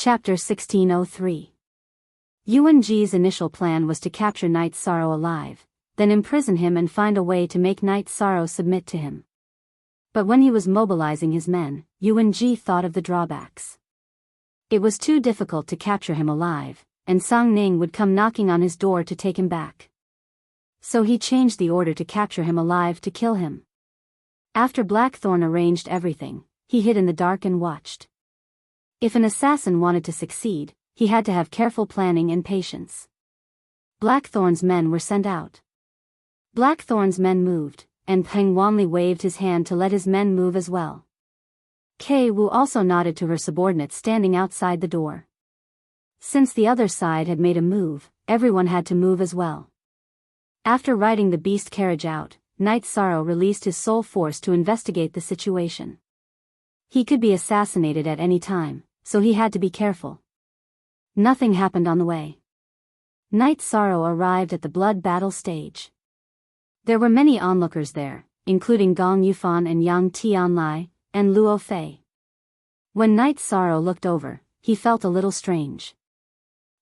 Chapter 1603. Yuan-ji's initial plan was to capture Night Sorrow alive, then imprison him and find a way to make Night Sorrow submit to him. But when he was mobilizing his men, Yuan-ji thought of the drawbacks. It was too difficult to capture him alive, and Sang Ning would come knocking on his door to take him back. So he changed the order to capture him alive to kill him. After Blackthorn arranged everything, he hid in the dark and watched. If an assassin wanted to succeed, he had to have careful planning and patience. Blackthorn's men were sent out. Blackthorn's men moved, and Peng Wanli waved his hand to let his men move as well. Kei Wu also nodded to her subordinates standing outside the door. Since the other side had made a move, everyone had to move as well. After riding the beast carriage out, Night Sorrow released his soul force to investigate the situation. He could be assassinated at any time, so he had to be careful. Nothing happened on the way. Night Sorrow arrived at the blood battle stage. There were many onlookers there, including Gong Yufan and Yang Tianlai, and Luo Fei. When Night Sorrow looked over, he felt a little strange.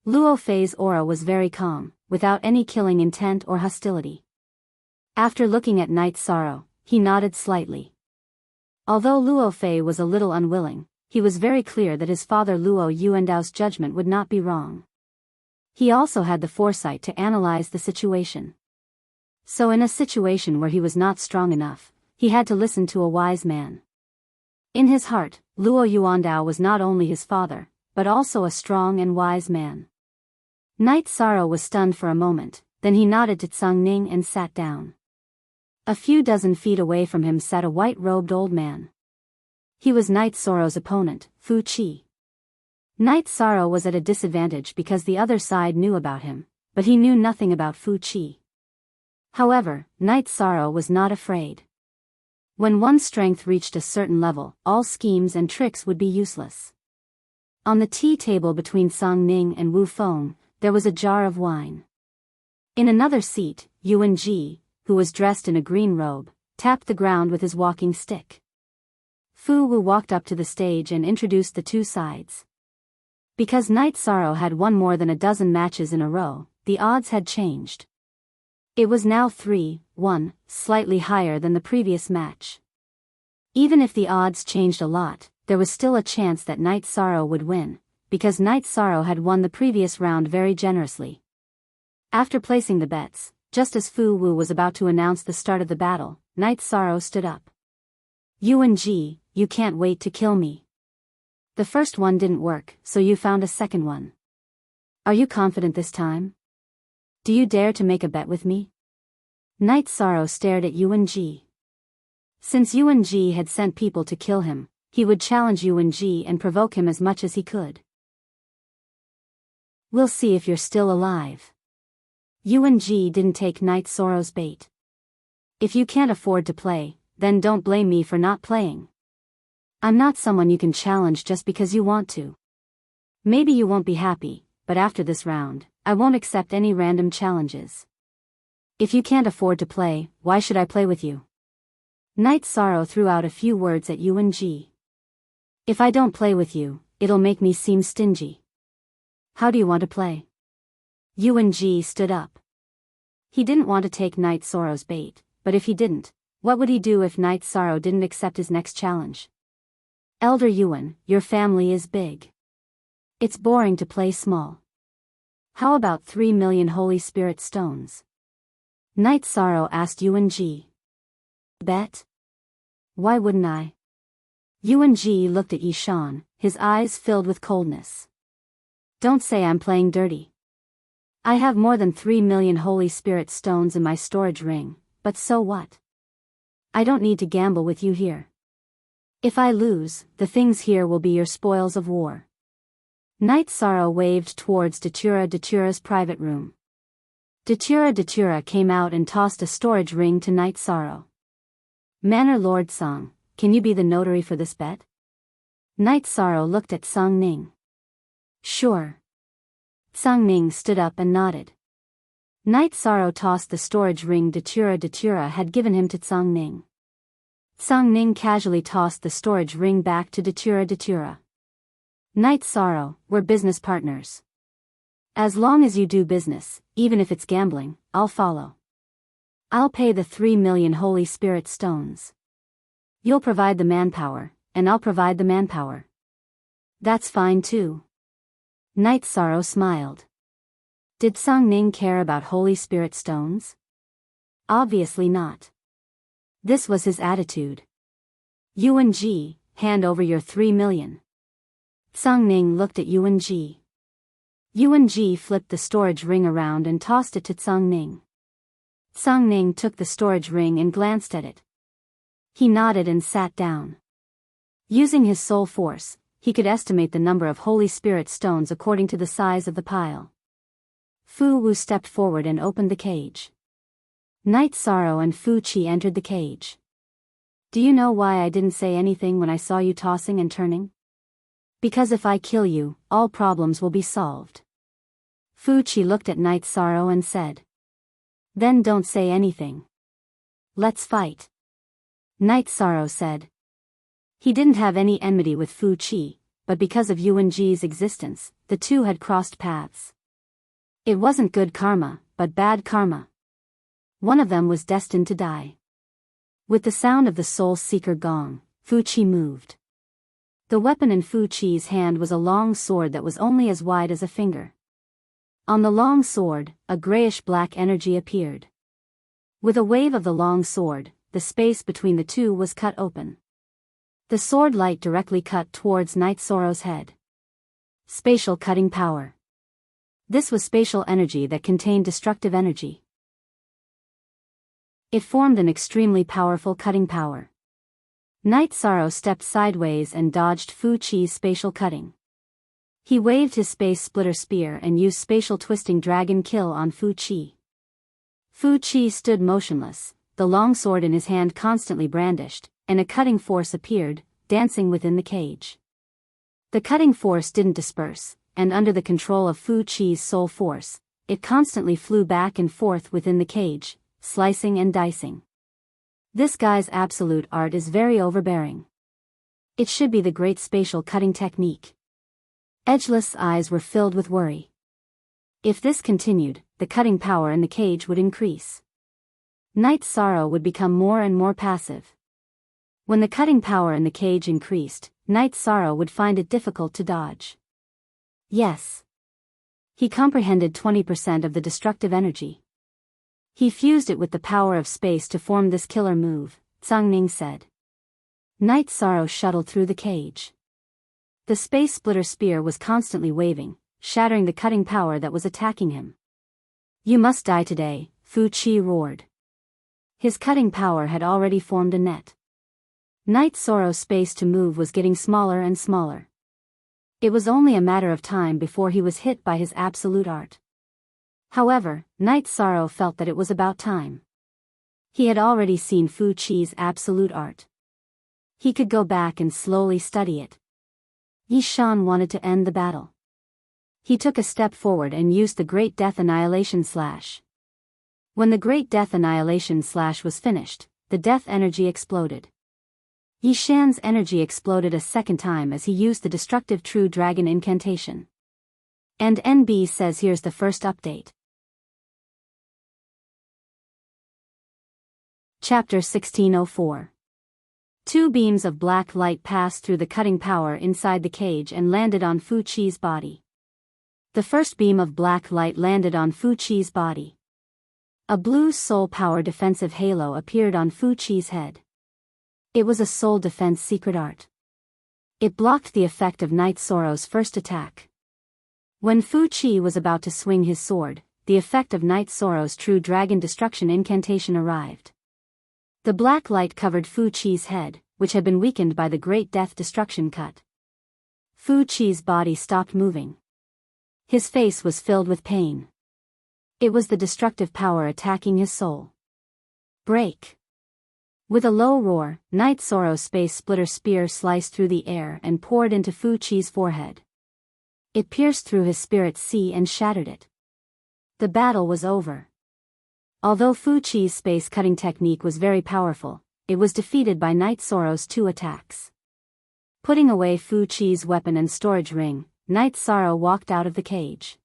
Luo Fei's aura was very calm, without any killing intent or hostility. After looking at Night Sorrow, he nodded slightly. Although Luo Fei was a little unwilling, he was very clear that his father Luo Yuandao's judgment would not be wrong. He also had the foresight to analyze the situation. So in a situation where he was not strong enough, he had to listen to a wise man. In his heart, Luo Yuandao was not only his father, but also a strong and wise man. Night Sorrow was stunned for a moment, then he nodded to Tsang Ning and sat down. A few dozen feet away from him sat a white-robed old man. He was Night Sorrow's opponent, Fu Qi. Night Sorrow was at a disadvantage because the other side knew about him, but he knew nothing about Fu Qi. However, Night Sorrow was not afraid. When one's strength reached a certain level, all schemes and tricks would be useless. On the tea table between Sang Ning and Wu Feng, there was a jar of wine. In another seat, Yuan-ji, who was dressed in a green robe, tapped the ground with his walking stick. Fu Wu walked up to the stage and introduced the two sides. Because Night Sorrow had won more than a dozen matches in a row, the odds had changed. It was now 3-1, slightly higher than the previous match. Even if the odds changed a lot, there was still a chance that Night Sorrow would win, because Night Sorrow had won the previous round very generously. After placing the bets, just as Fu Wu was about to announce the start of the battle, Night Sorrow stood up. Yuan-ji, you can't wait to kill me. The first one didn't work, so you found a second one. Are you confident this time? Do you dare to make a bet with me? Night Sorrow stared at Yuan-ji. Since Yuan-ji had sent people to kill him, he would challenge Yuan-ji and provoke him as much as he could. We'll see if you're still alive. Yuan-ji didn't take Night Sorrow's bait. If you can't afford to play, then don't blame me for not playing. I'm not someone you can challenge just because you want to. Maybe you won't be happy, but after this round, I won't accept any random challenges. If you can't afford to play, why should I play with you? Night Sorrow threw out a few words at Yuan-ji. If I don't play with you, it'll make me seem stingy. How do you want to play? Yuan-ji stood up. He didn't want to take Night Sorrow's bait, but if he didn't, what would he do if Night Sorrow didn't accept his next challenge? Elder Yuan, your family is big. It's boring to play small. How about 3 million Holy Spirit stones? Night Sorrow asked Yuan-ji. Bet? Why wouldn't I? Yuan-ji looked at Yishan, his eyes filled with coldness. Don't say I'm playing dirty. I have more than 3 million Holy Spirit stones in my storage ring, but so what? I don't need to gamble with you here. If I lose, the things here will be your spoils of war. Night Sorrow waved towards Datura's private room. Datura came out and tossed a storage ring to Night Sorrow. Manor Lord Sang, can you be the notary for this bet? Night Sorrow looked at Sang Ning. Sure. Sang Ning stood up and nodded. Night Sorrow tossed the storage ring Datura had given him to Sang Ning. Sang Ning casually tossed the storage ring back to Datura. Night Sorrow, we're business partners. As long as you do business, even if it's gambling, I'll follow. I'll pay the 3 million Holy Spirit stones. You'll provide the manpower, and I'll provide the manpower. That's fine too. Night Sorrow smiled. Did Sung Ning care about Holy Spirit stones? Obviously not. This was his attitude. Yuan Ji, hand over your 3 million. Sung Ning looked at Yuan Ji. Yuan Ji flipped the storage ring around and tossed it to Sung Ning. Sung Ning took the storage ring and glanced at it. He nodded and sat down. Using his soul force, he could estimate the number of Holy Spirit stones according to the size of the pile. Fu Wu stepped forward and opened the cage. Night Sorrow and Fu Qi entered the cage. Do you know why I didn't say anything when I saw you tossing and turning? Because if I kill you, all problems will be solved. Fu Qi looked at Night Sorrow and said. Then don't say anything. Let's fight. Night Sorrow said. He didn't have any enmity with Fu Qi, but because of Yuan Ji's existence, the two had crossed paths. It wasn't good karma, but bad karma. One of them was destined to die. With the sound of the Soul Seeker gong, Fu Qi moved. The weapon in Fu Qi's hand was a long sword that was only as wide as a finger. On the long sword, a grayish-black energy appeared. With a wave of the long sword, the space between the two was cut open. The sword light directly cut towards Night Sorrow's head. Spatial cutting power. This was spatial energy that contained destructive energy. It formed an extremely powerful cutting power. Night Sorrow stepped sideways and dodged Fu Qi's spatial cutting. He waved his space splitter spear and used spatial twisting dragon kill on Fu Qi. Fu Qi stood motionless, the long sword in his hand constantly brandished, and a cutting force appeared, dancing within the cage. The cutting force didn't disperse, and under the control of Fu Qi's soul force, it constantly flew back and forth within the cage, slicing and dicing. This guy's absolute art is very overbearing. It should be the great spatial cutting technique. Edgeless eyes were filled with worry. If this continued, the cutting power in the cage would increase. Night Sorrow would become more and more passive. When the cutting power in the cage increased, Night Sorrow would find it difficult to dodge. Yes. He comprehended 20% of the destructive energy. He fused it with the power of space to form this killer move, Sung Ning said. Night Sorrow shuttled through the cage. The space splitter spear was constantly waving, shattering the cutting power that was attacking him. You must die today, Fu Qi roared. His cutting power had already formed a net. Night Sorrow's space to move was getting smaller and smaller. It was only a matter of time before he was hit by his absolute art. However, Night Sorrow felt that it was about time. He had already seen Fu Qi's absolute art. He could go back and slowly study it. Yi Shan wanted to end the battle. He took a step forward and used the Great Death Annihilation Slash. When the Great Death Annihilation Slash was finished, the death energy exploded. Yi Shan's energy exploded a second time as he used the destructive True Dragon incantation. And NB says here's the first update. Chapter 1604. Two beams of black light passed through the cutting power inside the cage and landed on Fu Qi's body. The first beam of black light landed on Fu Qi's body. A blue soul power defensive halo appeared on Fu Qi's head. It was a soul defense secret art. It blocked the effect of Night Sorrow's first attack. When Fu Qi was about to swing his sword, the effect of Night Sorrow's True Dragon Destruction incantation arrived. The black light covered Fu Qi's head, which had been weakened by the Great Death Destruction cut. Fu Qi's body stopped moving. His face was filled with pain. It was the destructive power attacking his soul. Break! With a low roar, Night Sorrow's space splitter spear sliced through the air and poured into Fu Qi's forehead. It pierced through his spirit sea and shattered it. The battle was over. Although Fu Qi's space cutting technique was very powerful, it was defeated by Night Sorrow's two attacks. Putting away Fu Chi's weapon and storage ring, Night Sorrow walked out of the cage.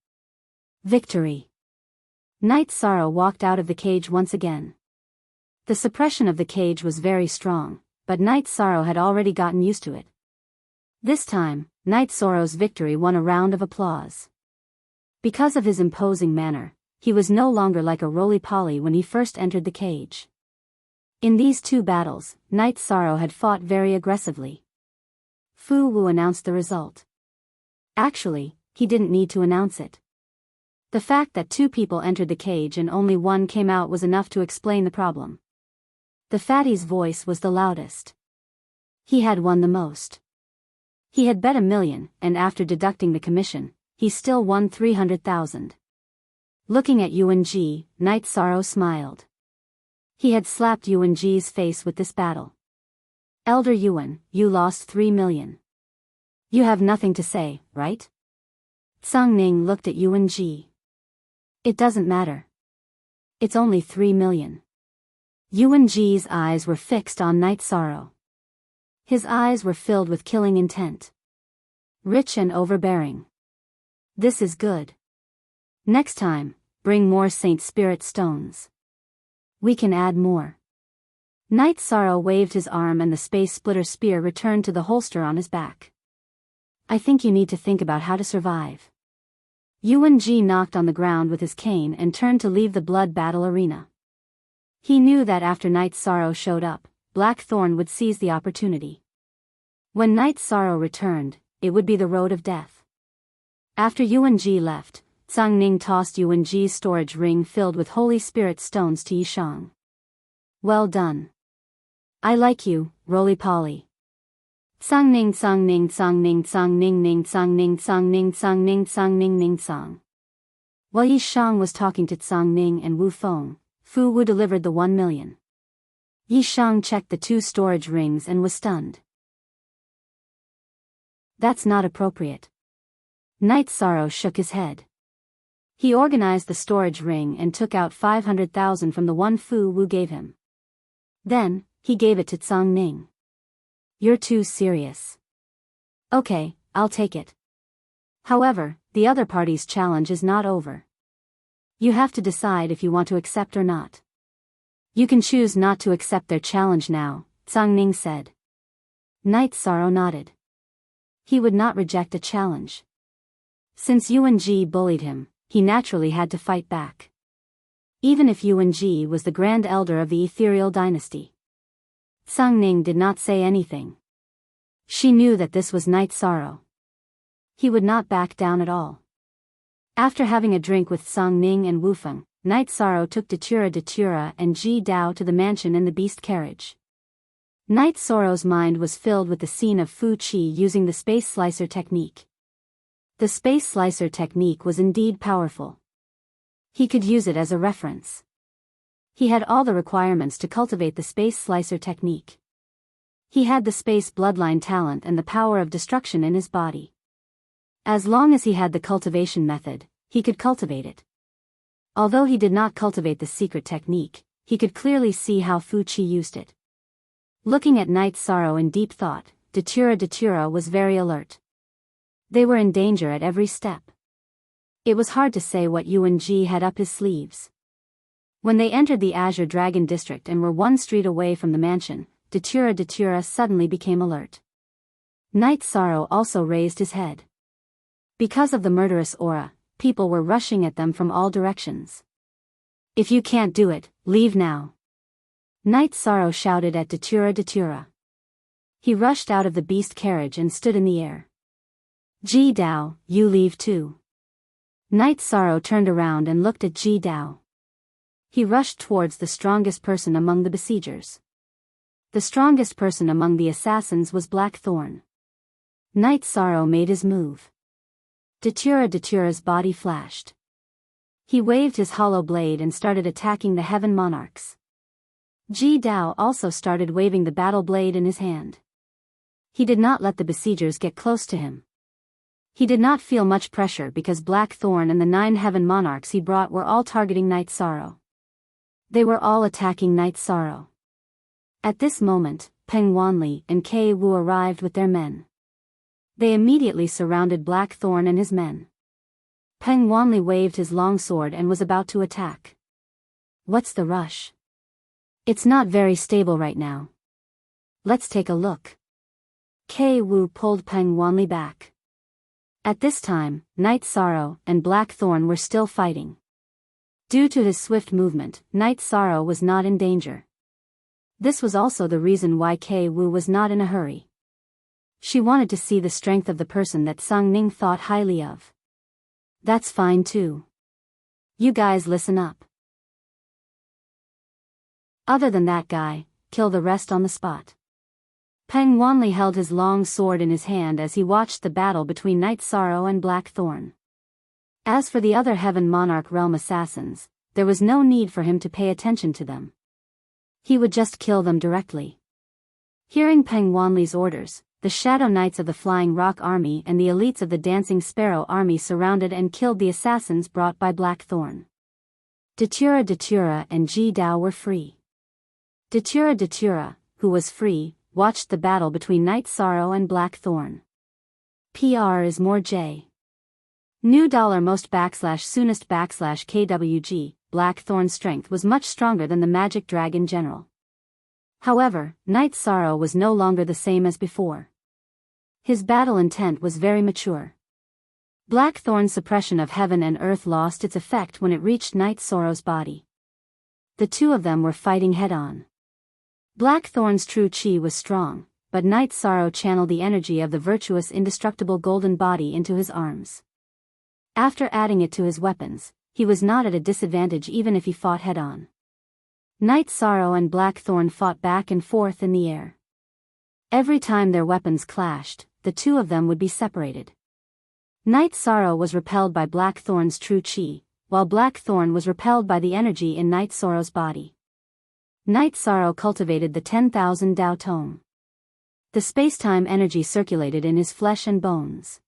Victory! Night Sorrow walked out of the cage once again. The suppression of the cage was very strong, but Night Sorrow had already gotten used to it. This time, Night Sorrow's victory won a round of applause. Because of his imposing manner, he was no longer like a roly-poly when he first entered the cage. In these two battles, Night Sorrow had fought very aggressively. Fu Wu announced the result. Actually, he didn't need to announce it. The fact that two people entered the cage and only one came out was enough to explain the problem. The fatty's voice was the loudest. He had won the most. He had bet 1,000,000, and after deducting the commission, he still won 300,000. Looking at Yuan-ji, Night Sorrow smiled. He had slapped Yuan-ji's face with this battle. Elder Yuan, you lost 3,000,000. You have nothing to say, right? Tsang Ning looked at Yuan-ji. It doesn't matter. It's only 3,000,000. Yuan-ji's eyes were fixed on Night Sorrow. His eyes were filled with killing intent. Rich and overbearing. This is good. Next time, bring more Saint Spirit stones. We can add more. Night Sorrow waved his arm and the space splitter spear returned to the holster on his back. I think you need to think about how to survive. Yuan-ji knocked on the ground with his cane and turned to leave the blood battle arena. He knew that after Night Sorrow showed up, Blackthorn would seize the opportunity. When Night Sorrow returned, it would be the road of death. After Yuan-ji left, Tsang Ning tossed Yuan-ji's storage ring filled with Holy Spirit stones to Yishang. Well done. I like you, roly-poly. Tsang Ning Tsang Ning Tsang Ning Tsang Ning Ning Tsang Ning Tsang Ning Tsang Ning Tsang Ning Ning Tsang. While Yishang was talking to Tsang Ning and Wu Feng, Fu Wu delivered the 1,000,000. Yishang checked the 2 storage rings and was stunned. That's not appropriate. Night Sorrow shook his head. He organized the storage ring and took out 500,000 from the one Fu Wu gave him. Then, he gave it to Tsang Ning. You're too serious. Okay, I'll take it. However, the other party's challenge is not over. You have to decide if you want to accept or not. You can choose not to accept their challenge now, Tsang Ning said. Night Sorrow nodded. He would not reject a challenge. Since Yuan-ji bullied him, he naturally had to fight back. Even if Yuan-ji was the Grand Elder of the Ethereal Dynasty. Tsang Ning did not say anything. She knew that this was Night Sorrow. He would not back down at all. After having a drink with Tsang Ning and Wu Feng, Night Sorrow took Datura and Ji Dao to the mansion in the beast carriage. Night Sorrow's mind was filled with the scene of Fu Chi using the space slicer technique. The space slicer technique was indeed powerful. He could use it as a reference. He had all the requirements to cultivate the space slicer technique. He had the space bloodline talent and the power of destruction in his body. As long as he had the cultivation method, he could cultivate it. Although he did not cultivate the secret technique, he could clearly see how Fu Chi used it. Looking at Night Sorrow in deep thought, Datura was very alert. They were in danger at every step. It was hard to say what Yuan-ji had up his sleeves. When they entered the Azure Dragon District and were one street away from the mansion, Datura suddenly became alert. Night Sorrow also raised his head. Because of the murderous aura, people were rushing at them from all directions. If you can't do it, leave now. Night Sorrow shouted at Datura. He rushed out of the beast carriage and stood in the air. Ji Dao, you leave too. Night Sorrow turned around and looked at Ji Dao. He rushed towards the strongest person among the besiegers. The strongest person among the assassins was Blackthorn. Night Sorrow made his move. Datura's body flashed. He waved his hollow blade and started attacking the Heaven Monarchs. Ji Dao also started waving the battle blade in his hand. He did not let the besiegers get close to him. He did not feel much pressure because Blackthorn and the 9 Heaven Monarchs he brought were all targeting Night Sorrow. They were all attacking Night Sorrow. At this moment, Peng Wanli and Kei Wu arrived with their men. They immediately surrounded Blackthorn and his men. Peng Wanli waved his long sword and was about to attack. What's the rush? It's not very stable right now. Let's take a look. Kei Wu pulled Peng Wanli back. At this time, Night Sorrow and Blackthorn were still fighting. Due to his swift movement, Night Sorrow was not in danger. This was also the reason why Kei Wu was not in a hurry. She wanted to see the strength of the person that Sung Ning thought highly of. That's fine too. You guys listen up. Other than that guy, kill the rest on the spot. Peng Wanli held his long sword in his hand as he watched the battle between Night Sorrow and Blackthorn. As for the other Heaven Monarch Realm assassins, there was no need for him to pay attention to them. He would just kill them directly. Hearing Peng Wanli's orders, the Shadow Knights of the Flying Rock Army and the elites of the Dancing Sparrow Army surrounded and killed the assassins brought by Blackthorn. Datura and Ji Dao were free. Datura, who was free, watched the battle between Night Sorrow and Blackthorn. PR is more J. New dollar most /soonest /KWG, Blackthorn's strength was much stronger than the Magic Dragon General. However, Night Sorrow was no longer the same as before. His battle intent was very mature. Blackthorn's suppression of heaven and earth lost its effect when it reached Night Sorrow's body. The two of them were fighting head-on. Blackthorn's true chi was strong, but Night Sorrow channeled the energy of the virtuous indestructible golden body into his arms. After adding it to his weapons, he was not at a disadvantage even if he fought head-on. Night Sorrow and Blackthorn fought back and forth in the air. Every time their weapons clashed, the two of them would be separated. Night Sorrow was repelled by Blackthorn's true chi, while Blackthorn was repelled by the energy in Night Sorrow's body. Night Sorrow cultivated the 10,000 Dao Tome. The space-time energy circulated in his flesh and bones.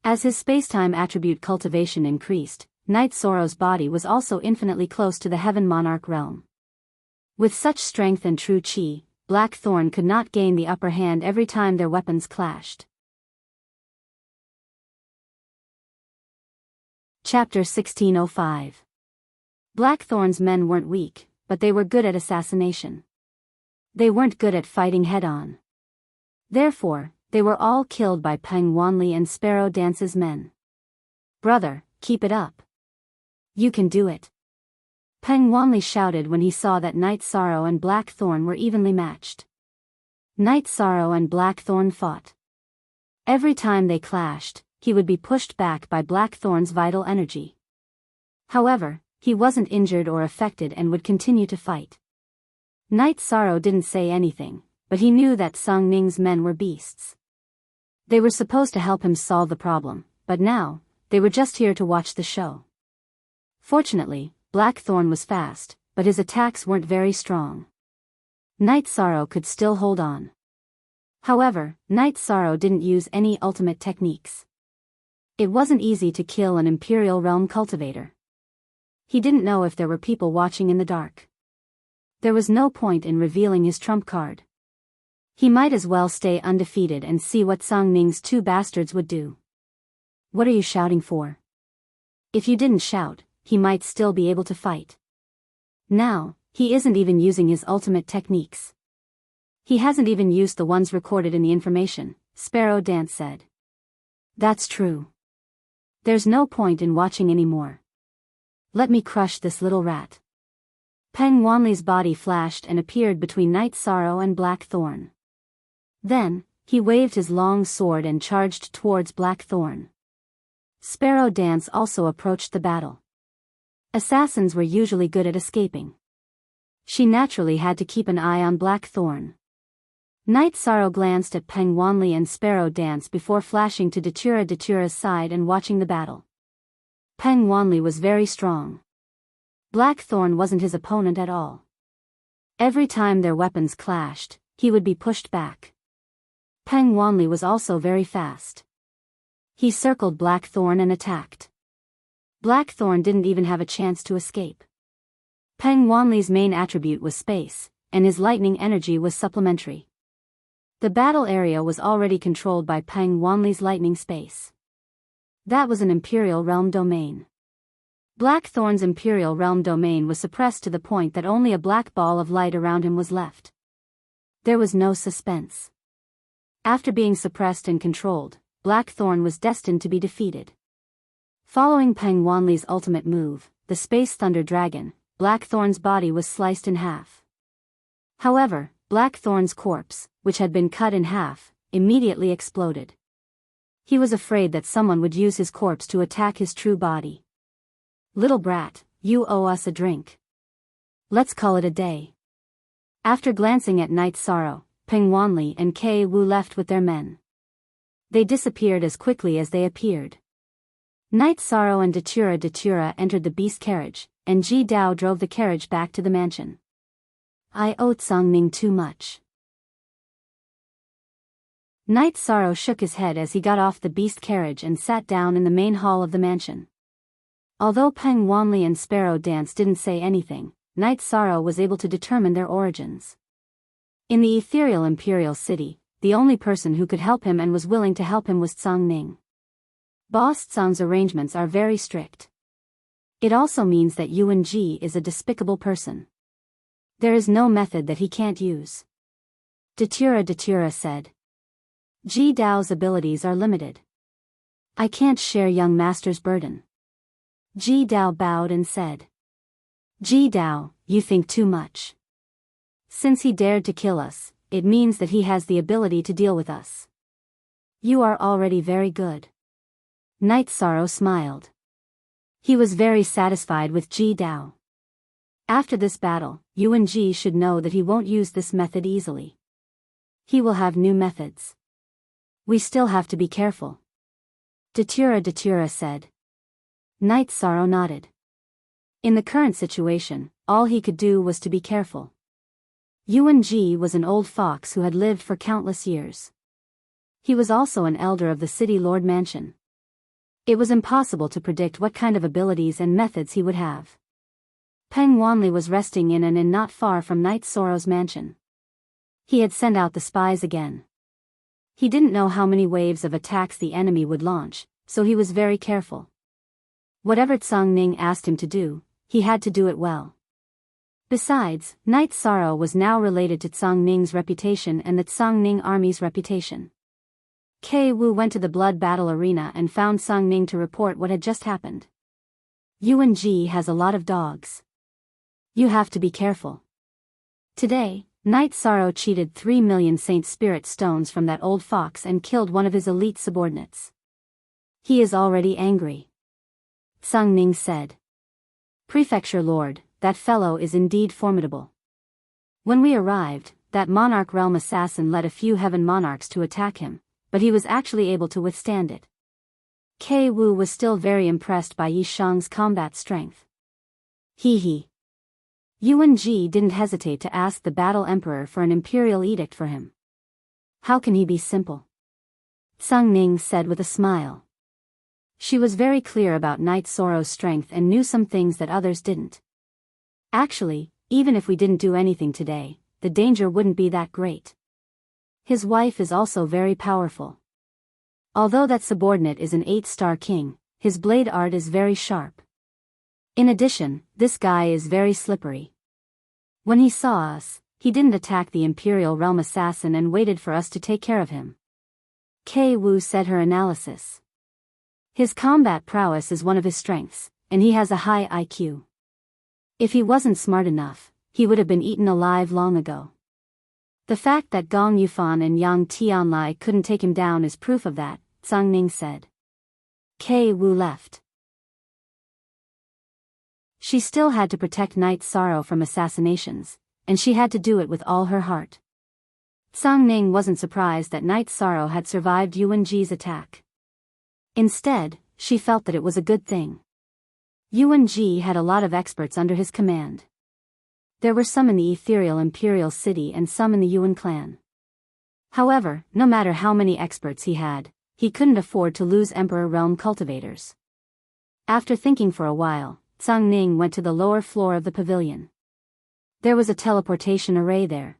As his space-time attribute cultivation increased, Night Sorrow's body was also infinitely close to the Heaven Monarch realm. With such strength and true chi, Blackthorn could not gain the upper hand every time their weapons clashed. Chapter 1605. Blackthorn's men weren't weak, but they were good at assassination. They weren't good at fighting head-on. Therefore, they were all killed by Peng Wanli and Sparrow Dance's men. Brother, keep it up. You can do it. Peng Wanli shouted when he saw that Night Sorrow and Blackthorn were evenly matched. Night Sorrow and Blackthorn fought. Every time they clashed, he would be pushed back by Blackthorn's vital energy. However, he wasn't injured or affected and would continue to fight. Night Sorrow didn't say anything, but he knew that Sung Ning's men were beasts. They were supposed to help him solve the problem, but now, they were just here to watch the show. Fortunately, Blackthorn was fast, but his attacks weren't very strong. Night Sorrow could still hold on. However, Night Sorrow didn't use any ultimate techniques. It wasn't easy to kill an Imperial Realm cultivator. He didn't know if there were people watching in the dark. There was no point in revealing his trump card. He might as well stay undefeated and see what Sung Ning's two bastards would do. What are you shouting for? If you didn't shout, he might still be able to fight. Now, he isn't even using his ultimate techniques. He hasn't even used the ones recorded in the information, Sparrow Dance said. That's true. There's no point in watching anymore. Let me crush this little rat. Peng Wanli's body flashed and appeared between Night Sorrow and Blackthorn. Then, he waved his long sword and charged towards Blackthorn. Sparrow Dance also approached the battle. Assassins were usually good at escaping. She naturally had to keep an eye on Blackthorn. Night Sorrow glanced at Peng Wanli and Sparrow Dance before flashing to Datura's side and watching the battle. Peng Wanli was very strong. Blackthorn wasn't his opponent at all. Every time their weapons clashed, he would be pushed back. Peng Wanli was also very fast. He circled Blackthorn and attacked. Blackthorn didn't even have a chance to escape. Peng Wanli's main attribute was space, and his lightning energy was supplementary. The battle area was already controlled by Peng Wanli's lightning space. That was an Imperial Realm domain. Blackthorn's Imperial Realm domain was suppressed to the point that only a black ball of light around him was left. There was no suspense. After being suppressed and controlled, Blackthorn was destined to be defeated. Following Peng Wanli's ultimate move, the Space Thunder Dragon, Blackthorn's body was sliced in half. However, Blackthorn's corpse, which had been cut in half, immediately exploded. He was afraid that someone would use his corpse to attack his true body. "Little brat, you owe us a drink. Let's call it a day." After glancing at Night Sorrow, Peng Wanli and Kei Wu left with their men. They disappeared as quickly as they appeared. Night Sorrow and Datura entered the beast carriage, and Ji Dao drove the carriage back to the mansion. "I owe Tsang-Ning too much." Night Sorrow shook his head as he got off the beast carriage and sat down in the main hall of the mansion. Although Peng Wanli and Sparrow Dance didn't say anything, Night Sorrow was able to determine their origins. In the ethereal Imperial City, the only person who could help him and was willing to help him was Tsang-Ning. Boss Tsang's arrangements are very strict. It also means that Yuan Ji is a despicable person. There is no method that he can't use. Datura said. Ji Dao's abilities are limited. I can't share young master's burden. Ji Dao bowed and said. Ji Dao, you think too much. Since he dared to kill us, it means that he has the ability to deal with us. You are already very good. Night Sorrow smiled. He was very satisfied with Ji Dao. After this battle, Yuan Ji should know that he won't use this method easily. He will have new methods. We still have to be careful. Datura said. Night Sorrow nodded. In the current situation, all he could do was to be careful. Yuan Ji was an old fox who had lived for countless years. He was also an elder of the City Lord Mansion. It was impossible to predict what kind of abilities and methods he would have. Peng Wanli was resting in an inn not far from Night Sorrow's mansion. He had sent out the spies again. He didn't know how many waves of attacks the enemy would launch, so he was very careful. Whatever Tsang-Ning asked him to do, he had to do it well. Besides, Night Sorrow was now related to Tsang-Ning's reputation and the Tsang-Ning army's reputation. Kei Wu went to the blood battle arena and found Tsang-Ning to report what had just happened. Yuan Ji has a lot of dogs. You have to be careful. Today, Night Sorrow cheated 3 million Saint Spirit stones from that old fox and killed one of his elite subordinates. He is already angry. Tsang-Ning said. Prefecture Lord, that fellow is indeed formidable. When we arrived, that Monarch Realm assassin led a few Heaven Monarchs to attack him, but he was actually able to withstand it. Kei Wu was still very impressed by Yi Shang's combat strength. He. Yuan Ji didn't hesitate to ask the Battle Emperor for an imperial edict for him. How can he be simple? Tsang-Ning said with a smile. She was very clear about Night Sorrow's strength and knew some things that others didn't. Actually, even if we didn't do anything today, the danger wouldn't be that great. His wife is also very powerful. Although that subordinate is an 8-star king, his blade art is very sharp. In addition, this guy is very slippery. When he saw us, he didn't attack the Imperial Realm assassin and waited for us to take care of him. Kei Wu said her analysis. His combat prowess is one of his strengths, and he has a high IQ. If he wasn't smart enough, he would have been eaten alive long ago. The fact that Gong Yufan and Yang Tianlai couldn't take him down is proof of that, Tsang-Ning said. Kei Wu left. She still had to protect Night Sorrow from assassinations, and she had to do it with all her heart. Tsang-Ning wasn't surprised that Night Sorrow had survived Yuan Ji's attack. Instead, she felt that it was a good thing. Yuan Ji had a lot of experts under his command. There were some in the ethereal Imperial City and some in the Yuan clan. However, no matter how many experts he had, he couldn't afford to lose Emperor Realm cultivators. After thinking for a while, Tsang-Ning went to the lower floor of the pavilion. There was a teleportation array there.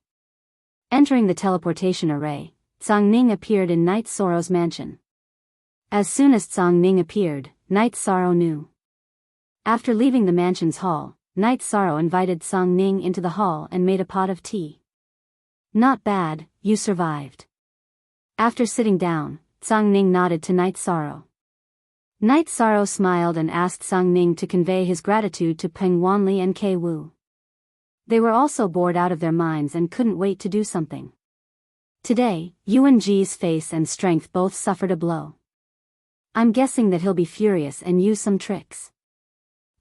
Entering the teleportation array, Tsang Ning appeared in Night Sorrow's mansion. As soon as Tsang Ning appeared, Night Sorrow knew. After leaving the mansion's hall, Night Sorrow invited Tsang Ning into the hall and made a pot of tea. Not bad, you survived. After sitting down, Tsang Ning nodded to Night Sorrow. Night Sorrow smiled and asked Tsang Ning to convey his gratitude to Peng Wanli and Kei Wu. They were also bored out of their minds and couldn't wait to do something. Today, Yuan Ji's face and strength both suffered a blow. I'm guessing that he'll be furious and use some tricks.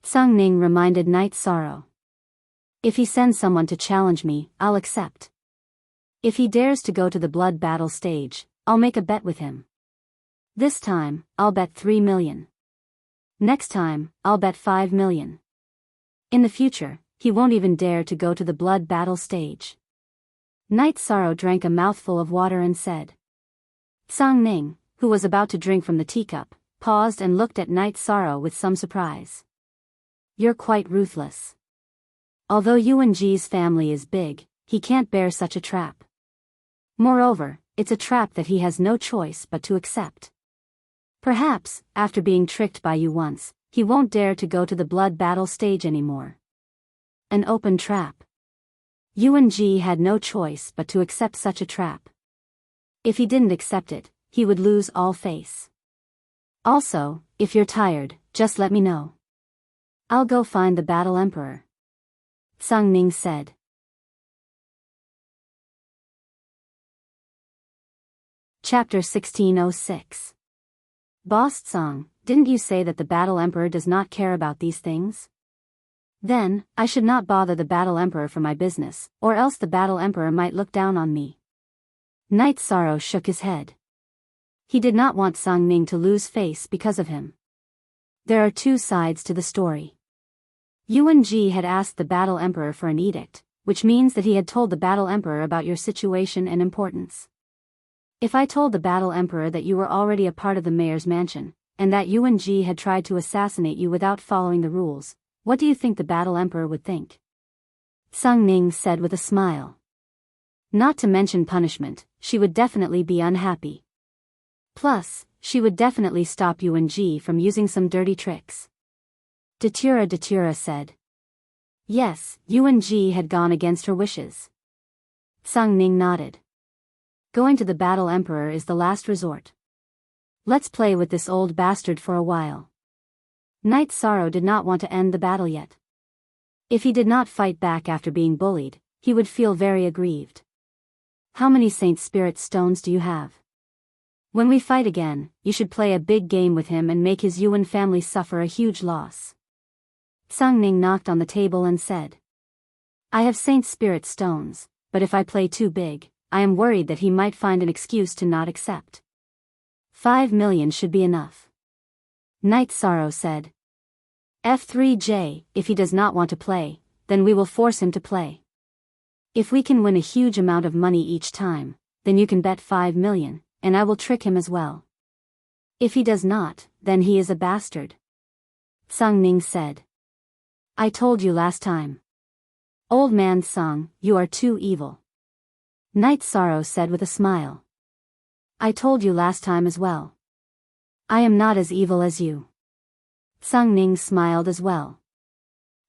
Tsang Ning reminded Night Sorrow. If he sends someone to challenge me, I'll accept. If he dares to go to the blood battle stage, I'll make a bet with him. This time, I'll bet 3 million. Next time, I'll bet 5 million. In the future, he won't even dare to go to the blood battle stage. Night Sorrow drank a mouthful of water and said. Tsang Ning, who was about to drink from the teacup, paused and looked at Night Sorrow with some surprise. You're quite ruthless. Although Yuan Ji's family is big, he can't bear such a trap. Moreover, it's a trap that he has no choice but to accept. Perhaps, after being tricked by you once, he won't dare to go to the blood battle stage anymore. An open trap. Yuan Ji had no choice but to accept such a trap. If he didn't accept it, he would lose all face. Also, if you're tired, just let me know. I'll go find the Battle Emperor. Tsang Ning said. Chapter 1606. Boss Tsang, didn't you say that the Battle Emperor does not care about these things? Then, I should not bother the Battle Emperor for my business, or else the Battle Emperor might look down on me. Night Sorrow shook his head. He did not want Tsang Ning to lose face because of him. There are two sides to the story. Yuan Ji had asked the Battle Emperor for an edict, which means that he had told the Battle Emperor about your situation and importance. If I told the Battle Emperor that you were already a part of the mayor's mansion, and that Yuan Ji had tried to assassinate you without following the rules, what do you think the Battle Emperor would think? Tsang Ning said with a smile. Not to mention punishment, she would definitely be unhappy. Plus, she would definitely stop Yuan Ji from using some dirty tricks. Datura said. Yes, Yuan Ji had gone against her wishes. Tsang Ning nodded. Going to the Battle Emperor is the last resort. Let's play with this old bastard for a while. Night Sorrow did not want to end the battle yet. If he did not fight back after being bullied, he would feel very aggrieved. How many Saint Spirit stones do you have? When we fight again, you should play a big game with him and make his Yuan family suffer a huge loss. Tsang Ning knocked on the table and said. I have Saint Spirit stones, but if I play too big, I am worried that he might find an excuse to not accept. 5 million should be enough. Night Sorrow said. F3J, if he does not want to play, then we will force him to play. If we can win a huge amount of money each time, then you can bet 5 million, and I will trick him as well. If he does not, then he is a bastard. Tsang Ning said. I told you last time. Old man Tsang, you are too evil. Night Sorrow said with a smile. I told you last time as well. I am not as evil as you. Tsang Ning smiled as well.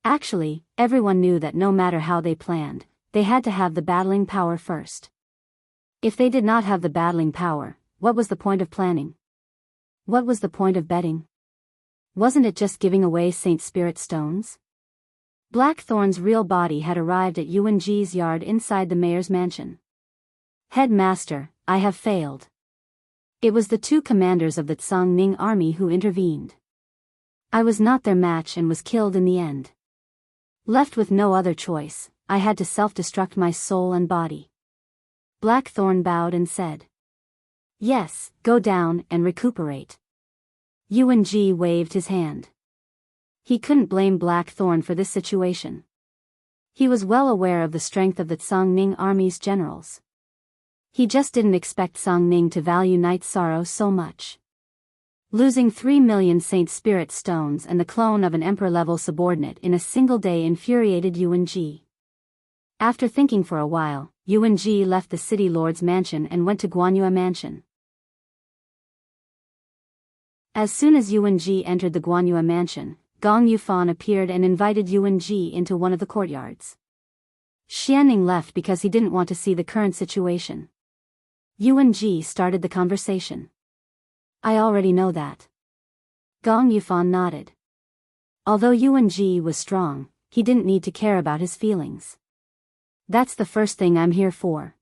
Actually, everyone knew that no matter how they planned, they had to have the battling power first. If they did not have the battling power, what was the point of planning? What was the point of betting? Wasn't it just giving away Saint Spirit stones? Blackthorn's real body had arrived at Yuan Ji's yard inside the mayor's mansion. Headmaster, I have failed. It was the two commanders of the Tsang Ning army who intervened. I was not their match and was killed in the end. Left with no other choice, I had to self-destruct my soul and body. Blackthorn bowed and said. Yes, go down and recuperate. Yuan Ji waved his hand. He couldn't blame Blackthorn for this situation. He was well aware of the strength of the Tsang Ning army's generals. He just didn't expect Tsang Ning to value Night Sorrow so much. Losing 3 million Saint Spirit stones and the clone of an emperor-level subordinate in a single day infuriated Yuan Ji. After thinking for a while, Yuan-ji left the city lord's mansion and went to Guanyue mansion. As soon as Yuan-ji entered the Guanyue mansion, Gong Yufan appeared and invited Yuan-ji into one of the courtyards. Xianning left because he didn't want to see the current situation. Yuan-ji started the conversation. I already know that. Gong Yufan nodded. Although Yuan-ji was strong, he didn't need to care about his feelings. That's the first thing I'm here for.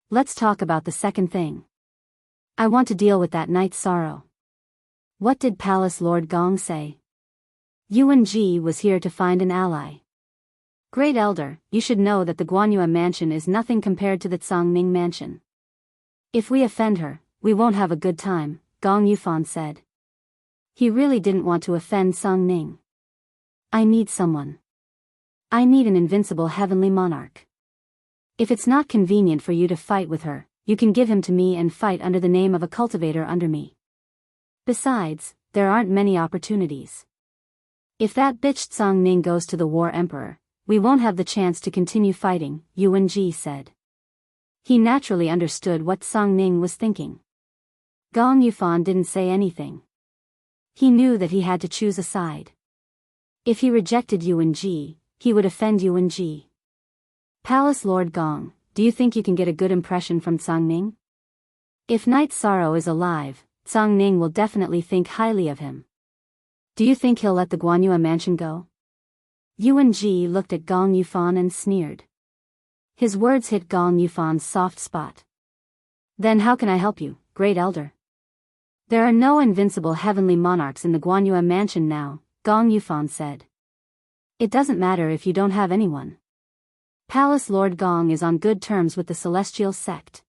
Let's talk about the second thing. I want to deal with that night's sorrow. What did Palace Lord Gong say? Yuan-ji was here to find an ally. Great Elder, you should know that the Guanyue mansion is nothing compared to the Tsangning mansion. If we offend her, we won't have a good time, Gong Yufan said. He really didn't want to offend Tsangning. I need someone. I need an invincible heavenly monarch. If it's not convenient for you to fight with her, you can give him to me and fight under the name of a cultivator under me. Besides, there aren't many opportunities. If that bitch Tsangning goes to the War Emperor, we won't have the chance to continue fighting, Yuan-ji said. He naturally understood what Tsangning was thinking. Gong Yufan didn't say anything. He knew that he had to choose a side. If he rejected Yuan-ji, he would offend Yuan-ji. Palace Lord Gong, do you think you can get a good impression from Tsangning? If Night Sorrow is alive, Tsangning will definitely think highly of him. Do you think he'll let the Guanyue mansion go? Yuan-ji looked at Gong Yufan and sneered. His words hit Gong Yufan's soft spot. Then how can I help you, Great Elder? There are no invincible heavenly monarchs in the Guanyue mansion now, Gong Yufan said. It doesn't matter if you don't have anyone. Palace Lord Gong is on good terms with the Celestial sect.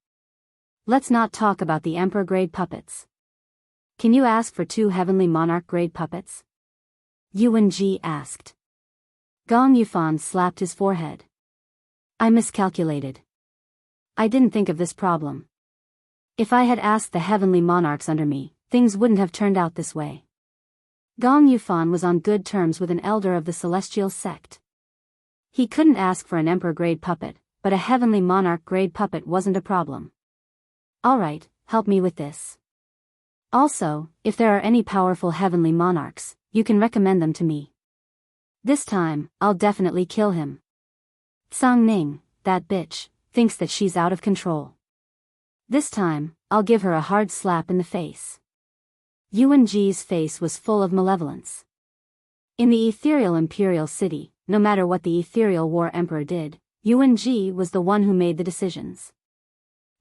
Let's not talk about the Emperor-grade puppets. Can you ask for 2 heavenly monarch-grade puppets? Yuan-ji asked. Gong Yufan slapped his forehead. I miscalculated. I didn't think of this problem. If I had asked the heavenly monarchs under me, things wouldn't have turned out this way. Gong Yufan was on good terms with an elder of the Celestial sect. He couldn't ask for an emperor-grade puppet, but a heavenly monarch-grade puppet wasn't a problem. Alright, help me with this. Also, if there are any powerful heavenly monarchs, you can recommend them to me. This time, I'll definitely kill him. Tsangning, that bitch, thinks that she's out of control. This time, I'll give her a hard slap in the face. Yuan-ji's face was full of malevolence. In the ethereal imperial city, no matter what the ethereal war emperor did, Yuan-ji was the one who made the decisions.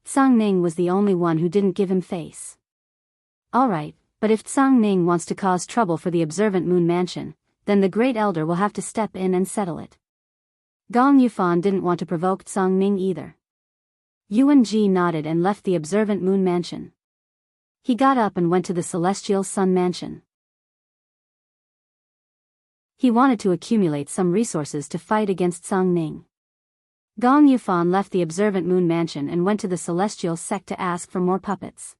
Tsangning was the only one who didn't give him face. Alright, but if Tsangning wants to cause trouble for the observant moon mansion, then the Great Elder will have to step in and settle it. Gong Yufan didn't want to provoke Tsangning either. Yuan-ji nodded and left the observant moon mansion. He got up and went to the celestial sun mansion. He wanted to accumulate some resources to fight against Tsangning. Gong Yufan left the observant moon mansion and went to the celestial sect to ask for more puppets.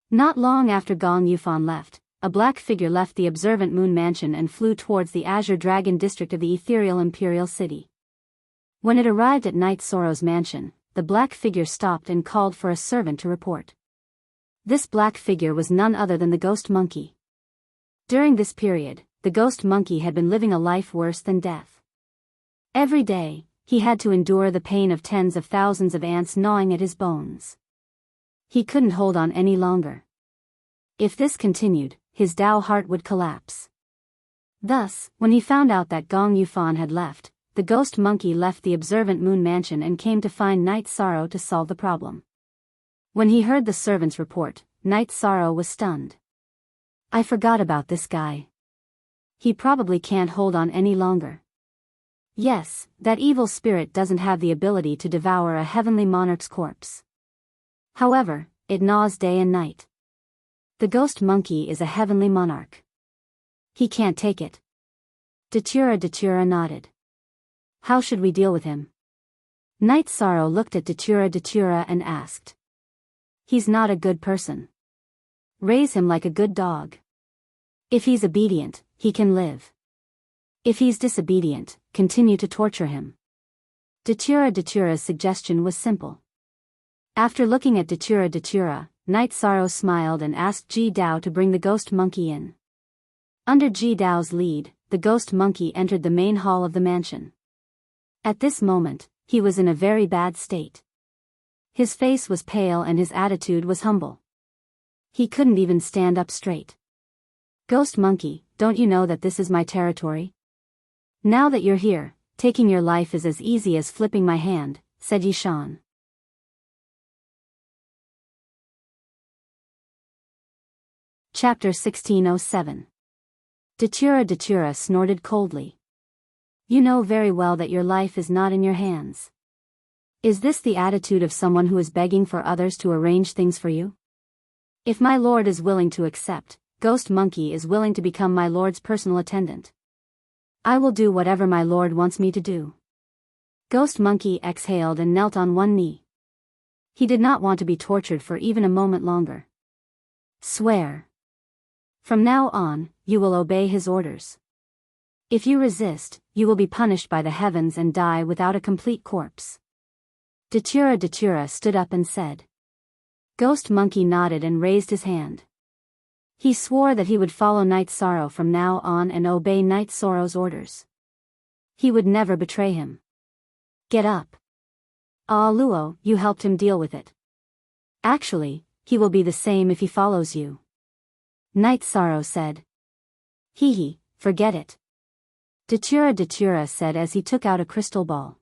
Not long after Gong Yufan left, a black figure left the observant moon mansion and flew towards the Azure Dragon district of the ethereal imperial city. When it arrived at Night Sorrow's mansion, the black figure stopped and called for a servant to report. This black figure was none other than the ghost monkey. During this period, the ghost monkey had been living a life worse than death. Every day, he had to endure the pain of tens of thousands of ants gnawing at his bones. He couldn't hold on any longer. If this continued, his Dao heart would collapse. Thus, when he found out that Gong Yufan had left, the ghost monkey left the observant moon mansion and came to find Night Sorrow to solve the problem. When he heard the servant's report, Night Sorrow was stunned. I forgot about this guy. He probably can't hold on any longer. Yes, that evil spirit doesn't have the ability to devour a heavenly monarch's corpse. However, it gnaws day and night. The ghost monkey is a heavenly monarch. He can't take it. Datura nodded. How should we deal with him? Night Sorrow looked at Datura and asked. He's not a good person. Raise him like a good dog. If he's obedient, he can live. If he's disobedient, continue to torture him. Datura's suggestion was simple. After looking at Datura, Night Sorrow smiled and asked Ji Dao to bring the ghost monkey in. Under Ji Dao's lead, the ghost monkey entered the main hall of the mansion. At this moment, he was in a very bad state. His face was pale and his attitude was humble. He couldn't even stand up straight. "Ghost monkey, don't you know that this is my territory? Now that you're here, taking your life is as easy as flipping my hand," said Yishan. Chapter 1607. Datura snorted coldly. "You know very well that your life is not in your hands. Is this the attitude of someone who is begging for others to arrange things for you? If my lord is willing to accept, Ghost Monkey is willing to become my lord's personal attendant. I will do whatever my lord wants me to do." Ghost Monkey exhaled and knelt on one knee. He did not want to be tortured for even a moment longer. "Swear. From now on, you will obey his orders. If you resist, you will be punished by the heavens and die without a complete corpse." Datura stood up and said. Ghost Monkey nodded and raised his hand. He swore that he would follow Night Sorrow from now on and obey Night Sorrow's orders. He would never betray him. "Get up. Ah, Luo, you helped him deal with it. Actually, he will be the same if he follows you," Night Sorrow said. "Hee, forget it," Datura said as he took out a crystal ball.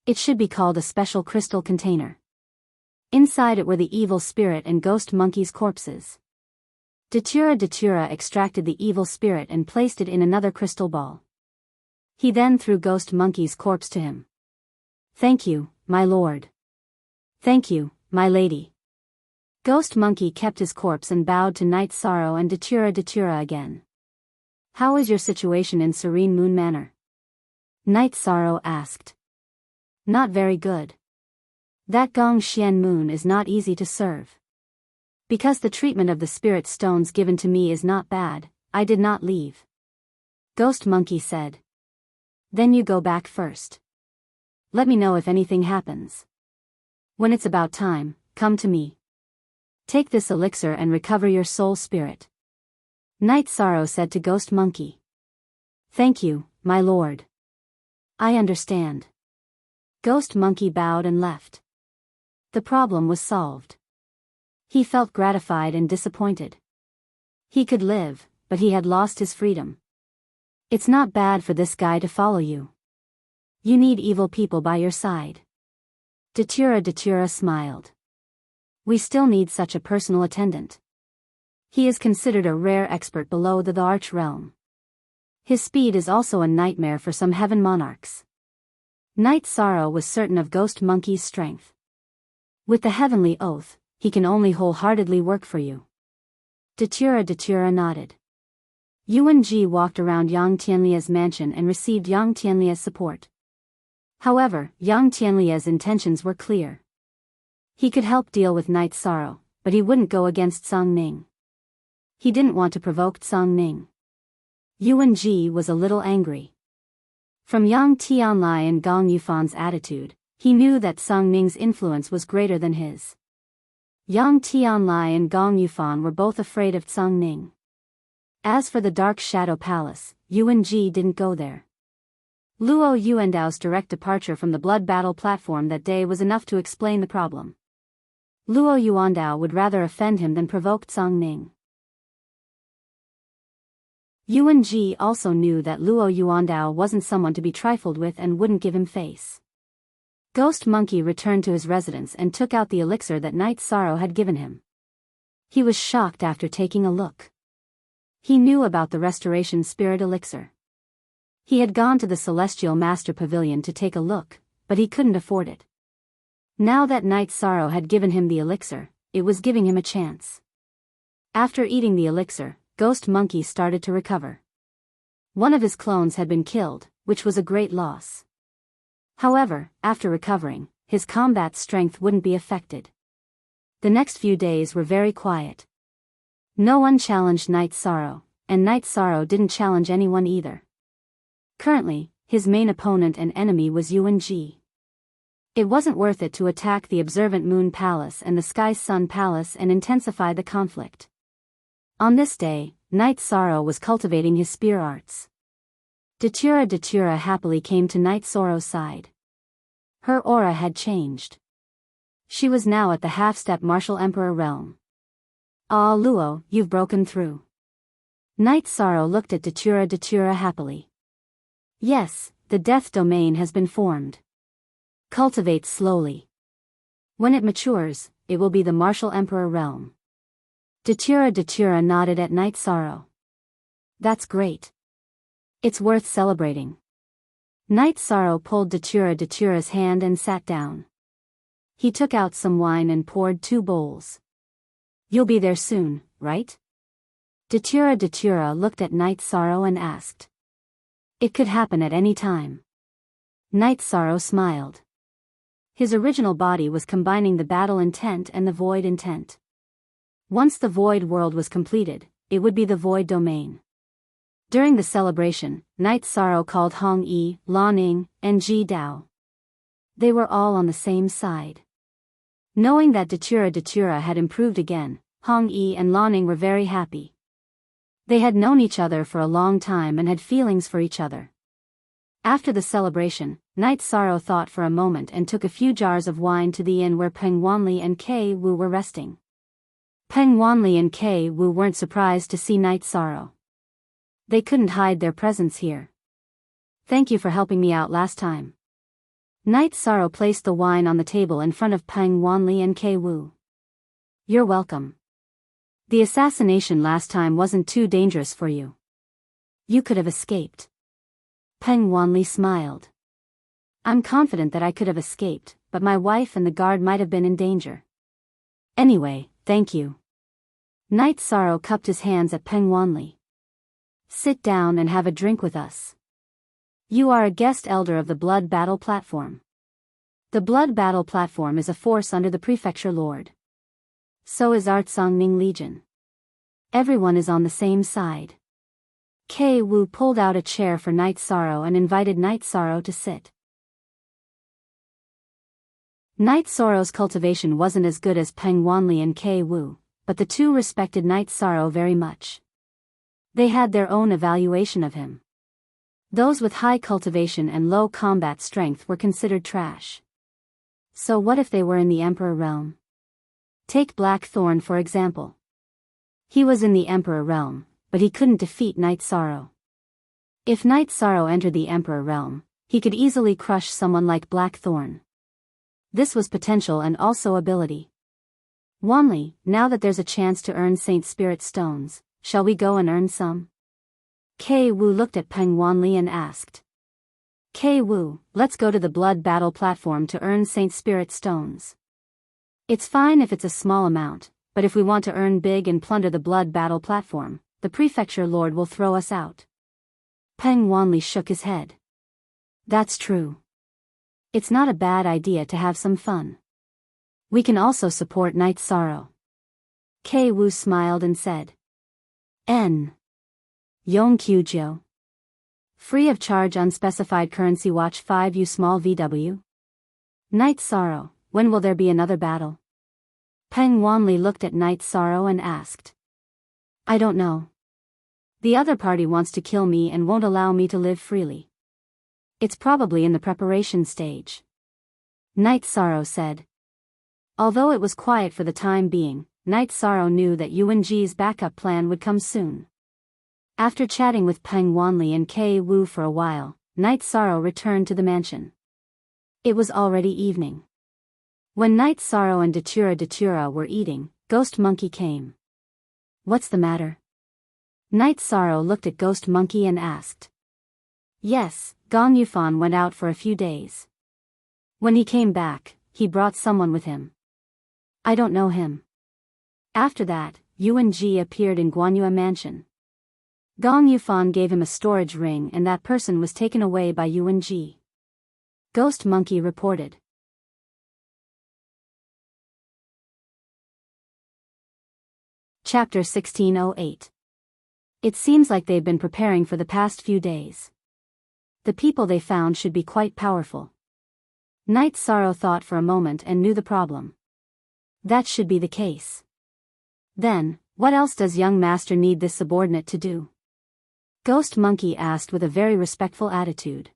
It should be called a special crystal container. Inside it were the evil spirit and Ghost Monkey's corpses. Datura extracted the evil spirit and placed it in another crystal ball. He then threw Ghost Monkey's corpse to him. "Thank you, my lord. Thank you, my lady." Ghost Monkey kept his corpse and bowed to Night Sorrow and Datura again. "How is your situation in Serene Moon Manor?" Night Sorrow asked. "Not very good. That Gong Xian Moon is not easy to serve. Because the treatment of the spirit stones given to me is not bad, I did not leave," Ghost Monkey said. "Then you go back first. Let me know if anything happens. When it's about time, come to me. Take this elixir and recover your soul spirit," Night Sorrow said to Ghost Monkey. "Thank you, my lord. I understand." Ghost Monkey bowed and left. The problem was solved. He felt gratified and disappointed. He could live, but he had lost his freedom. It's not bad for this guy to follow you. You need evil people by your side. Datura smiled. We still need such a personal attendant. He is considered a rare expert below the Arch realm. His speed is also a nightmare for some heaven monarchs. Night Sorrow was certain of Ghost Monkey's strength. With the heavenly oath, he can only wholeheartedly work for you. Datura nodded. Yuan Ji walked around Yang Tianlia's mansion and received Yang Tianlia's support. However, Yang Tianlia's intentions were clear. He could help deal with Night Sorrow, but he wouldn't go against Song Ning. He didn't want to provoke Song Ning. Yuan Ji was a little angry. From Yang Tianli and Gong Yufan's attitude, he knew that Song Ning's influence was greater than his. Yang Tianli and Gong Yufan were both afraid of Song Ning. As for the Dark Shadow Palace, Yuan Ji didn't go there. Luo Yuandao's direct departure from the blood battle platform that day was enough to explain the problem. Luo Yuandao would rather offend him than provoke Song Ning. Yuan Ji also knew that Luo Yuandao wasn't someone to be trifled with and wouldn't give him face. Ghost Monkey returned to his residence and took out the elixir that Night Sorrow had given him. He was shocked after taking a look. He knew about the Restoration Spirit elixir. He had gone to the Celestial Master Pavilion to take a look, but he couldn't afford it. Now that Night Sorrow had given him the elixir, it was giving him a chance. After eating the elixir, Ghost Monkey started to recover. One of his clones had been killed, which was a great loss. However, after recovering, his combat strength wouldn't be affected. The next few days were very quiet. No one challenged Night Sorrow, and Night Sorrow didn't challenge anyone either. Currently, his main opponent and enemy was Yuan Ji. It wasn't worth it to attack the observant Moon Palace and the Sky Sun Palace and intensify the conflict. On this day, Night Sorrow was cultivating his spear arts. Datura happily came to Night Sorrow's side. Her aura had changed. She was now at the half-step Martial Emperor realm. Ah, Luo, you've broken through. Night Sorrow looked at Datura happily. Yes, the death domain has been formed. Cultivate slowly. When it matures, it will be the Martial Emperor realm. Datura nodded at Night Sorrow. That's great. It's worth celebrating. Night Sorrow pulled Datura's hand and sat down. He took out some wine and poured 2 bowls. You'll be there soon, right? Datura looked at Night Sorrow and asked. It could happen at any time. Night Sorrow smiled. His original body was combining the battle intent and the void intent. Once the void world was completed, it would be the void domain. During the celebration, Night Sorrow called Hong Yi, Lan Ning, and Ji Dao. They were all on the same side. Knowing that Datura had improved again, Hong Yi and Lan Ning were very happy. They had known each other for a long time and had feelings for each other. After the celebration, Night Sorrow thought for a moment and took a few jars of wine to the inn where Peng Wanli and Kei Wu were resting. Peng Wanli and Kei Wu weren't surprised to see Night Sorrow. They couldn't hide their presence here. Thank you for helping me out last time. Night Sorrow placed the wine on the table in front of Peng Wanli and Kei Wu. You're welcome. The assassination last time wasn't too dangerous for you. You could have escaped. Peng Wanli smiled. I'm confident that I could have escaped, but my wife and the guard might have been in danger. Anyway, thank you. Night Sorrow cupped his hands at Peng Wanli. Sit down and have a drink with us. You are a guest elder of the Blood Battle Platform. The Blood Battle Platform is a force under the Prefecture Lord. So is Artsongning Legion. Everyone is on the same side. Kei Wu pulled out a chair for Night Sorrow and invited Night Sorrow to sit. Night Sorrow's cultivation wasn't as good as Peng Wanli and Kei Wu, but the two respected Night Sorrow very much. They had their own evaluation of him. Those with high cultivation and low combat strength were considered trash. So what if they were in the Emperor realm? Take Blackthorn for example. He was in the Emperor realm, but he couldn't defeat Night Sorrow. If Night Sorrow entered the Emperor realm, he could easily crush someone like Blackthorn. This was potential and also ability. Wanli, now that there's a chance to earn Saint Spirit Stones, shall we go and earn some? Kei Wu looked at Peng Wanli and asked. Kei Wu, let's go to the Blood Battle Platform to earn Saint Spirit Stones. It's fine if it's a small amount, but if we want to earn big and plunder the Blood Battle Platform, the Prefecture Lord will throw us out. Peng Wanli shook his head. That's true. It's not a bad idea to have some fun. We can also support Night Sorrow. Kei Wu smiled and said. Yongkyujo. Free of charge unspecified currency watch 5U small VW. Night Sorrow, when will there be another battle? Peng Wanli looked at Night Sorrow and asked. I don't know. The other party wants to kill me and won't allow me to live freely. It's probably in the preparation stage. Night Sorrow said. Although it was quiet for the time being, Night Sorrow knew that Yuanji's backup plan would come soon. After chatting with Peng Wanli and Kei Wu for a while, Night Sorrow returned to the mansion. It was already evening. When Night Sorrow and Datura were eating, Ghost Monkey came. What's the matter? Night Sorrow looked at Ghost Monkey and asked. Yes, Gong Yufan went out for a few days. When he came back, he brought someone with him. I don't know him. After that, Yuanji appeared in Guanyue Mansion. Gong Yufan gave him a storage ring and that person was taken away by Yuanji. Ghost Monkey reported. Chapter 1608. It seems like they've been preparing for the past few days. The people they found should be quite powerful. Night Sorrow thought for a moment and knew the problem. That should be the case. Then, what else does young master need this subordinate to do? Ghost Monkey asked with a very respectful attitude.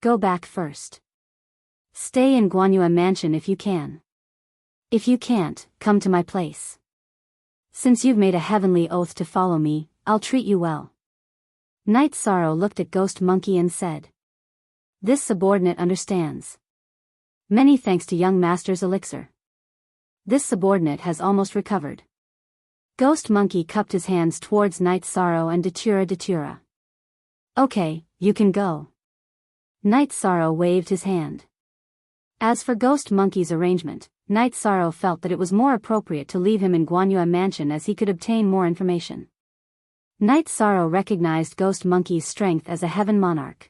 Go back first. Stay in Guanyua Mansion if you can. If you can't, come to my place. Since you've made a heavenly oath to follow me, I'll treat you well. Night Sorrow looked at Ghost Monkey and said. This subordinate understands. Many thanks to young master's elixir. This subordinate has almost recovered. Ghost Monkey cupped his hands towards Night Sorrow and Datura. Okay, you can go. Night Sorrow waved his hand. As for Ghost Monkey's arrangement, Night Sorrow felt that it was more appropriate to leave him in Guanyua Mansion as he could obtain more information. Night Sorrow recognized Ghost Monkey's strength as a heaven monarch.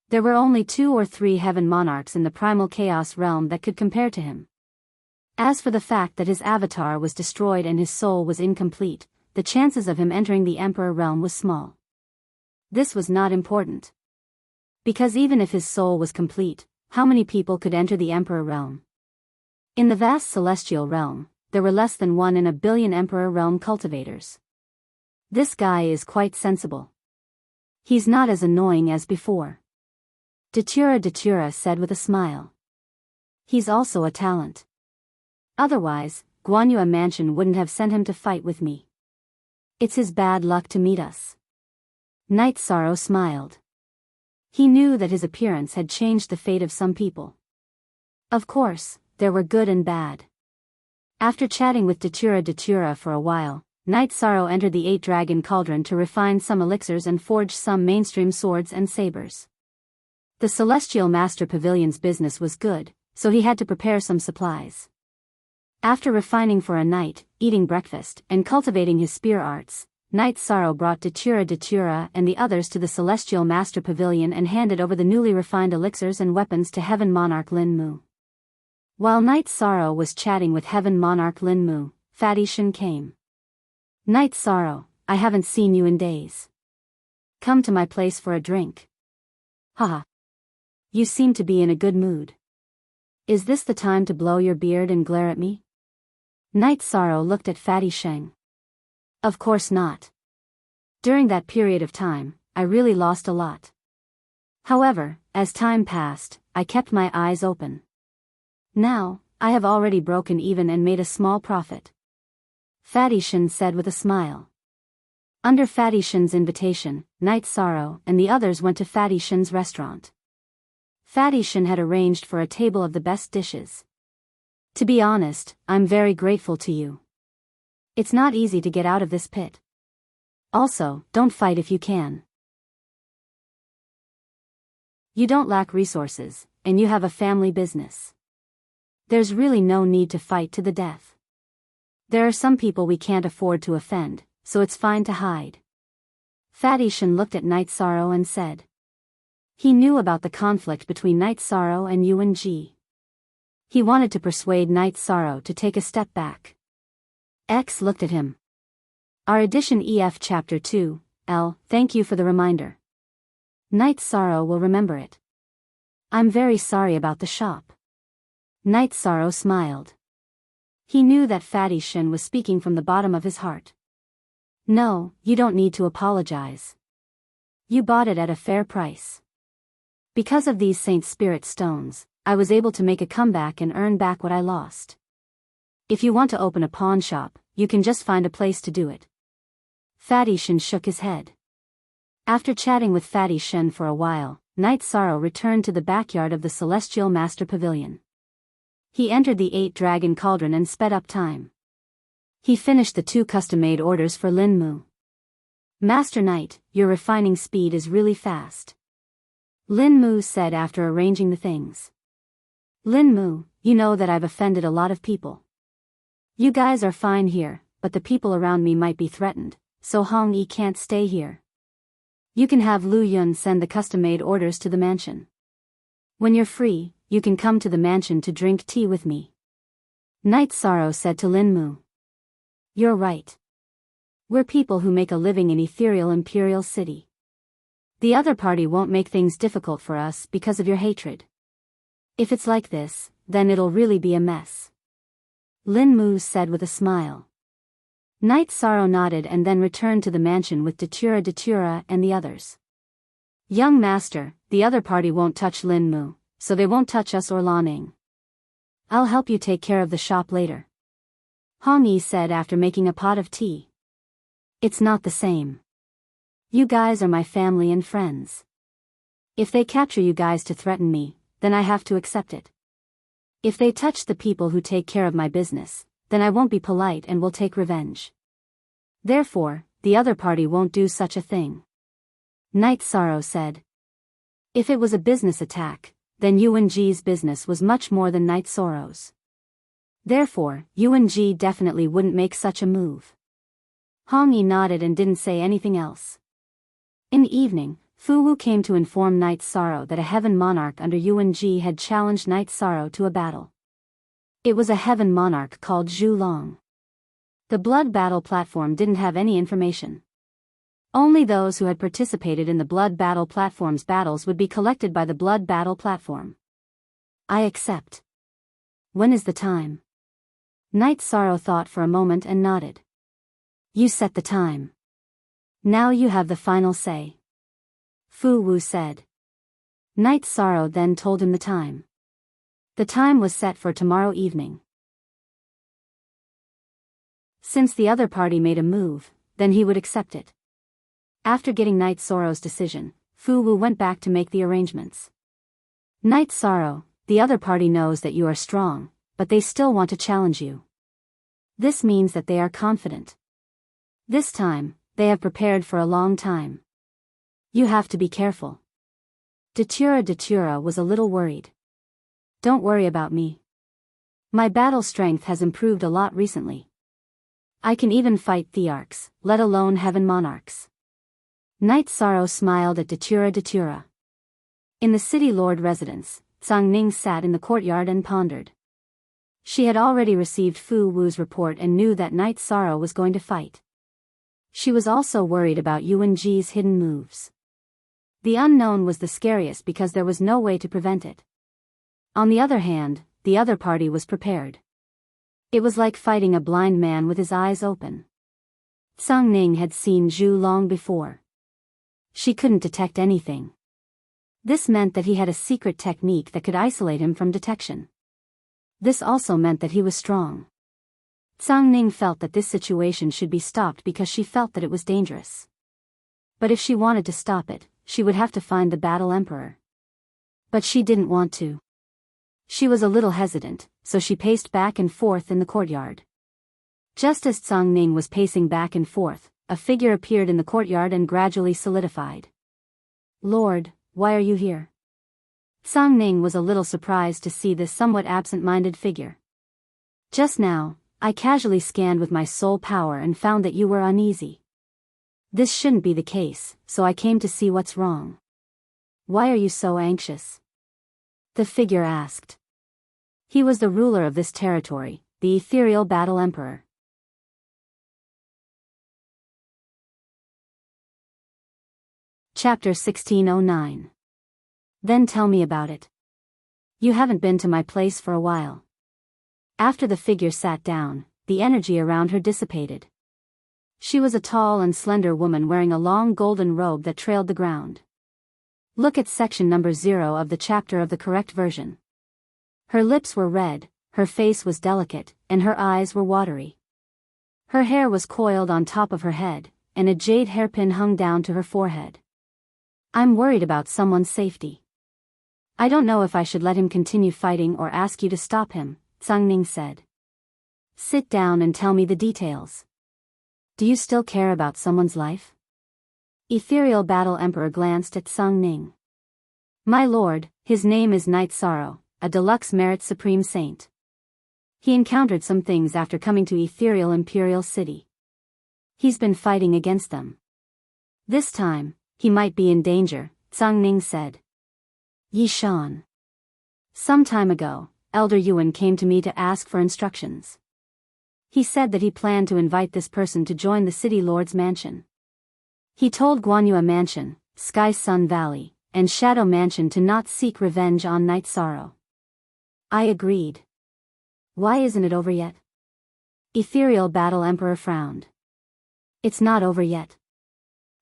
There were only 2 or 3 heaven monarchs in the primal chaos realm that could compare to him. As for the fact that his avatar was destroyed and his soul was incomplete, the chances of him entering the Emperor realm was small. This was not important. Because even if his soul was complete, how many people could enter the Emperor realm? In the vast celestial realm, there were less than 1 in a billion Emperor realm cultivators. This guy is quite sensible. He's not as annoying as before. Datura said with a smile. He's also a talent. Otherwise, Guanyua Mansion wouldn't have sent him to fight with me. It's his bad luck to meet us. Night Sorrow smiled. He knew that his appearance had changed the fate of some people. Of course, there were good and bad. After chatting with Datura for a while, Night Sorrow entered the 8-dragon cauldron to refine some elixirs and forge some mainstream swords and sabers. The Celestial Master Pavilion's business was good, so he had to prepare some supplies. After refining for a night, eating breakfast, and cultivating his spear arts, Night Sorrow brought Datura and the others to the Celestial Master Pavilion and handed over the newly refined elixirs and weapons to Heaven Monarch Lin Mu. While Night Sorrow was chatting with Heaven Monarch Lin Mu, Fatty Shin came. Night Sorrow, I haven't seen you in days. Come to my place for a drink. Haha. You seem to be in a good mood. Is this the time to blow your beard and glare at me? Night Sorrow looked at Fatty Sheng. Of course not. During that period of time, I really lost a lot. However, as time passed, I kept my eyes open. Now, I have already broken even and made a small profit. Fatty Shin said with a smile. Under Fatty Shin's invitation, Night Sorrow and the others went to Fatty Shin's restaurant. Fatty Shin had arranged for a table of the best dishes. To be honest, I'm very grateful to you. It's not easy to get out of this pit. Also, don't fight if you can. You don't lack resources, and you have a family business. There's really no need to fight to the death. There are some people we can't afford to offend, so it's fine to hide. Fatty Shin looked at Night Sorrow and said. He knew about the conflict between Night Sorrow and Yuan Ji. He wanted to persuade Night Sorrow to take a step back. X looked at him. Our edition EF Chapter 2, L, thank you for the reminder. Night Sorrow will remember it. I'm very sorry about the shop. Night Sorrow smiled. He knew that Fatty Shin was speaking from the bottom of his heart. No, you don't need to apologize. You bought it at a fair price. Because of these Saint Spirit stones, I was able to make a comeback and earn back what I lost. If you want to open a pawn shop, you can just find a place to do it. Fatty Shin shook his head. After chatting with Fatty Shin for a while, Night Sorrow returned to the backyard of the Celestial Master Pavilion. He entered the 8-dragon cauldron and sped up time. He finished the 2 custom-made orders for Lin Mu. Master Knight, your refining speed is really fast. Lin Mu said after arranging the things. Lin Mu, you know that I've offended a lot of people. You guys are fine here, but the people around me might be threatened, so Hong Yi can't stay here. You can have Lu Yun send the custom-made orders to the mansion. When you're free, you can come to the mansion to drink tea with me. Night Sorrow said to Lin Mu. You're right. We're people who make a living in ethereal Imperial City. The other party won't make things difficult for us because of your hatred. If it's like this, then it'll really be a mess. Lin Mu said with a smile. Night Sorrow nodded and then returned to the mansion with Datura and the others. Young master, the other party won't touch Lin Mu, so they won't touch us or Lan Ning. I'll help you take care of the shop later. Hong Yi said after making a pot of tea. It's not the same. You guys are my family and friends. If they capture you guys to threaten me, then I have to accept it. If they touch the people who take care of my business, then I won't be polite and will take revenge. Therefore, the other party won't do such a thing. Night Sorrow said. If it was a business attack, then Yuan-Ji's business was much more than Night Sorrow's. Therefore, Yuan-Ji definitely wouldn't make such a move. Hong Yi nodded and didn't say anything else. In the evening, Fu Wu came to inform Night Sorrow that a heaven monarch under Yuan-Ji had challenged Night Sorrow to a battle. It was a heaven monarch called Zhu Long. The blood battle platform didn't have any information. Only those who had participated in the blood battle platform's battles would be collected by the blood battle platform. I accept. When is the time? Night Sorrow thought for a moment and nodded. You set the time. Now you have the final say. Fu Wu said. Night Sorrow then told him the time. The time was set for tomorrow evening. Since the other party made a move, then he would accept it. After getting Night Sorrow's decision, Fu Wu went back to make the arrangements. Night Sorrow, the other party knows that you are strong, but they still want to challenge you. This means that they are confident. This time, they have prepared for a long time. You have to be careful. Datura was a little worried. Don't worry about me. My battle strength has improved a lot recently. I can even fight Thearchs, let alone heaven monarchs. Night Sorrow smiled at Datura. In the city lord residence, Tsang Ning sat in the courtyard and pondered. She had already received Fu Wu's report and knew that Night Sorrow was going to fight. She was also worried about Yuan-Ji's hidden moves. The unknown was the scariest because there was no way to prevent it. On the other hand, the other party was prepared. It was like fighting a blind man with his eyes open. Tsang Ning had seen Zhu long before. She couldn't detect anything. This meant that he had a secret technique that could isolate him from detection. This also meant that he was strong. Tsang Ning felt that this situation should be stopped because she felt that it was dangerous. But if she wanted to stop it, she would have to find the Battle Emperor. But she didn't want to. She was a little hesitant, so she paced back and forth in the courtyard. Just as Tsang Ning was pacing back and forth, a figure appeared in the courtyard and gradually solidified. Lord, why are you here? Tsang Ning was a little surprised to see this somewhat absent-minded figure. Just now, I casually scanned with my soul power and found that you were uneasy. This shouldn't be the case, so I came to see what's wrong. Why are you so anxious? The figure asked. He was the ruler of this territory, the ethereal Battle Emperor. Chapter 1609. Then tell me about it. You haven't been to my place for a while. After the figure sat down, the energy around her dissipated. She was a tall and slender woman wearing a long golden robe that trailed the ground. Look at section number 0 of the chapter of the correct version. Her lips were red, her face was delicate, and her eyes were watery. Her hair was coiled on top of her head, and a jade hairpin hung down to her forehead. I'm worried about someone's safety. I don't know if I should let him continue fighting or ask you to stop him, Tsang Ning said. Sit down and tell me the details. Do you still care about someone's life? Ethereal Battle Emperor glanced at Tsang Ning. My lord, his name is Night Sorrow, a deluxe merit supreme saint. He encountered some things after coming to Ethereal Imperial City. He's been fighting against them. This time, he might be in danger, Tsang Ning said. Yi Shan. Some time ago, Elder Yuan came to me to ask for instructions. He said that he planned to invite this person to join the City Lord's mansion. He told Guanyua Mansion, Sky Sun Valley, and Shadow Mansion to not seek revenge on Night Sorrow. I agreed. Why isn't it over yet? Ethereal Battle Emperor frowned. It's not over yet.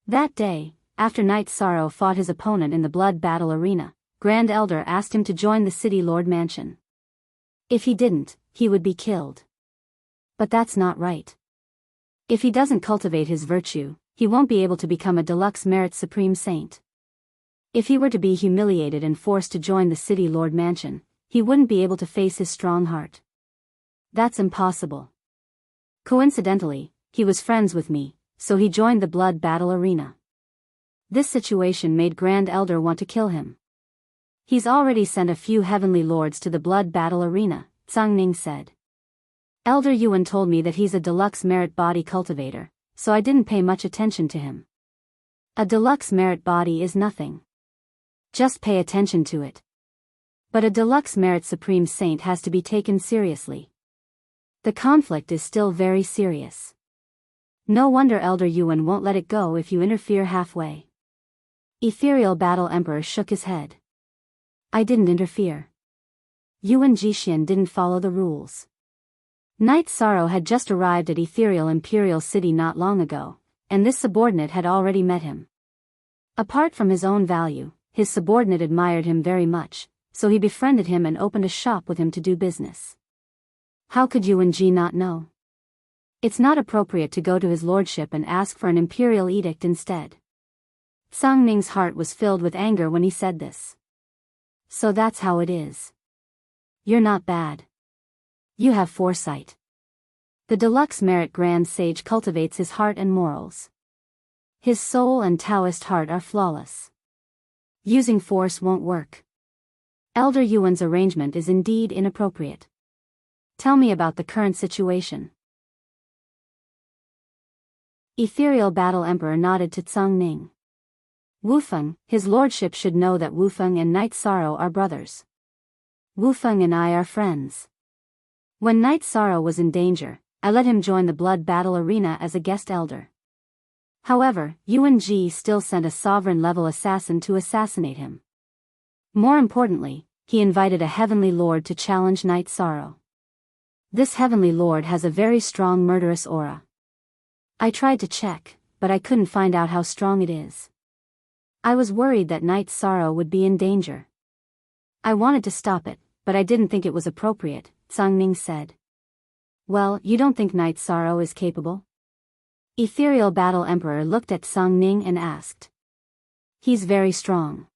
That day, after Knight Sorrow fought his opponent in the blood battle arena, Grand Elder asked him to join the City Lord Mansion. If he didn't, he would be killed. But that's not right. If he doesn't cultivate his virtue, he won't be able to become a deluxe merit supreme saint. If he were to be humiliated and forced to join the City Lord Mansion, he wouldn't be able to face his strong heart. That's impossible. Coincidentally, he was friends with me, so he joined the blood battle arena. This situation made Grand Elder want to kill him. He's already sent a few heavenly lords to the blood battle arena, Tsang said. Elder Yuan told me that he's a deluxe merit body cultivator, so I didn't pay much attention to him. A deluxe merit body is nothing. Just pay attention to it. But a deluxe merit supreme saint has to be taken seriously. The conflict is still very serious. No wonder Elder Yuan won't let it go if you interfere halfway. Ethereal Battle Emperor shook his head. I didn't interfere. Yuan Jixin didn't follow the rules. Knight Sorrow had just arrived at Ethereal Imperial City not long ago, and this subordinate had already met him. Apart from his own value, his subordinate admired him very much, so he befriended him and opened a shop with him to do business. How could Yuan Ji not know? It's not appropriate to go to his lordship and ask for an imperial edict instead. Tsang Ning's heart was filled with anger when he said this. So that's how it is. You're not bad. You have foresight. The deluxe merit grand sage cultivates his heart and morals. His soul and Taoist heart are flawless. Using force won't work. Elder Yuan's arrangement is indeed inappropriate. Tell me about the current situation. Ethereal Battle Emperor nodded to Tsang Ning. Wufeng, his lordship should know that Wufeng and Knight Sorrow are brothers. Wufeng and I are friends. When Knight Sorrow was in danger, I let him join the blood battle arena as a guest elder. However, Yuan Ji still sent a sovereign-level assassin to assassinate him. More importantly, he invited a heavenly lord to challenge Knight Sorrow. This heavenly lord has a very strong murderous aura. I tried to check, but I couldn't find out how strong it is. I was worried that Knight Sorrow would be in danger. I wanted to stop it, but I didn't think it was appropriate, Tsang Ning said. Well, you don't think Knight Sorrow is capable? Ethereal Battle Emperor looked at Tsang Ning and asked. He's very strong.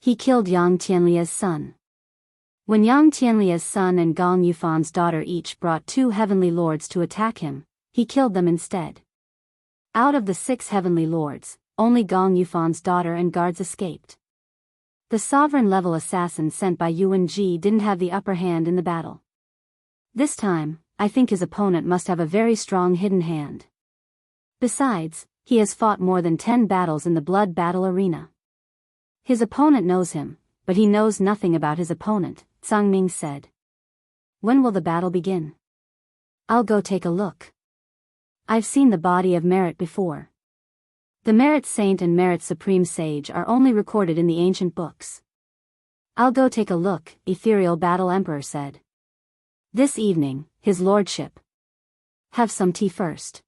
He killed Yang Tianlia's son. When Yang Tianlia's son and Gong Yufan's daughter each brought 2 heavenly lords to attack him, he killed them instead. Out of the 6 heavenly lords, only Gong Yufan's daughter and guards escaped. The sovereign-level assassin sent by Yuan Ji didn't have the upper hand in the battle. This time, I think his opponent must have a very strong hidden hand. Besides, he has fought more than 10 battles in the blood battle arena. His opponent knows him, but he knows nothing about his opponent, Tsang Ning said. When will the battle begin? I'll go take a look. I've seen the body of merit before. The merit saint and merit supreme sage are only recorded in the ancient books. I'll go take a look, Ethereal Battle Emperor said. This evening, his lordship. Have some tea first.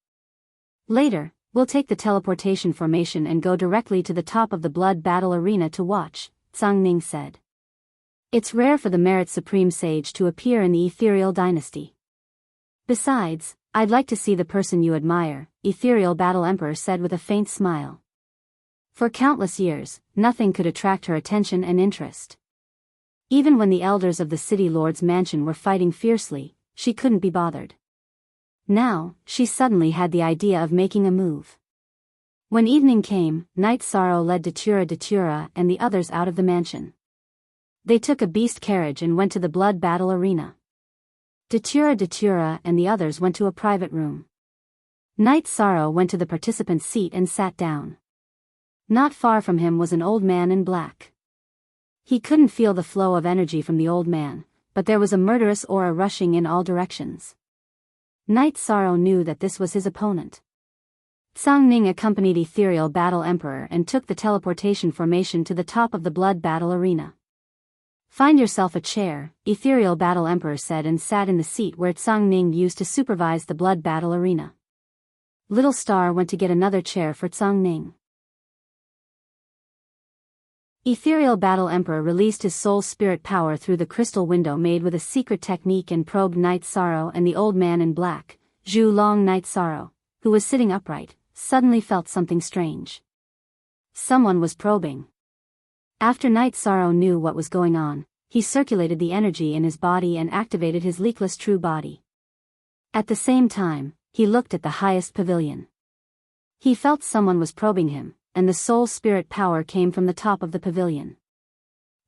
Later, we'll take the teleportation formation and go directly to the top of the blood battle arena to watch, Tsang Ning said. It's rare for the merit supreme sage to appear in the ethereal dynasty. Besides, I'd like to see the person you admire, Ethereal Battle Emperor said with a faint smile. For countless years, nothing could attract her attention and interest. Even when the elders of the City Lord's mansion were fighting fiercely, she couldn't be bothered. Now, she suddenly had the idea of making a move. When evening came, Knight Sorrow led Datura and the others out of the mansion. They took a beast carriage and went to the blood battle arena. Datura and the others went to a private room. Knight Sorrow went to the participant's seat and sat down. Not far from him was an old man in black. He couldn't feel the flow of energy from the old man, but there was a murderous aura rushing in all directions. Knight Sorrow knew that this was his opponent. Tsang Ning accompanied Ethereal Battle Emperor and took the teleportation formation to the top of the blood battle arena. Find yourself a chair, Ethereal Battle Emperor said and sat in the seat where Tsang Ning used to supervise the blood battle arena. Little Star went to get another chair for Tsang Ning. Ethereal Battle Emperor released his soul spirit power through the crystal window made with a secret technique and probed Night Sorrow, and the old man in black, Zhu Long. Night Sorrow, who was sitting upright, suddenly felt something strange. Someone was probing. After Night Sorrow knew what was going on, he circulated the energy in his body and activated his leakless true body. At the same time, he looked at the highest pavilion. He felt someone was probing him, and the soul spirit power came from the top of the pavilion.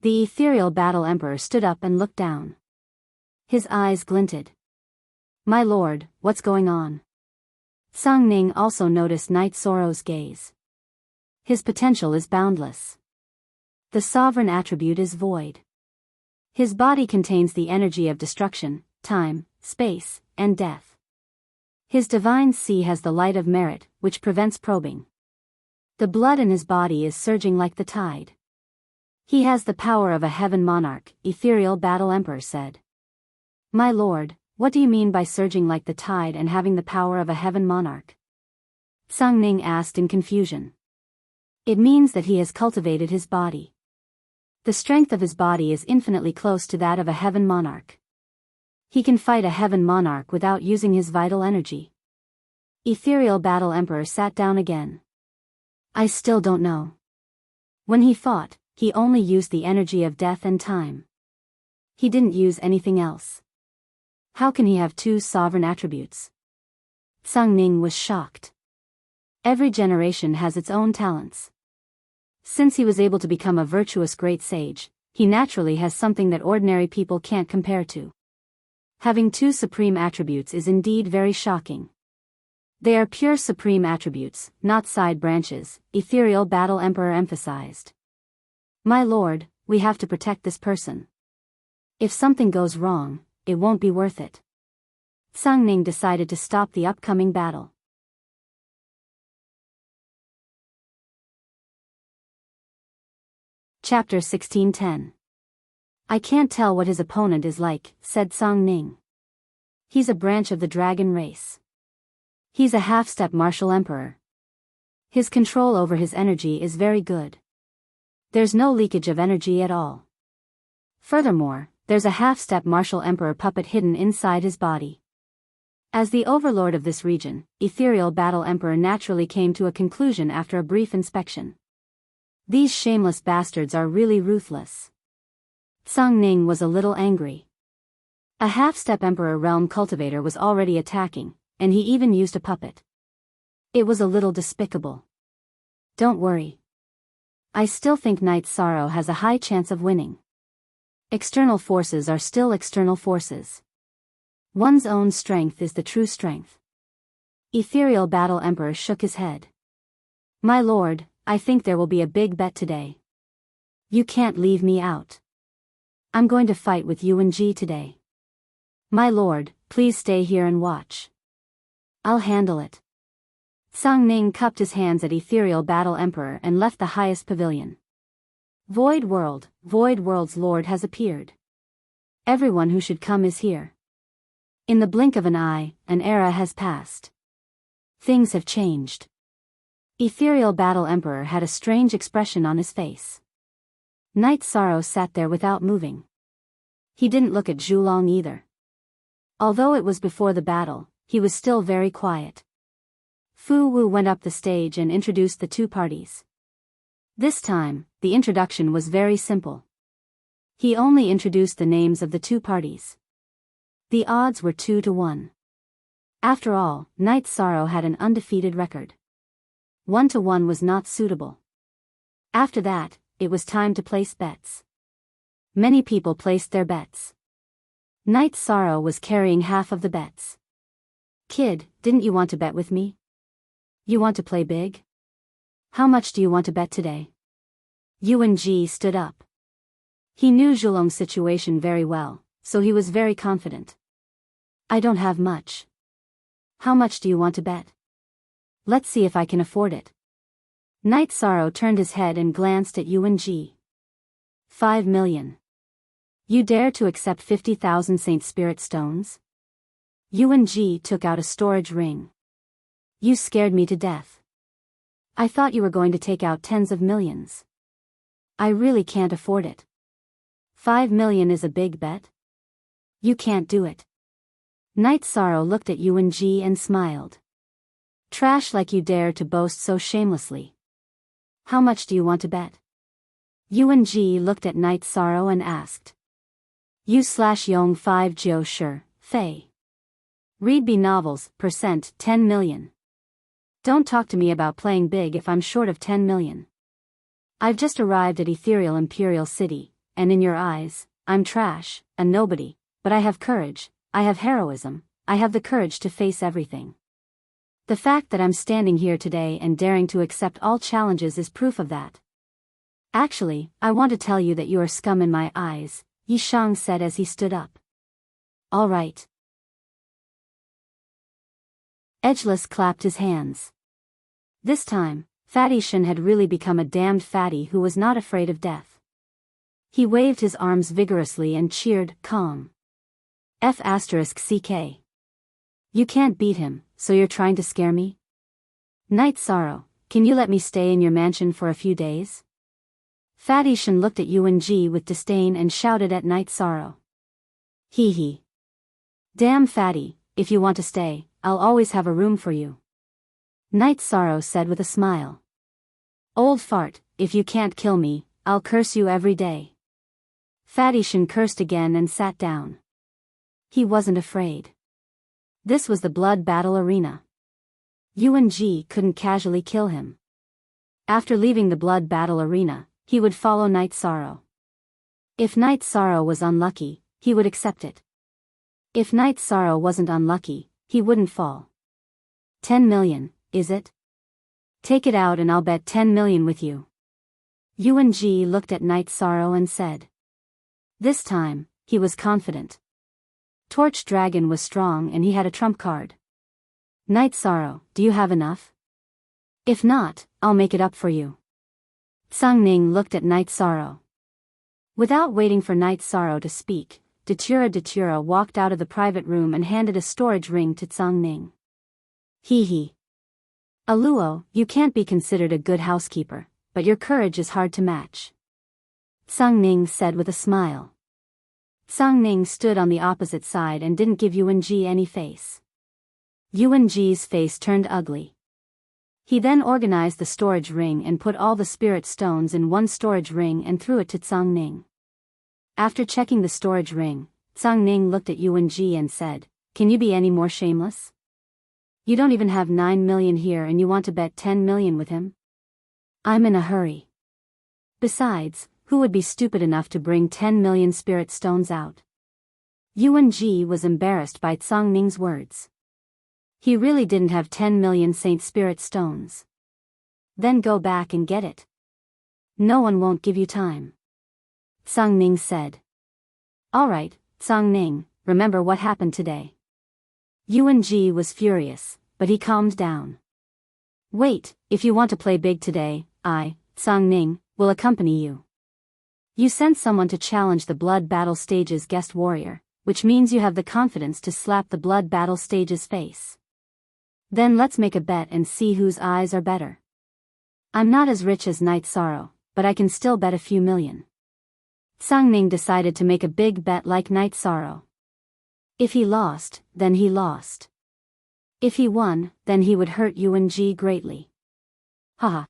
The Ethereal Battle Emperor stood up and looked down. His eyes glinted. "My lord, what's going on?" Tsang Ning also noticed Night Sorrow's gaze. "His potential is boundless. The sovereign attribute is void. His body contains the energy of destruction, time, space, and death. His divine sea has the light of merit, which prevents probing. The blood in his body is surging like the tide. He has the power of a heaven monarch," Ethereal Battle Emperor said. "My lord, what do you mean by surging like the tide and having the power of a heaven monarch?" Tsang Ning asked in confusion. "It means that he has cultivated his body. The strength of his body is infinitely close to that of a heaven monarch. He can fight a heaven monarch without using his vital energy." Ethereal Battle Emperor sat down again. "I still don't know. When he fought, he only used the energy of death and time. He didn't use anything else. How can he have two sovereign attributes?" Tsang Ning was shocked. Every generation has its own talents. Since he was able to become a virtuous great sage, he naturally has something that ordinary people can't compare to. Having two supreme attributes is indeed very shocking. They are pure supreme attributes, not side branches, Ethereal Battle Emperor emphasized. "My lord, we have to protect this person. If something goes wrong, it won't be worth it." Tsang Ning decided to stop the upcoming battle. Chapter 1610. "I can't tell what his opponent is like," said Tsang Ning. "He's a branch of the dragon race. He's a half-step martial emperor. His control over his energy is very good. There's no leakage of energy at all. Furthermore, there's a half-step martial emperor puppet hidden inside his body." As the overlord of this region, Ethereal Battle Emperor naturally came to a conclusion after a brief inspection. These shameless bastards are really ruthless. Tsang Ning was a little angry. A half-step Emperor Realm Cultivator was already attacking, and he even used a puppet. It was a little despicable. "Don't worry. I still think Night Sorrow has a high chance of winning. External forces are still external forces. One's own strength is the true strength." Ethereal Battle Emperor shook his head. "My lord, I think there will be a big bet today. You can't leave me out. I'm going to fight with UNG today. My lord, please stay here and watch. I'll handle it." Tsang Ning cupped his hands at Ethereal Battle Emperor and left the highest pavilion. Void World's lord has appeared. Everyone who should come is here. In the blink of an eye, an era has passed. Things have changed. Ethereal Battle Emperor had a strange expression on his face. Night Sorrow sat there without moving. He didn't look at Zhulong either. Although it was before the battle, he was still very quiet. Fu Wu went up the stage and introduced the two parties. This time, the introduction was very simple. He only introduced the names of the two parties. The odds were 2-1. After all, Night Sorrow had an undefeated record. 1-1 was not suitable. After that, it was time to place bets. Many people placed their bets. Night Sorrow was carrying half of the bets. "Kid, didn't you want to bet with me? You want to play big? How much do you want to bet today?" UNG stood up. He knew Zhulong's situation very well, so he was very confident. "I don't have much. How much do you want to bet? Let's see if I can afford it." Night Sorrow turned his head and glanced at UNG. 5 million. You dare to accept 50,000 Saint Spirit stones? UNG took out a storage ring. You scared me to death. I thought you were going to take out tens of millions. I really can't afford it. 5 million is a big bet. You can't do it. Night Sorrow looked at UNG and smiled. Trash like you dare to boast so shamelessly. How much do you want to bet? UNG looked at Night Sorrow and asked. U/Yong 5 Geo sure, Faye. Read B novels, percent 10 million. Don't talk to me about playing big if I'm short of 10 million. I've just arrived at ethereal Imperial City, and in your eyes, I'm trash, a nobody, but I have courage, I have heroism, I have the courage to face everything. The fact that I'm standing here today and daring to accept all challenges is proof of that. Actually, I want to tell you that you are scum in my eyes, Yishang said as he stood up. All right. Edgeless clapped his hands. This time, Fatty Shen had really become a damned fatty who was not afraid of death. He waved his arms vigorously and cheered, calm. F***CK. You can't beat him, so you're trying to scare me? Night Sorrow, can you let me stay in your mansion for a few days? Fatty Shen looked at UNG with disdain and shouted at Night Sorrow. Hee hee. Damn Fatty, if you want to stay, I'll always have a room for you. Night Sorrow said with a smile. Old fart, if you can't kill me, I'll curse you every day. Fatty Shen cursed again and sat down. He wasn't afraid. This was the blood battle arena. UNG couldn't casually kill him. After leaving the blood battle arena, he would follow Night Sorrow. If Night Sorrow was unlucky, he would accept it. If Night Sorrow wasn't unlucky, he wouldn't fall. 10 million, is it? Take it out and I'll bet 10 million with you. UNG looked at Night Sorrow and said. This time, he was confident. Torch Dragon was strong and he had a trump card. Night Sorrow, do you have enough? If not, I'll make it up for you. Tsang Ning looked at Night Sorrow. Without waiting for Night Sorrow to speak, Datura walked out of the private room and handed a storage ring to Tsang Ning. Hee hee. Aluo, you can't be considered a good housekeeper, but your courage is hard to match. Tsang Ning said with a smile. Tsang Ning stood on the opposite side and didn't give UNG any face. UNG's face turned ugly. He then organized the storage ring and put all the spirit stones in one storage ring and threw it to Tsang Ning. After checking the storage ring, Tsang Ning looked at UNG and said, Can you be any more shameless? You don't even have 9 million here and you want to bet 10 million with him? I'm in a hurry. Besides, who would be stupid enough to bring 10 million spirit stones out? UNG was embarrassed by Tsang Ning's words. He really didn't have 10 million Saint Spirit stones. Then go back and get it. No one won't give you time. Tsang Ning said. Alright, Tsang Ning, remember what happened today. UNG was furious, but he calmed down. Wait, if you want to play big today, I, Tsang Ning, will accompany you. You sent someone to challenge the Blood Battle Stage's guest warrior, which means you have the confidence to slap the Blood Battle Stage's face. Then let's make a bet and see whose eyes are better. I'm not as rich as Night Sorrow, but I can still bet a few million. Tsang Ning decided to make a big bet like Night Sorrow. If he lost, then he lost. If he won, then he would hurt UNG greatly. Haha.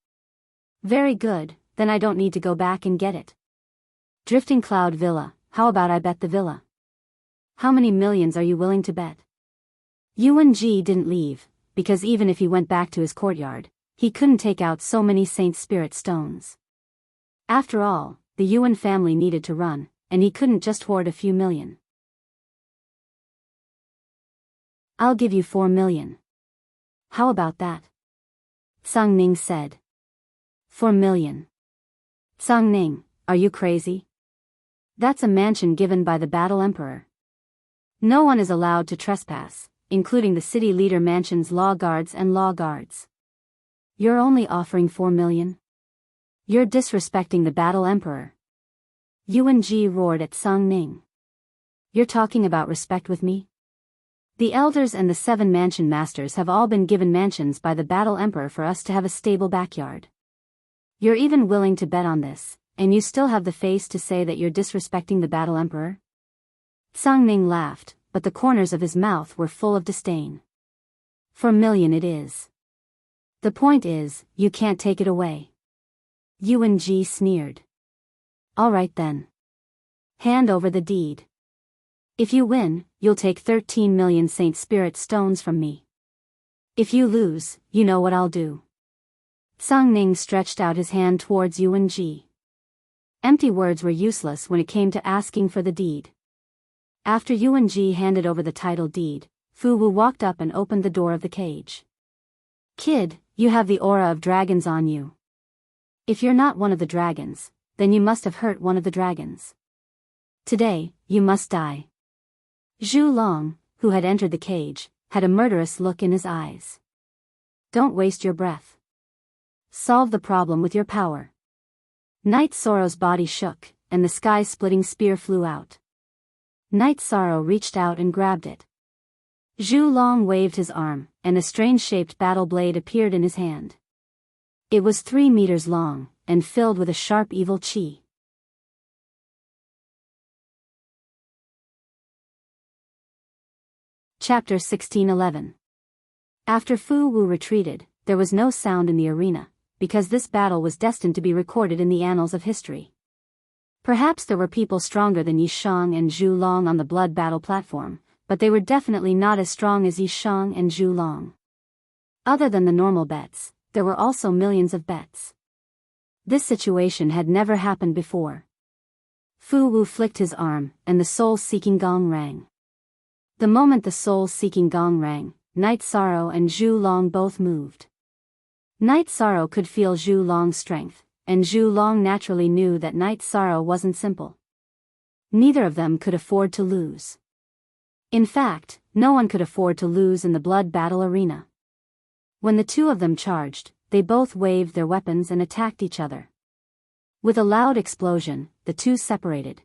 Very good, then I don't need to go back and get it. Drifting Cloud Villa, how about I bet the villa? How many millions are you willing to bet? UNG didn't leave, because even if he went back to his courtyard, he couldn't take out so many Saint Spirit stones. After all, the Yuan family needed to run, and he couldn't just hoard a few million. I'll give you 4 million. How about that? Tsang Ning said. 4 million. Tsang Ning, are you crazy? That's a mansion given by the Battle Emperor. No one is allowed to trespass, including the city leader mansion's law guards and law guards. You're only offering 4 million? You're disrespecting the Battle Emperor. Yuan-ji roared at Song Ning. You're talking about respect with me? The elders and the 7 mansion masters have all been given mansions by the Battle Emperor for us to have a stable backyard. You're even willing to bet on this, and you still have the face to say that you're disrespecting the Battle Emperor? Song Ning laughed, but the corners of his mouth were full of disdain. For a million it is. The point is, you can't take it away. Yuan-ji sneered. All right then. Hand over the deed. If you win, you'll take 13 million Saint Spirit stones from me. If you lose, you know what I'll do. Song Ning stretched out his hand towards Yuan-ji. Empty words were useless when it came to asking for the deed. After Yuan-ji handed over the title deed, Fu Wu walked up and opened the door of the cage. Kid, you have the aura of dragons on you. If you're not one of the dragons, then you must have hurt one of the dragons. Today, you must die. Zhu Long, who had entered the cage, had a murderous look in his eyes. Don't waste your breath. Solve the problem with your power. Night Sorrow's body shook, and the sky-splitting spear flew out. Night Sorrow reached out and grabbed it. Zhu Long waved his arm, and a strange-shaped battle blade appeared in his hand. It was 3 meters long, and filled with a sharp evil qi. Chapter 1611. After Fu Wu retreated, there was no sound in the arena, because this battle was destined to be recorded in the annals of history. Perhaps there were people stronger than Yi Shang and Zhu Long on the blood battle platform, but they were definitely not as strong as Yi Shang and Zhu Long. Other than the normal bets, there were also millions of bets. This situation had never happened before. Fu Wu flicked his arm, and the soul-seeking gong rang. The moment the soul-seeking gong rang, Night Sorrow and Zhu Long both moved. Night Sorrow could feel Zhu Long's strength, and Zhu Long naturally knew that Night Sorrow wasn't simple. Neither of them could afford to lose. In fact, no one could afford to lose in the blood battle arena. When the two of them charged, they both waved their weapons and attacked each other. With a loud explosion, the two separated.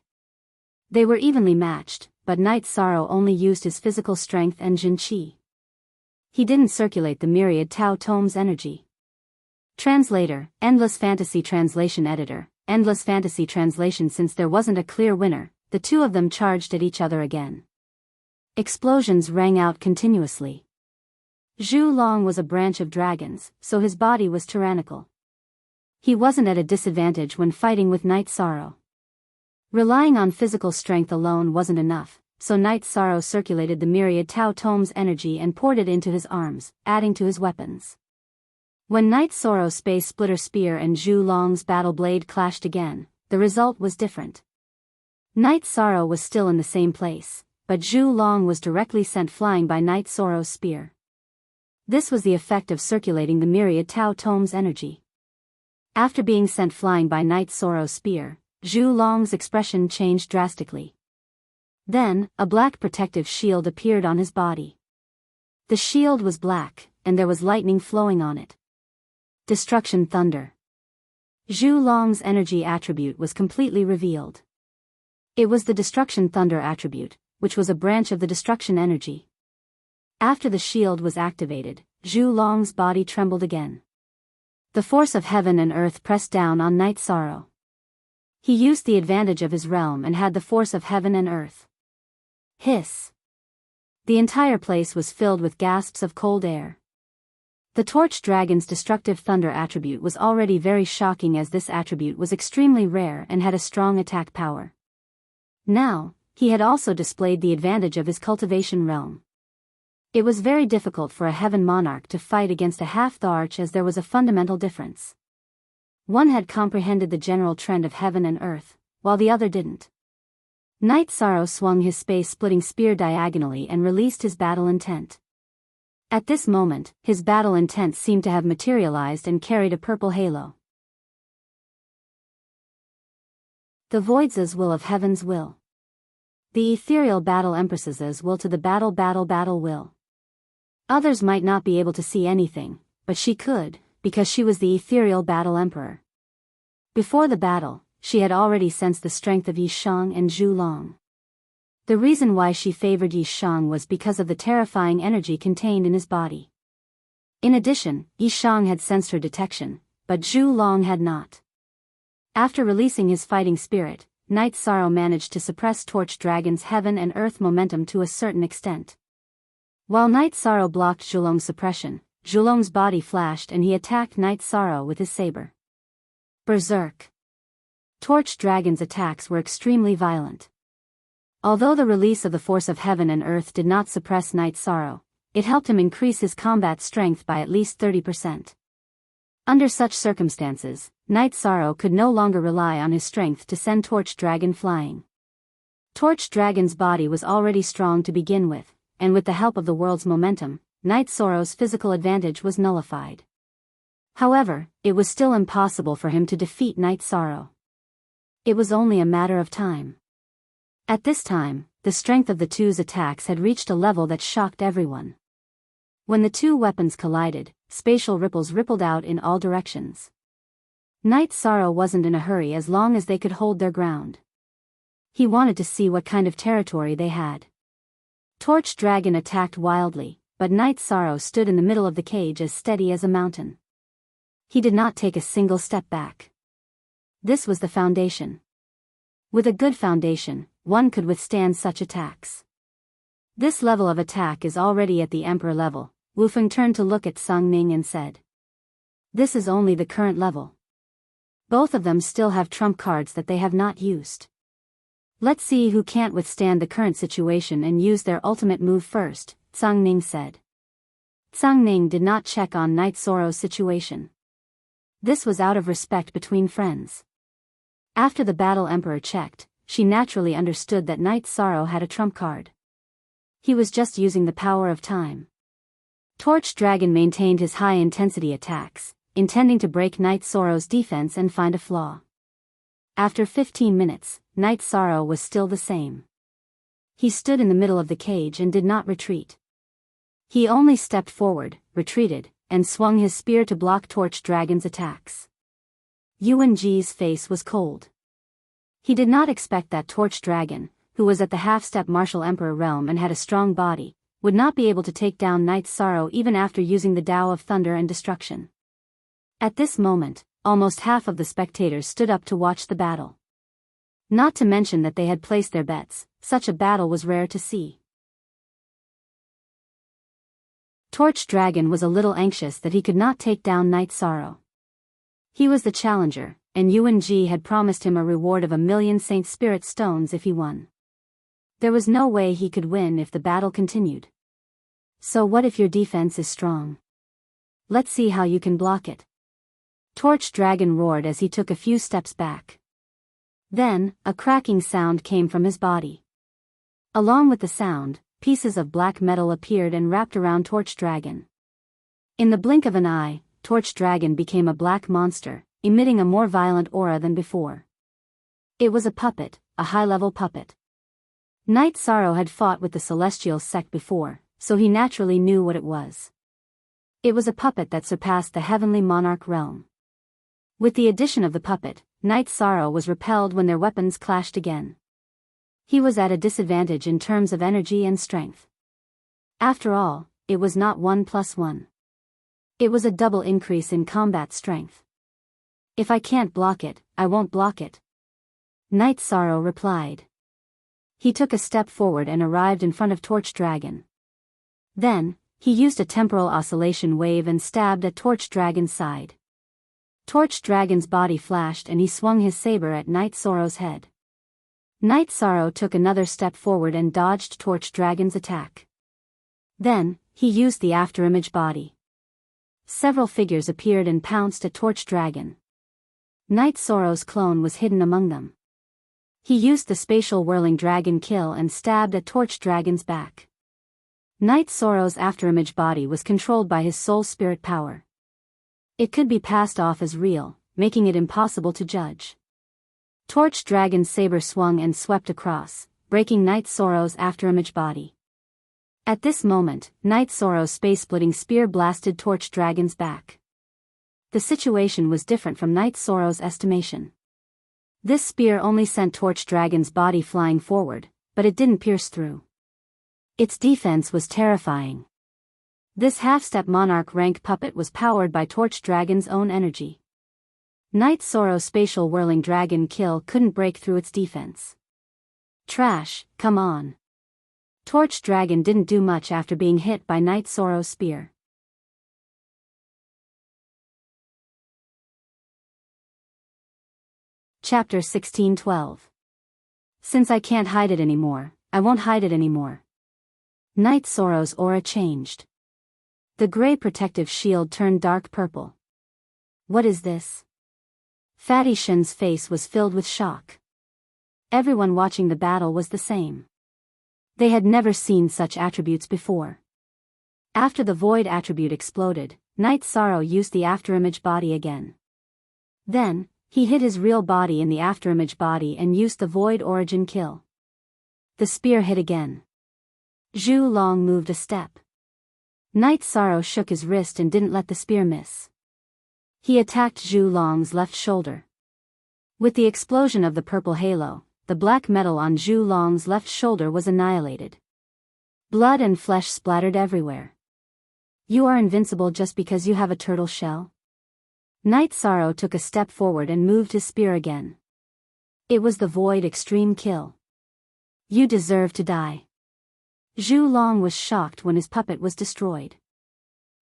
They were evenly matched, but Night Sorrow only used his physical strength and Jin Qi. He didn't circulate the myriad Tao Tome's energy. Translator, Endless Fantasy Translation Editor, Endless Fantasy Translation. Since there wasn't a clear winner, the two of them charged at each other again. Explosions rang out continuously. Zhu Long was a branch of dragons, so his body was tyrannical. He wasn't at a disadvantage when fighting with Night Sorrow. Relying on physical strength alone wasn't enough, so Night Sorrow circulated the myriad Tao Tome's energy and poured it into his arms, adding to his weapons. When Night Sorrow's Space Splitter Spear and Zhu Long's Battle Blade clashed again, the result was different. Night Sorrow was still in the same place, but Zhu Long was directly sent flying by Night Sorrow's spear. This was the effect of circulating the myriad Tao Tome's energy. After being sent flying by Night Sorrow's spear, Zhu Long's expression changed drastically. Then, a black protective shield appeared on his body. The shield was black, and there was lightning flowing on it. Destruction Thunder. Zhu Long's energy attribute was completely revealed. It was the Destruction Thunder attribute, which was a branch of the destruction energy. After the shield was activated, Zhu Long's body trembled again. The force of heaven and earth pressed down on Night Sorrow. He used the advantage of his realm and had the force of heaven and earth. Hiss. The entire place was filled with gasps of cold air. The Torch Dragon's destructive thunder attribute was already very shocking, as this attribute was extremely rare and had a strong attack power. Now, he had also displayed the advantage of his cultivation realm. It was very difficult for a heaven monarch to fight against a half the arch, as there was a fundamental difference. One had comprehended the general trend of heaven and earth, while the other didn't. Night Sorrow swung his space-splitting spear diagonally and released his battle intent. At this moment, his battle intent seemed to have materialized and carried a purple halo. The Voids' will of heaven's will. The ethereal battle empress's will to the battle will. Others might not be able to see anything, but she could, because she was the ethereal battle emperor. Before the battle, she had already sensed the strength of Yi Shang and Zhu Long. The reason why she favored Yi Shang was because of the terrifying energy contained in his body. In addition, Yi Shang had sensed her detection, but Zhu Long had not. After releasing his fighting spirit, Night Sorrow managed to suppress Torch Dragon's heaven and earth momentum to a certain extent. While Night Sorrow blocked Zhulong's suppression, Zhulong's body flashed and he attacked Night Sorrow with his saber. Berserk. Torch Dragon's attacks were extremely violent. Although the release of the force of heaven and earth did not suppress Night Sorrow, it helped him increase his combat strength by at least 30%. Under such circumstances, Night Sorrow could no longer rely on his strength to send Torch Dragon flying. Torch Dragon's body was already strong to begin with, and with the help of the world's momentum, Night Sorrow's physical advantage was nullified. However, it was still impossible for him to defeat Night Sorrow. It was only a matter of time. At this time, the strength of the two's attacks had reached a level that shocked everyone. When the two weapons collided, spatial ripples rippled out in all directions. Night Sorrow wasn't in a hurry as long as they could hold their ground. He wanted to see what kind of territory they had. Torch Dragon attacked wildly, but Night Sorrow stood in the middle of the cage as steady as a mountain. He did not take a single step back. This was the foundation. With a good foundation, one could withstand such attacks. This level of attack is already at the Emperor level. Wu Feng turned to look at Sung Ning and said, "This is only the current level. Both of them still have trump cards that they have not used. Let's see who can't withstand the current situation and use their ultimate move first," Sung Ning said. Sung Ning did not check on Night Sorrow's situation. This was out of respect between friends. After the battle Emperor checked, she naturally understood that Night Sorrow had a trump card. He was just using the power of time. Torch Dragon maintained his high-intensity attacks, intending to break Night Sorrow's defense and find a flaw. After 15 minutes, Night Sorrow was still the same. He stood in the middle of the cage and did not retreat. He only stepped forward, retreated, and swung his spear to block Torch Dragon's attacks. Yuan Ji's face was cold. He did not expect that Torch Dragon, who was at the half-step martial emperor realm and had a strong body, would not be able to take down Night Sorrow even after using the Tao of Thunder and Destruction. At this moment, almost half of the spectators stood up to watch the battle. Not to mention that they had placed their bets, such a battle was rare to see. Torch Dragon was a little anxious that he could not take down Night Sorrow. He was the challenger, and Yuan Ji had promised him a reward of 1,000,000 Saint Spirit Stones if he won. There was no way he could win if the battle continued. So what if your defense is strong? Let's see how you can block it. Torch Dragon roared as he took a few steps back. Then, a cracking sound came from his body. Along with the sound, pieces of black metal appeared and wrapped around Torch Dragon. In the blink of an eye, Torch Dragon became a black monster, emitting a more violent aura than before. It was a puppet, a high-level puppet. Night Sorrow had fought with the Celestial sect before, so he naturally knew what it was. It was a puppet that surpassed the Heavenly Monarch realm. With the addition of the puppet, Night Sorrow was repelled when their weapons clashed again. He was at a disadvantage in terms of energy and strength. After all, it was not 1 + 1. It was a double increase in combat strength. "If I can't block it, I won't block it," Night Sorrow replied. He took a step forward and arrived in front of Torch Dragon. Then, he used a temporal oscillation wave and stabbed at Torch Dragon's side. Torch Dragon's body flashed and he swung his saber at Night Sorrow's head. Night Sorrow took another step forward and dodged Torch Dragon's attack. Then, he used the afterimage body. Several figures appeared and pounced at Torch Dragon. Night Sorrow's clone was hidden among them. He used the spatial whirling dragon kill and stabbed at Torch Dragon's back. Night Sorrow's afterimage body was controlled by his soul spirit power. It could be passed off as real, making it impossible to judge. Torch Dragon's saber swung and swept across, breaking Night Sorrow's afterimage body. At this moment, Night Sorrow's space-splitting spear blasted Torch Dragon's back. The situation was different from Night Sorrow's estimation. This spear only sent Torch Dragon's body flying forward, but it didn't pierce through. Its defense was terrifying. This half-step monarch rank puppet was powered by Torch Dragon's own energy. Night Sorrow's spatial whirling dragon kill couldn't break through its defense. Trash, come on. Torch Dragon didn't do much after being hit by Night Sorrow's spear. Chapter 16:12. Since I can't hide it anymore, I won't hide it anymore. Night Sorrow's aura changed. The gray protective shield turned dark purple. What is this? Fatty Shin's face was filled with shock. Everyone watching the battle was the same. They had never seen such attributes before. After the void attribute exploded, Night Sorrow used the afterimage body again. Then, he hid his real body in the afterimage body and used the void origin kill. The spear hit again. Zhu Long moved a step. Night Sorrow shook his wrist and didn't let the spear miss. He attacked Zhu Long's left shoulder. With the explosion of the purple halo, the black metal on Zhu Long's left shoulder was annihilated. Blood and flesh splattered everywhere. You are invincible just because you have a turtle shell? Night Sorrow took a step forward and moved his spear again. It was the void extreme kill. You deserve to die. Zhu Long was shocked when his puppet was destroyed.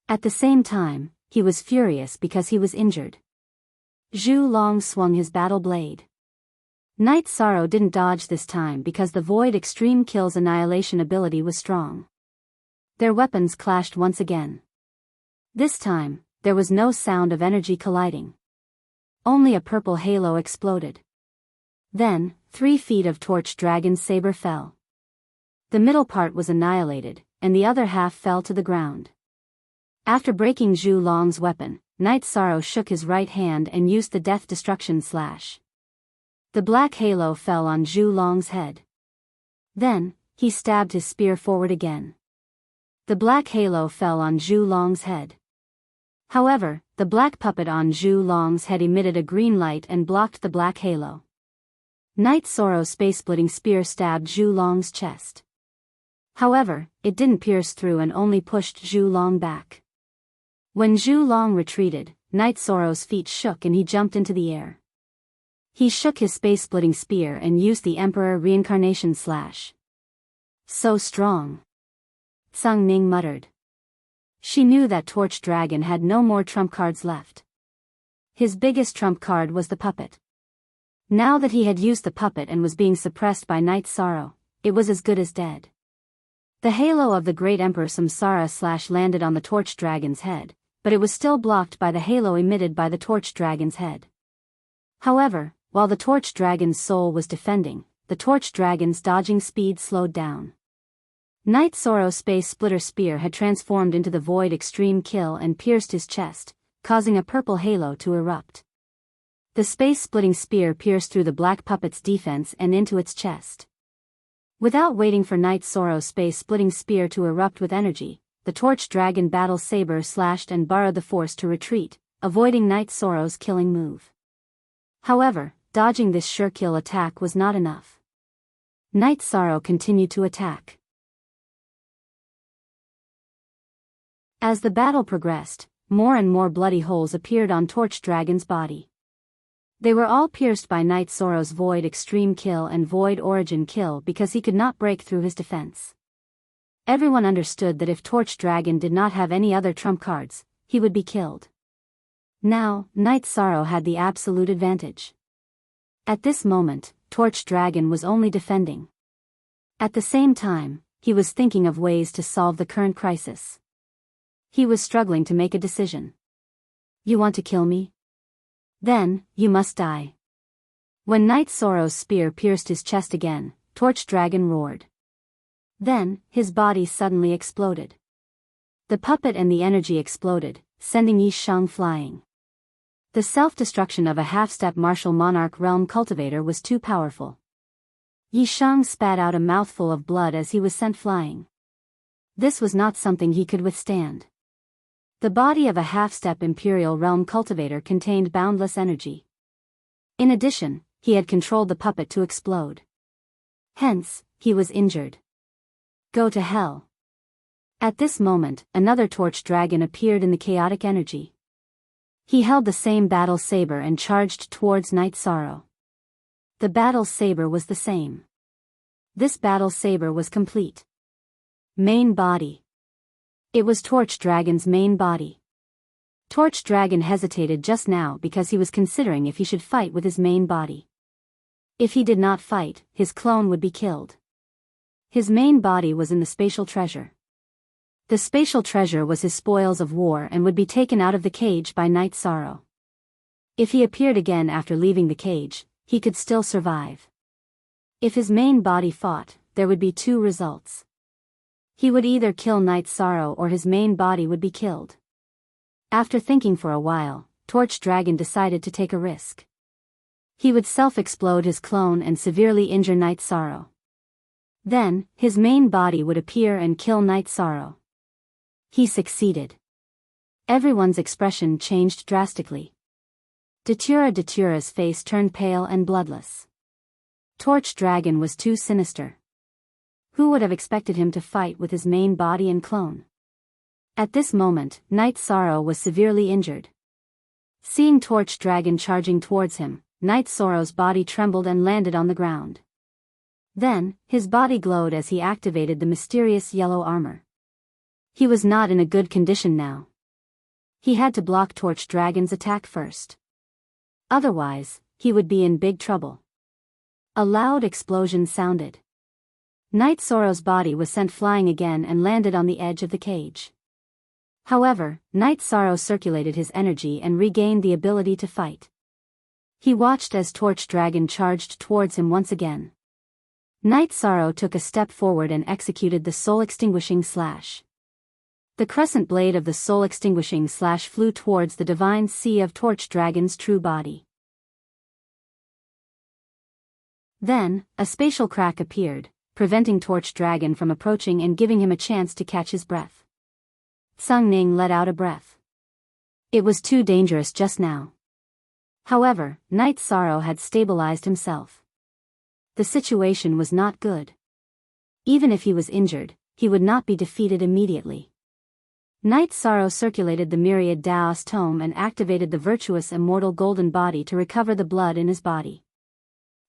At the same time, he was furious because he was injured. Zhu Long swung his battle blade. Night Sorrow didn't dodge this time because the void extreme kill's annihilation ability was strong. Their weapons clashed once again. This time, there was no sound of energy colliding. Only a purple halo exploded. Then, 3 feet of Torch Dragon's saber fell. The middle part was annihilated, and the other half fell to the ground. After breaking Zhu Long's weapon, Night Sorrow shook his right hand and used the Death Destruction Slash. The black halo fell on Zhu Long's head. Then, he stabbed his spear forward again. The black halo fell on Zhu Long's head. However, the black puppet on Zhu Long's head emitted a green light and blocked the black halo. Night Sorrow's space-splitting spear stabbed Zhu Long's chest. However, it didn't pierce through and only pushed Zhu Long back. When Zhu Long retreated, Night Sorrow's feet shook and he jumped into the air. He shook his space-splitting spear and used the Emperor Reincarnation Slash. So strong. Tsung Ning muttered. She knew that Torch Dragon had no more trump cards left. His biggest trump card was the puppet. Now that he had used the puppet and was being suppressed by Night Sorrow, it was as good as dead. The halo of the Great Emperor Samsara Slash landed on the Torch Dragon's head, but it was still blocked by the halo emitted by the Torch Dragon's head. However, while the Torch Dragon's soul was defending, the Torch Dragon's dodging speed slowed down. Night Sorrow's Space Splitter Spear had transformed into the Void Extreme Kill and pierced his chest, causing a purple halo to erupt. The space-splitting spear pierced through the black puppet's defense and into its chest. Without waiting for Night Sorrow's space-splitting spear to erupt with energy, the Torch Dragon battle saber slashed and borrowed the force to retreat, avoiding Night Sorrow's killing move. However, dodging this sure kill attack was not enough. Night Sorrow continued to attack. As the battle progressed, more and more bloody holes appeared on Torch Dragon's body. They were all pierced by Night Sorrow's Void Extreme Kill and Void Origin Kill because he could not break through his defense. Everyone understood that if Torch Dragon did not have any other trump cards, he would be killed. Now, Night Sorrow had the absolute advantage. At this moment, Torch Dragon was only defending. At the same time, he was thinking of ways to solve the current crisis. He was struggling to make a decision. You want to kill me? Then, you must die. When Night Sorrow's spear pierced his chest again, Torch Dragon roared. Then, his body suddenly exploded. The puppet and the energy exploded, sending Yi Shang flying. The self-destruction of a half-step martial monarch realm cultivator was too powerful. Yi Shang spat out a mouthful of blood as he was sent flying. This was not something he could withstand. The body of a half-step Imperial Realm cultivator contained boundless energy. In addition, he had controlled the puppet to explode. Hence, he was injured. Go to hell. At this moment, another torch dragon appeared in the chaotic energy. He held the same battle saber and charged towards Night Sorrow. The battle saber was the same. This battle saber was complete. Main body. It was Torch Dragon's main body. Torch Dragon hesitated just now because he was considering if he should fight with his main body. If he did not fight, his clone would be killed. His main body was in the spatial treasure. The spatial treasure was his spoils of war and would be taken out of the cage by Night Sorrow. If he appeared again after leaving the cage, he could still survive. If his main body fought, there would be two results. He would either kill Night Sorrow or his main body would be killed. After thinking for a while, Torch Dragon decided to take a risk. He would self-explode his clone and severely injure Night Sorrow. Then, his main body would appear and kill Night Sorrow. He succeeded. Everyone's expression changed drastically. Datura's face turned pale and bloodless. Torch Dragon was too sinister. Who would have expected him to fight with his main body and clone? At this moment, Night Sorrow was severely injured. Seeing Torch Dragon charging towards him, Night Sorrow's body trembled and landed on the ground. Then, his body glowed as he activated the mysterious yellow armor. He was not in a good condition now. He had to block Torch Dragon's attack first. Otherwise, he would be in big trouble. A loud explosion sounded. Night Sorrow's body was sent flying again and landed on the edge of the cage. However, Night Sorrow circulated his energy and regained the ability to fight. He watched as Torch Dragon charged towards him once again. Night Sorrow took a step forward and executed the soul-extinguishing slash. The crescent blade of the soul-extinguishing slash flew towards the divine sea of Torch Dragon's true body. Then, a spatial crack appeared, preventing Torch Dragon from approaching and giving him a chance to catch his breath. Sung Ning let out a breath. It was too dangerous just now. However, Night Sorrow had stabilized himself. The situation was not good. Even if he was injured, he would not be defeated immediately. Night Sorrow circulated the myriad Daos tome and activated the virtuous immortal golden body to recover the blood in his body.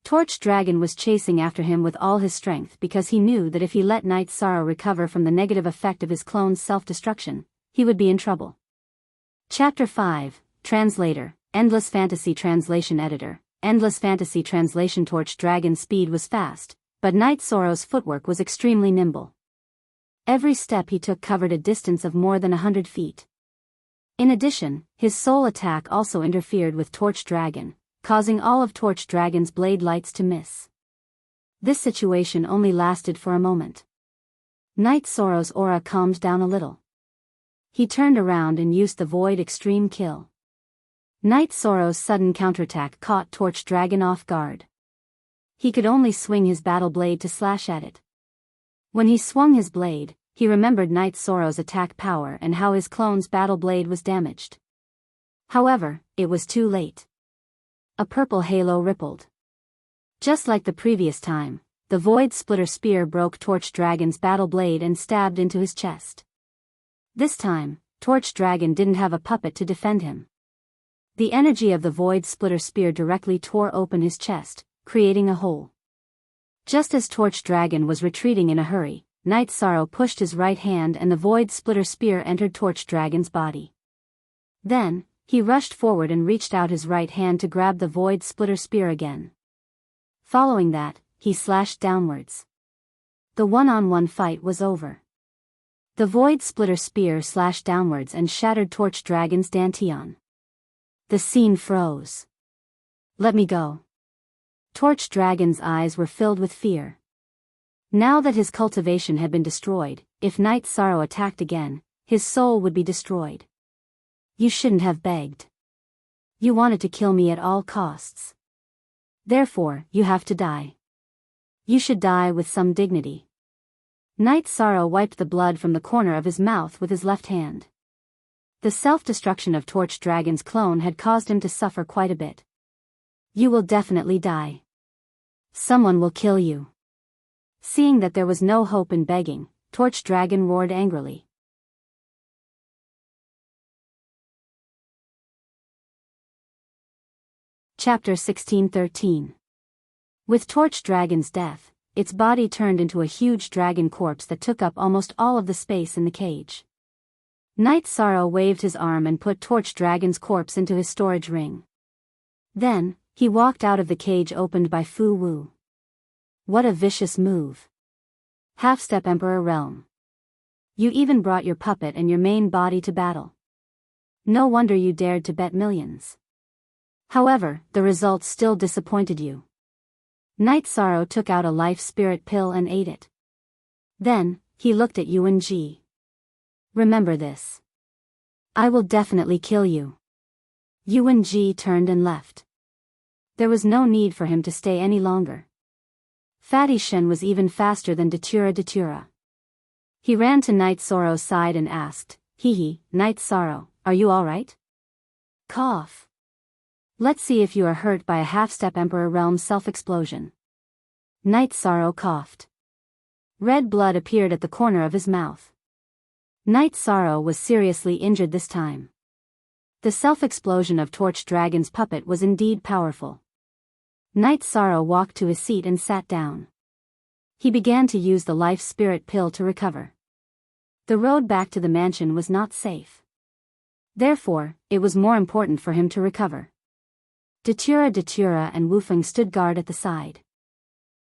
Torch Dragon was chasing after him with all his strength because he knew that if he let Night Sorrow recover from the negative effect of his clone's self-destruction, he would be in trouble. Chapter 5, Translator, Endless Fantasy Translation Editor, Endless Fantasy Translation. Torch Dragon's speed was fast, but Night Sorrow's footwork was extremely nimble. Every step he took covered a distance of more than 100 feet. In addition, his soul attack also interfered with Torch Dragon, causing all of Torch Dragon's blade lights to miss. This situation only lasted for a moment. Night Sorrow's aura calmed down a little. He turned around and used the Void Extreme Kill. Night Sorrow's sudden counterattack caught Torch Dragon off guard. He could only swing his battle blade to slash at it. When he swung his blade, he remembered Night Sorrow's attack power and how his clone's battle blade was damaged. However, it was too late. A purple halo rippled. Just like the previous time, the Void Splitter Spear broke Torch Dragon's battle blade and stabbed into his chest. This time, Torch Dragon didn't have a puppet to defend him. The energy of the Void Splitter Spear directly tore open his chest, creating a hole. Just as Torch Dragon was retreating in a hurry, Night Sorrow pushed his right hand and the Void Splitter Spear entered Torch Dragon's body. Then, he rushed forward and reached out his right hand to grab the Void Splitter Spear again. Following that, he slashed downwards. The one-on-one fight was over. The Void Splitter Spear slashed downwards and shattered Torch Dragon's dantian. The scene froze. Let me go. Torch Dragon's eyes were filled with fear. Now that his cultivation had been destroyed, if Night Sorrow attacked again, his soul would be destroyed. You shouldn't have begged. You wanted to kill me at all costs. Therefore, you have to die. You should die with some dignity. Night Sorrow wiped the blood from the corner of his mouth with his left hand. The self-destruction of Torch Dragon's clone had caused him to suffer quite a bit. You will definitely die. Someone will kill you. Seeing that there was no hope in begging, Torch Dragon roared angrily. Chapter 16:13. With Torch Dragon's death, its body turned into a huge dragon corpse that took up almost all of the space in the cage. Night Sorrow waved his arm and put Torch Dragon's corpse into his storage ring. Then, he walked out of the cage opened by Fu Wu. What a vicious move. Half-step Emperor Realm. You even brought your puppet and your main body to battle. No wonder you dared to bet millions. However, the results still disappointed you. Night Sorrow took out a life spirit pill and ate it. Then, he looked at Yuan Ji. Remember this. I will definitely kill you. Yuan Ji turned and left. There was no need for him to stay any longer. Fatty Shen was even faster than Datura. He ran to Night Sorrow's side and asked, Hee, Night Sorrow, are you alright? Cough. Let's see if you are hurt by a half-step Emperor Realm self-explosion. Night Sorrow coughed. Red blood appeared at the corner of his mouth. Night Sorrow was seriously injured this time. The self-explosion of Torch Dragon's puppet was indeed powerful. Night Sorrow walked to his seat and sat down. He began to use the life spirit pill to recover. The road back to the mansion was not safe. Therefore, it was more important for him to recover. Datura and Wufeng stood guard at the side.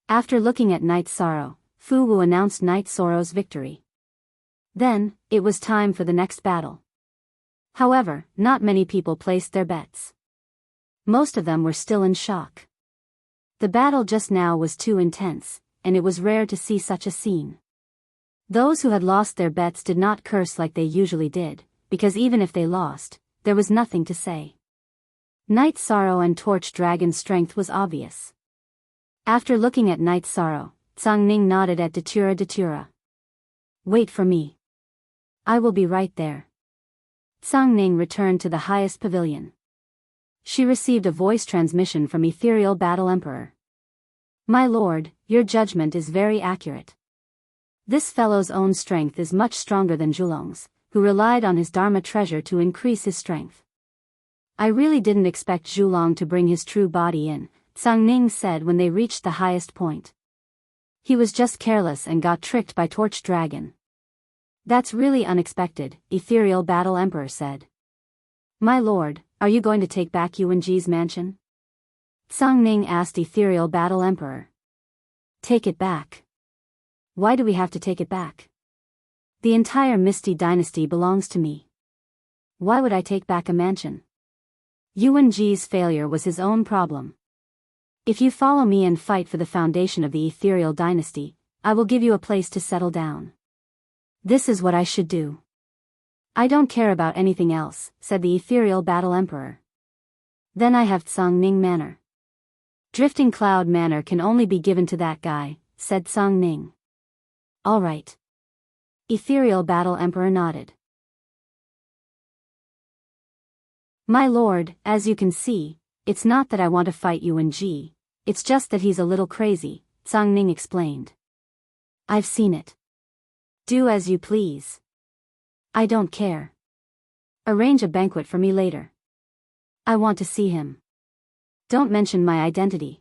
After looking at Night Sorrow, Fu Wu announced Night Sorrow's victory. Then, it was time for the next battle. However, not many people placed their bets. Most of them were still in shock. The battle just now was too intense, and it was rare to see such a scene. Those who had lost their bets did not curse like they usually did, because even if they lost, there was nothing to say. Night Sorrow and Torch Dragon's strength was obvious. After looking at Night Sorrow, Tsang Ning nodded at Datura. Wait for me. I will be right there. Tsang Ning returned to the highest pavilion. She received a voice transmission from Ethereal Battle Emperor. My lord, your judgment is very accurate. This fellow's own strength is much stronger than Zhulong's, who relied on his Dharma treasure to increase his strength. I really didn't expect Zhulong to bring his true body in, Tsang Ning said when they reached the highest point. He was just careless and got tricked by Torch Dragon. That's really unexpected, Ethereal Battle Emperor said. My lord, are you going to take back Yuan Ji's mansion? Tsang Ning asked Ethereal Battle Emperor. Take it back. Why do we have to take it back? The entire Misty Dynasty belongs to me. Why would I take back a mansion? Yuan Ji's failure was his own problem. If you follow me and fight for the foundation of the Ethereal Dynasty, I will give you a place to settle down. This is what I should do. I don't care about anything else, said the Ethereal Battle Emperor. Then I have Tsang Ning Manor. Drifting Cloud Manor can only be given to that guy, said Tsang Ning. All right. Ethereal Battle Emperor nodded. My lord, as you can see, it's not that I want to fight Yuan Ji, it's just that he's a little crazy, Tsang Ning explained. I've seen it. Do as you please. I don't care. Arrange a banquet for me later. I want to see him. Don't mention my identity.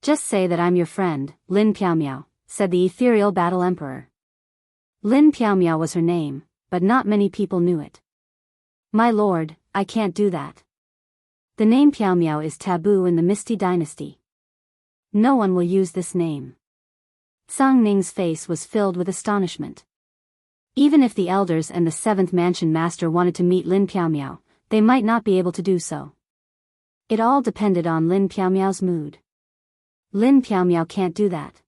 Just say that I'm your friend, Lin Piaomiao, said the Ethereal Battle Emperor. Lin Piaomiao was her name, but not many people knew it. My lord, I can't do that. The name Piaomiao is taboo in the Misty Dynasty. No one will use this name. Tsang Ning's face was filled with astonishment. Even if the elders and the 7th Mansion Master wanted to meet Lin Piaomiao, they might not be able to do so. It all depended on Lin Piaomiao's mood. Lin Piaomiao can't do that.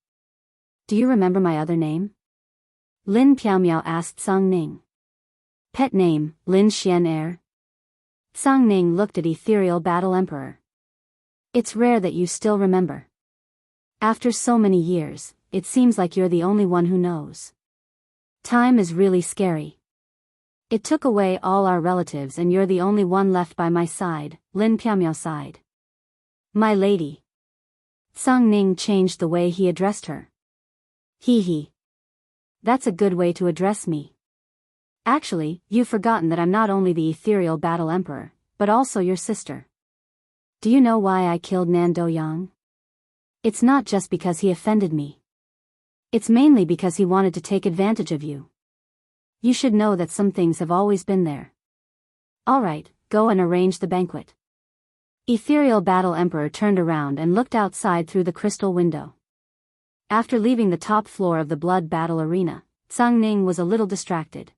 Do you remember my other name? Lin Piaomiao asked Tsang Ning. Pet name, Lin Xian. Tsang Ning looked at Ethereal Battle Emperor. It's rare that you still remember. After so many years, it seems like you're the only one who knows. Time is really scary. It took away all our relatives and you're the only one left by my side, Lin Piaomiao sighed. My lady. Song Ning changed the way he addressed her. Hee hee. That's a good way to address me. Actually, you've forgotten that I'm not only the ethereal battle emperor, but also your sister. Do you know why I killed Nan Do-yang? It's not just because he offended me. It's mainly because he wanted to take advantage of you. You should know that some things have always been there. Alright, go and arrange the banquet. Ethereal Battle Emperor turned around and looked outside through the crystal window. After leaving the top floor of the blood battle arena, Song Ning was a little distracted.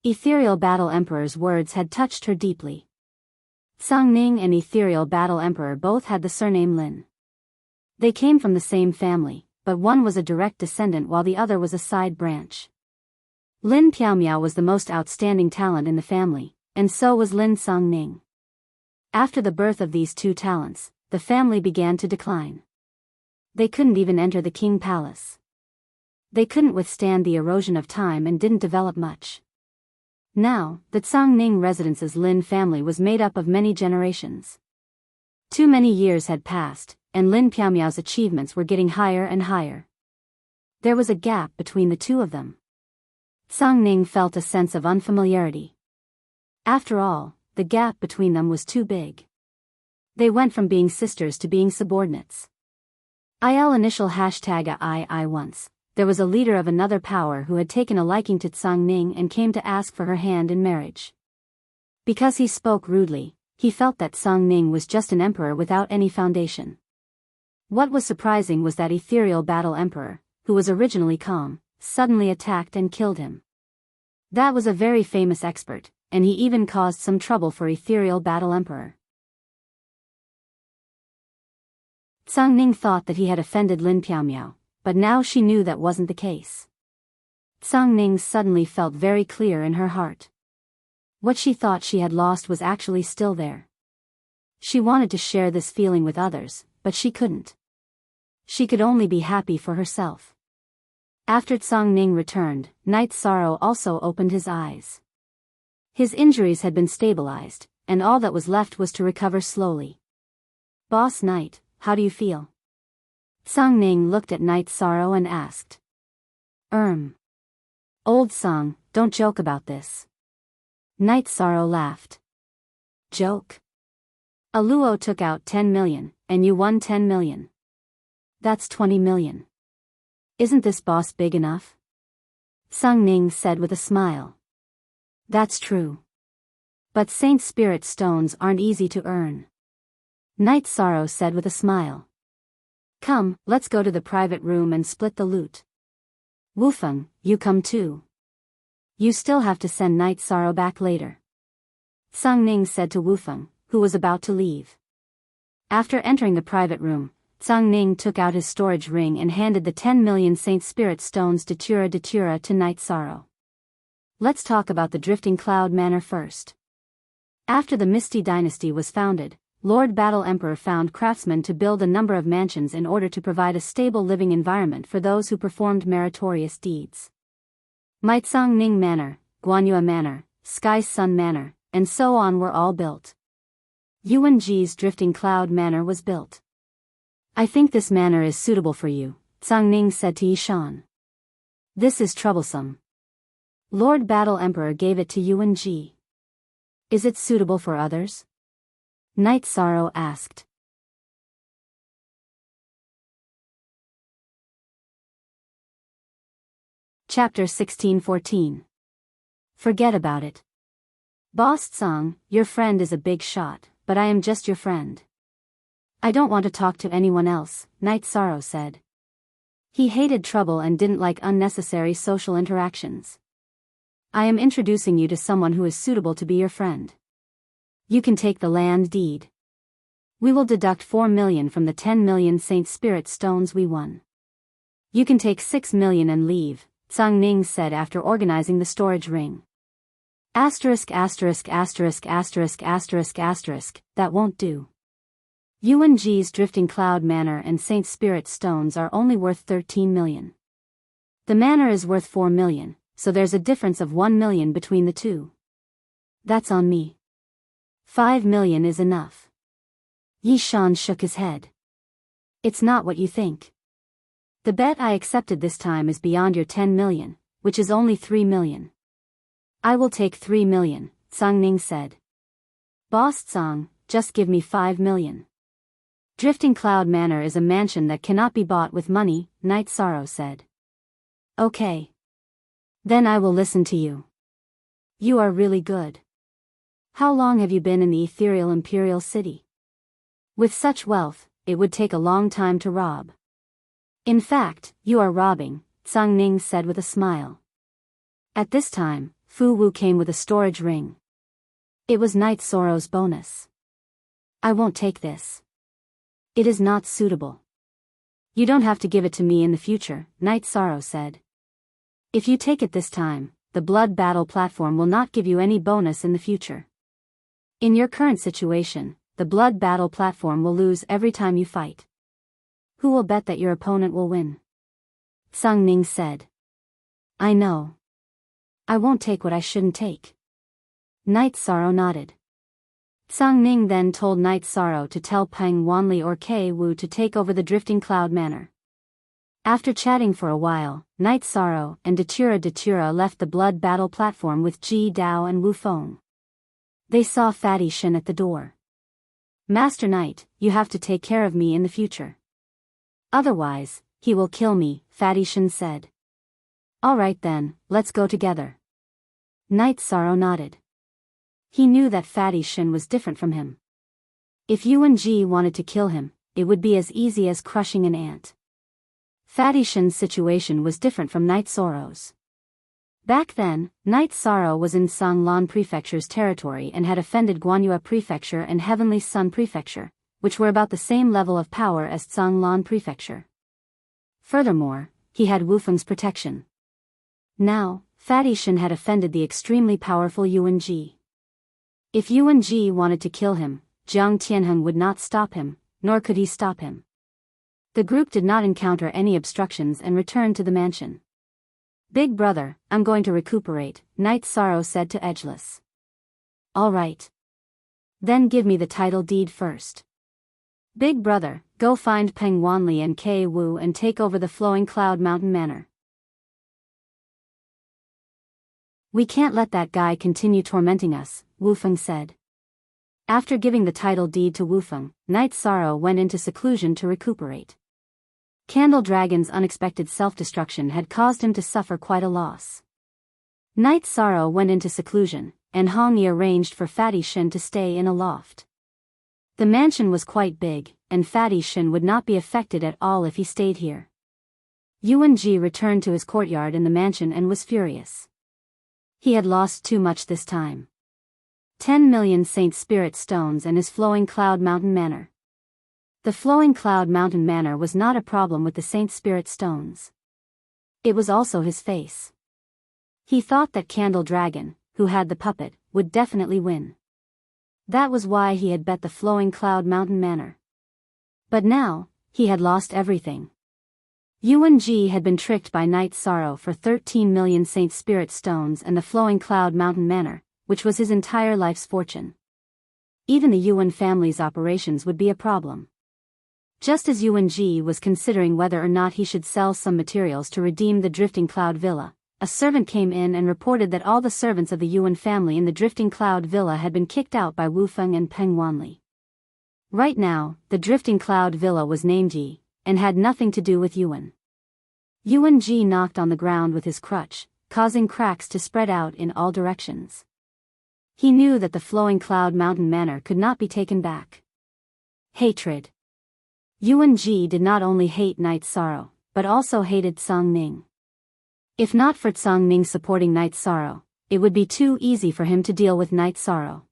Ethereal Battle Emperor's words had touched her deeply. Song Ning and Ethereal Battle Emperor both had the surname Lin. They came from the same family, but one was a direct descendant while the other was a side branch. Lin Piaomiao was the most outstanding talent in the family, and so was Lin Song Ning. After the birth of these two talents, the family began to decline. They couldn't even enter the king palace. They couldn't withstand the erosion of time and didn't develop much. Now, the Song Ning residence's Lin family was made up of many generations. Too many years had passed, and Lin Piaomiao's achievements were getting higher and higher. There was a gap between the two of them. Song Ning felt a sense of unfamiliarity. After all, the gap between them was too big. They went from being sisters to being subordinates. IL initial hashtag I once. There was a leader of another power who had taken a liking to Song Ning and came to ask for her hand in marriage. Because he spoke rudely, he felt that Song Ning was just an emperor without any foundation. What was surprising was that Ethereal Battle Emperor, who was originally calm, suddenly attacked and killed him. That was a very famous expert, and he even caused some trouble for Ethereal Battle Emperor. Song Ning thought that he had offended Lin Piaomiao, but now she knew that wasn't the case. Song Ning suddenly felt very clear in her heart. What she thought she had lost was actually still there. She wanted to share this feeling with others, but she couldn't. She could only be happy for herself. After Song Ning returned, Knight Sorrow also opened his eyes. His injuries had been stabilized, and all that was left was to recover slowly. Boss Knight, how do you feel? Song Ning looked at Knight Sorrow and asked. Old Song, don't joke about this. Knight Sorrow laughed. Joke? Aluo took out 10 million, and you won 10 million. That's 20 million. Isn't this boss big enough? Song Ning said with a smile. That's true. But Saint Spirit stones aren't easy to earn. Knight Sorrow said with a smile. Come, let's go to the private room and split the loot. Wufeng, you come too. You still have to send Knight Sorrow back later. Song Ning said to Wufeng, who was about to leave. After entering the private room, Song Ning took out his storage ring and handed the 10 million Saint Spirit stones Datura to Knight Sorrow. Let's talk about the Drifting Cloud Manor first. After the Misty Dynasty was founded, Lord Battle Emperor found craftsmen to build a number of mansions in order to provide a stable living environment for those who performed meritorious deeds. Maitsong Ning Manor, Guanyua Manor, Sky Sun Manor, and so on were all built. Yuanji's Drifting Cloud Manor was built. I think this manor is suitable for you, Song Ning said to Yishan. This is troublesome. Lord Battle Emperor gave it to Yuanji. Is it suitable for others? Knight Sorrow asked. Chapter 1614. Forget about it. Boss Tsang, your friend is a big shot, but I am just your friend. I don't want to talk to anyone else, Knight Sorrow said. He hated trouble and didn't like unnecessary social interactions. I am introducing you to someone who is suitable to be your friend. You can take the land deed. We will deduct 4 million from the 10 million Saint Spirit stones we won. You can take 6 million and leave, Song Ning said after organizing the storage ring. Asterisk. That won't do. Yuanji's Drifting Cloud Manor and Saint Spirit stones are only worth 13 million. The manor is worth 4 million, so there's a difference of 1 million between the two. That's on me. 5 million is enough. Yi Shan shook his head. It's not what you think. The bet I accepted this time is beyond your 10 million, which is only 3 million. I will take 3 million, Tsang Ning said. Boss Tsang, just give me 5 million. Drifting Cloud Manor is a mansion that cannot be bought with money, Night Sorrow said. Okay. Then I will listen to you. You are really good. How long have you been in the ethereal imperial city? With such wealth, it would take a long time to rob. In fact, you are robbing, Tsang Ning said with a smile. At this time, Fu Wu came with a storage ring. It was Night Sorrow's bonus. I won't take this. It is not suitable. You don't have to give it to me in the future, Night Sorrow said. If you take it this time, the blood battle platform will not give you any bonus in the future. In your current situation, the blood battle platform will lose every time you fight. Who will bet that your opponent will win? Tsang Ning said. I know. I won't take what I shouldn't take. Night Sorrow nodded. Tsang Ning then told Night Sorrow to tell Peng Wanli or Kei Wu to take over the Drifting Cloud Manor. After chatting for a while, Night Sorrow and Datura left the blood battle platform with Ji Dao and Wu Feng. They saw Fatty Shen at the door. Master Knight, you have to take care of me in the future. Otherwise, he will kill me, Fatty Shen said. Alright then, let's go together. Night Sorrow nodded. He knew that Fatty Shen was different from him. If Yuan Ji wanted to kill him, it would be as easy as crushing an ant. Fatty Shen's situation was different from Night Sorrow's. Back then, Night Sorrow was in Sanglan Prefecture's territory and had offended Guanyue Prefecture and Heavenly Sun Prefecture, which were about the same level of power as Sanglan Prefecture. Furthermore, he had Wufeng's protection. Now, Fatty Shen had offended the extremely powerful Yuan Ji. If Yuan Ji wanted to kill him, Jiang Tianheng would not stop him, nor could he stop him. The group did not encounter any obstructions and returned to the mansion. Big brother, I'm going to recuperate, Night Sorrow said to Edgeless. All right. Then give me the title deed first. Big brother, go find Peng Wanli and Kei Wu and take over the Flowing Cloud Mountain Manor. We can't let that guy continue tormenting us, Wu Feng said. After giving the title deed to Wu Feng, Night Sorrow went into seclusion to recuperate. Candle Dragon's unexpected self-destruction had caused him to suffer quite a loss. Night Sorrow went into seclusion, and Hong Yi arranged for Fatty Shen to stay in a loft. The mansion was quite big, and Fatty Shen would not be affected at all if he stayed here. Yuan Ji returned to his courtyard in the mansion and was furious. He had lost too much this time. 10 million Saint Spirit Stones and his Flowing Cloud Mountain Manor. The Flowing Cloud Mountain Manor was not a problem with the Saint Spirit Stones. It was also his face. He thought that Candle Dragon, who had the puppet, would definitely win. That was why he had bet the Flowing Cloud Mountain Manor. But now, he had lost everything. Yuan Ji had been tricked by Night Sorrow for 13 million Saint Spirit Stones and the Flowing Cloud Mountain Manor, which was his entire life's fortune. Even the Yuan family's operations would be a problem. Just as Yuan Ji was considering whether or not he should sell some materials to redeem the Drifting Cloud Villa, a servant came in and reported that all the servants of the Yuan family in the Drifting Cloud Villa had been kicked out by Wu Feng and Peng Wanli. Right now, the Drifting Cloud Villa was named Yi, and had nothing to do with Yuan. Yuan Ji knocked on the ground with his crutch, causing cracks to spread out in all directions. He knew that the Flowing Cloud Mountain Manor could not be taken back. Hatred. Yuan Ji did not only hate Night Sorrow, but also hated Tsang Ning. If not for Tsang Ning supporting Night Sorrow, it would be too easy for him to deal with Night Sorrow.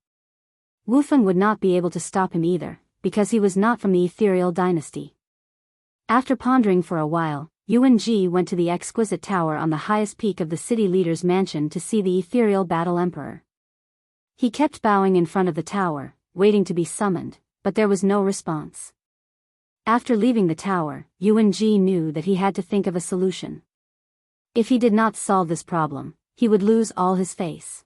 Wu Feng would not be able to stop him either, because he was not from the Ethereal Dynasty. After pondering for a while, Yuan Ji went to the exquisite tower on the highest peak of the city leader's mansion to see the Ethereal Battle Emperor. He kept bowing in front of the tower, waiting to be summoned, but there was no response. After leaving the tower, Yuan Ji knew that he had to think of a solution. If he did not solve this problem, he would lose all his face.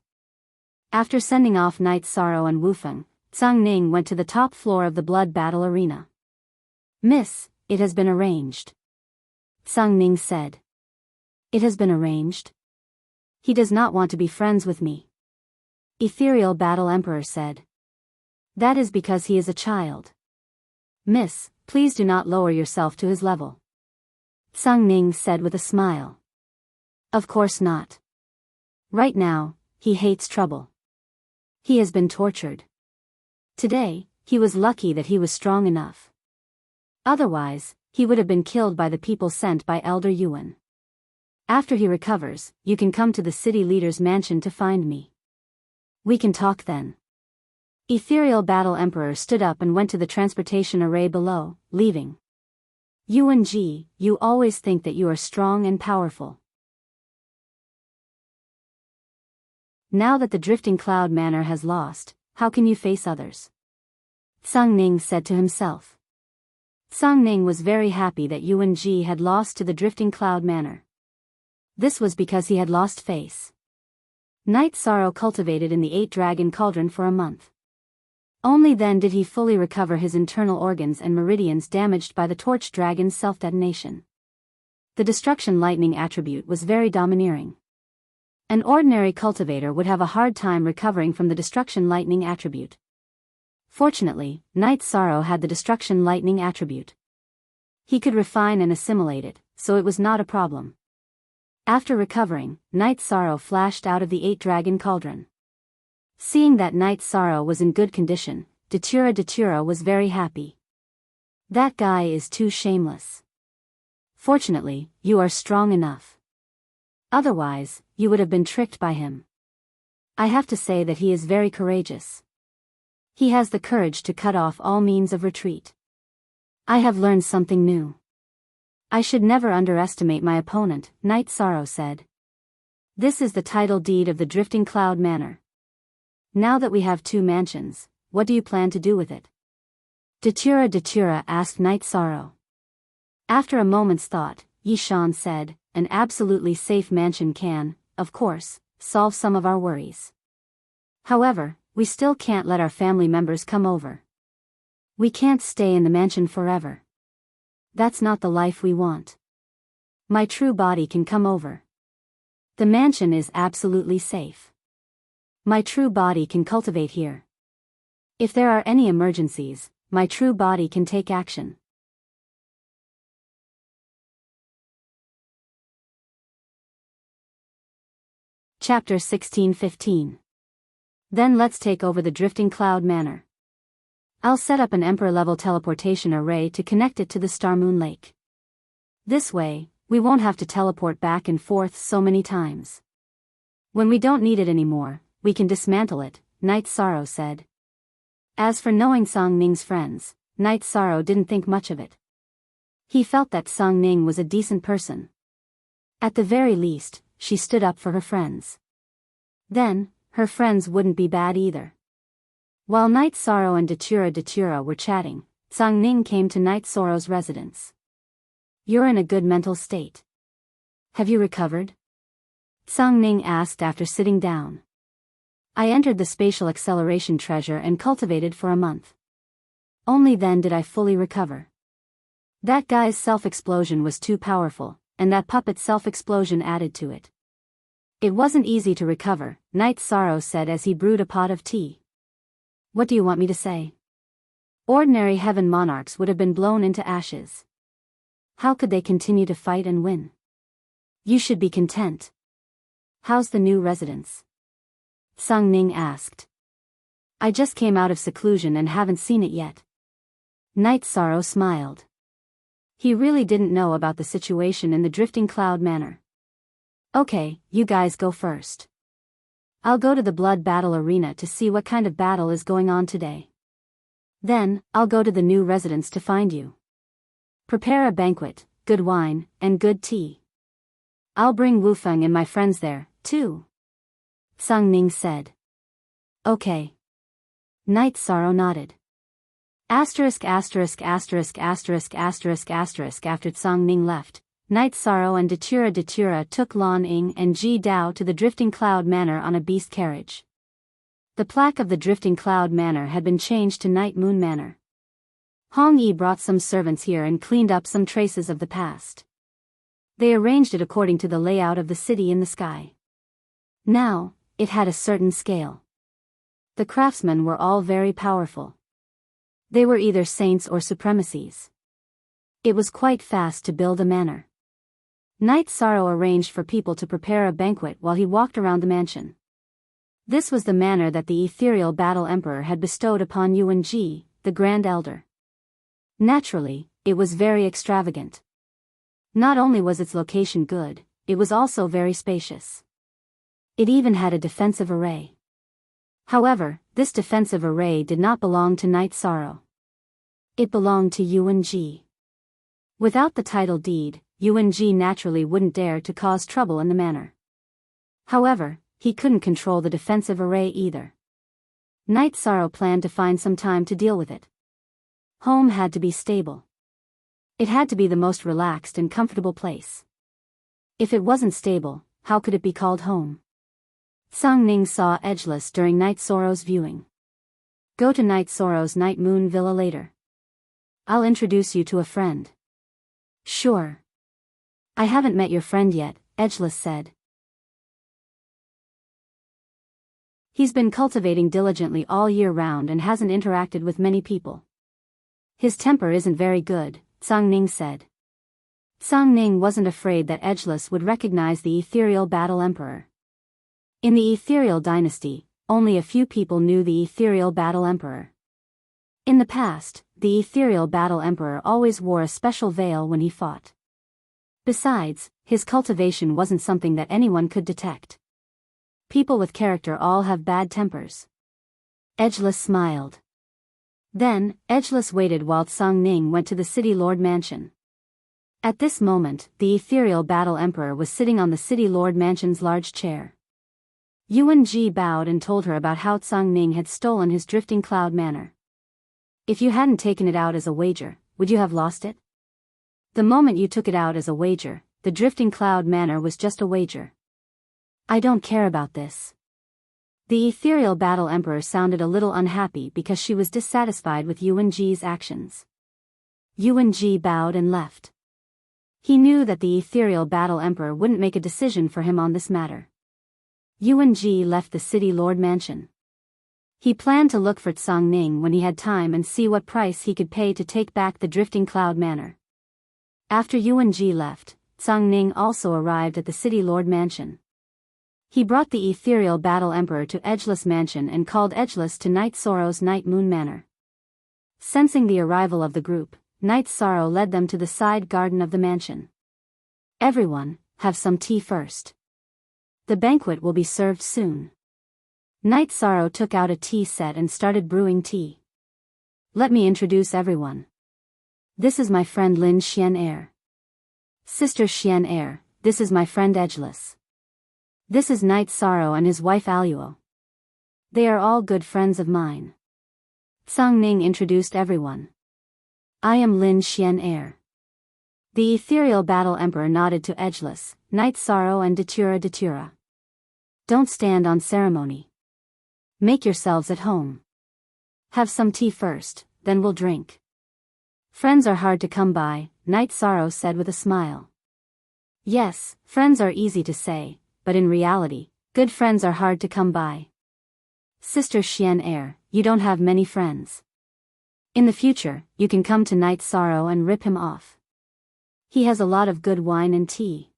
After sending off Night Sorrow and Wu Feng, Tsang Ning went to the top floor of the blood battle arena. "Miss, it has been arranged," Tsang Ning said. "It has been arranged? He does not want to be friends with me," Ethereal Battle Emperor said. "That is because he is a child. Miss, please do not lower yourself to his level," Tsang Ning said with a smile. "Of course not. Right now, he hates trouble. He has been tortured. Today, he was lucky that he was strong enough. Otherwise, he would have been killed by the people sent by Elder Yuan. After he recovers, you can come to the city leader's mansion to find me. We can talk then." Ethereal Battle Emperor stood up and went to the transportation array below, leaving. "Yuan Ji, you always think that you are strong and powerful. Now that the Drifting Cloud Manor has lost, how can you face others?" Tsang Ning said to himself. Tsang Ning was very happy that Yuan Ji had lost to the Drifting Cloud Manor. This was because he had lost face. Night Sorrow cultivated in the 8-dragon cauldron for a month. Only then did he fully recover his internal organs and meridians damaged by the Torch Dragon's self-detonation. The Destruction Lightning attribute was very domineering. An ordinary cultivator would have a hard time recovering from the Destruction Lightning attribute. Fortunately, Night Sorrow had the Destruction Lightning attribute. He could refine and assimilate it, so it was not a problem. After recovering, Night Sorrow flashed out of the 8-dragon cauldron. Seeing that Night Sorrow was in good condition, Datura was very happy. "That guy is too shameless. Fortunately, you are strong enough. Otherwise, you would have been tricked by him. I have to say that he is very courageous. He has the courage to cut off all means of retreat. I have learned something new. I should never underestimate my opponent," Night Sorrow said. "This is the title deed of the Drifting Cloud Manor. Now that we have 2 mansions, what do you plan to do with it?" Datura asked Night Sorrow. After a moment's thought, Yishan said, "An absolutely safe mansion can, of course, solve some of our worries. However, we still can't let our family members come over. We can't stay in the mansion forever. That's not the life we want. My true body can come over. The mansion is absolutely safe. My true body can cultivate here. If there are any emergencies, my true body can take action." Chapter 16-15. Then let's take over the Drifting Cloud Manor. I'll set up an Emperor-level teleportation array to connect it to the Star Moon Lake. This way, we won't have to teleport back and forth so many times. When we don't need it anymore, we can dismantle it, Night Sorrow said. As for knowing Tsang Ning's friends, Night Sorrow didn't think much of it. He felt that Tsang Ning was a decent person. At the very least, she stood up for her friends. Then, her friends wouldn't be bad either. While Night Sorrow and Datura were chatting, Tsang Ning came to Night Sorrow's residence. "You're in a good mental state. Have you recovered?" Tsang Ning asked after sitting down. "I entered the spatial acceleration treasure and cultivated for a month. Only then did I fully recover. That guy's self-explosion was too powerful, and that puppet's self-explosion added to it. It wasn't easy to recover," Night Sorrow said as he brewed a pot of tea. "What do you want me to say? Ordinary heaven monarchs would have been blown into ashes. How could they continue to fight and win? You should be content. How's the new residence?" Tsang Ning asked. "I just came out of seclusion and haven't seen it yet." Night Sorrow smiled. He really didn't know about the situation in the Drifting Cloud Manor. "Okay, you guys go first. I'll go to the blood battle arena to see what kind of battle is going on today. Then, I'll go to the new residence to find you. Prepare a banquet, good wine, and good tea. I'll bring Wufeng and my friends there, too," Tsang Ning said. "Okay." Night Sorrow nodded. After Tsang Ning left, Night Sorrow and Datura took Lan Ying and Ji Dao to the Drifting Cloud Manor on a beast carriage. The plaque of the Drifting Cloud Manor had been changed to Night Moon Manor. Hong Yi brought some servants here and cleaned up some traces of the past. They arranged it according to the layout of the city in the sky. Now, it had a certain scale. The craftsmen were all very powerful. They were either saints or supremacies. It was quite fast to build a manor. Night Sorrow arranged for people to prepare a banquet while he walked around the mansion. This was the manor that the ethereal Battle Emperor had bestowed upon Yuan Ji, the Grand Elder. Naturally, it was very extravagant. Not only was its location good, it was also very spacious. It even had a defensive array. However, this defensive array did not belong to Night Sorrow. It belonged to Yuan Ji. Without the title deed, Yuan Ji naturally wouldn't dare to cause trouble in the manor. However, he couldn't control the defensive array either. Night Sorrow planned to find some time to deal with it. Home had to be stable. It had to be the most relaxed and comfortable place. If it wasn't stable, how could it be called home? Song Ning saw Edgeless during Night Sorrow's viewing. Go to Night Sorrow's Night Moon Villa later. I'll introduce you to a friend. Sure. I haven't met your friend yet, Edgeless said. He's been cultivating diligently all year round and hasn't interacted with many people. His temper isn't very good, Song Ning said. Song Ning wasn't afraid that Edgeless would recognize the ethereal Battle Emperor. In the ethereal dynasty, only a few people knew the ethereal Battle Emperor. In the past, the ethereal Battle Emperor always wore a special veil when he fought. Besides, his cultivation wasn't something that anyone could detect. People with character all have bad tempers. Edgeless smiled. Then, Edgeless waited while Song Ning went to the City Lord Mansion. At this moment, the ethereal Battle Emperor was sitting on the City Lord Mansion's large chair. Yuan Ji bowed and told her about how Song Ning had stolen his Drifting Cloud Manor. If you hadn't taken it out as a wager, would you have lost it? The moment you took it out as a wager, the Drifting Cloud Manor was just a wager. I don't care about this. The ethereal Battle Emperor sounded a little unhappy because she was dissatisfied with Yuan Ji's actions. Yuan Ji bowed and left. He knew that the ethereal Battle Emperor wouldn't make a decision for him on this matter. Yuan Ji left the City Lord Mansion. He planned to look for Song Ning when he had time and see what price he could pay to take back the Drifting Cloud Manor. After Yuan Ji left, Song Ning also arrived at the City Lord Mansion. He brought the ethereal Battle Emperor to Edgeless Mansion and called Edgeless to Night Sorrow's Night Moon Manor. Sensing the arrival of the group, Night Sorrow led them to the side garden of the mansion. Everyone, have some tea first. The banquet will be served soon. Night Sorrow took out a tea set and started brewing tea. Let me introduce everyone. This is my friend Lin Xian Air. Sister Xian Air, this is my friend Edgeless. This is Night Sorrow and his wife Aluo. They are all good friends of mine. Song Ning introduced everyone. I am Lin Xian Air. The ethereal Battle Emperor nodded to Edgeless, Night Sorrow and Datura. Don't stand on ceremony. Make yourselves at home. Have some tea first, then we'll drink. Friends are hard to come by, Night Sorrow said with a smile. Yes, friends are easy to say, but in reality, good friends are hard to come by. Sister Xian Air, you don't have many friends. In the future, you can come to Night Sorrow and rip him off. He has a lot of good wine and tea.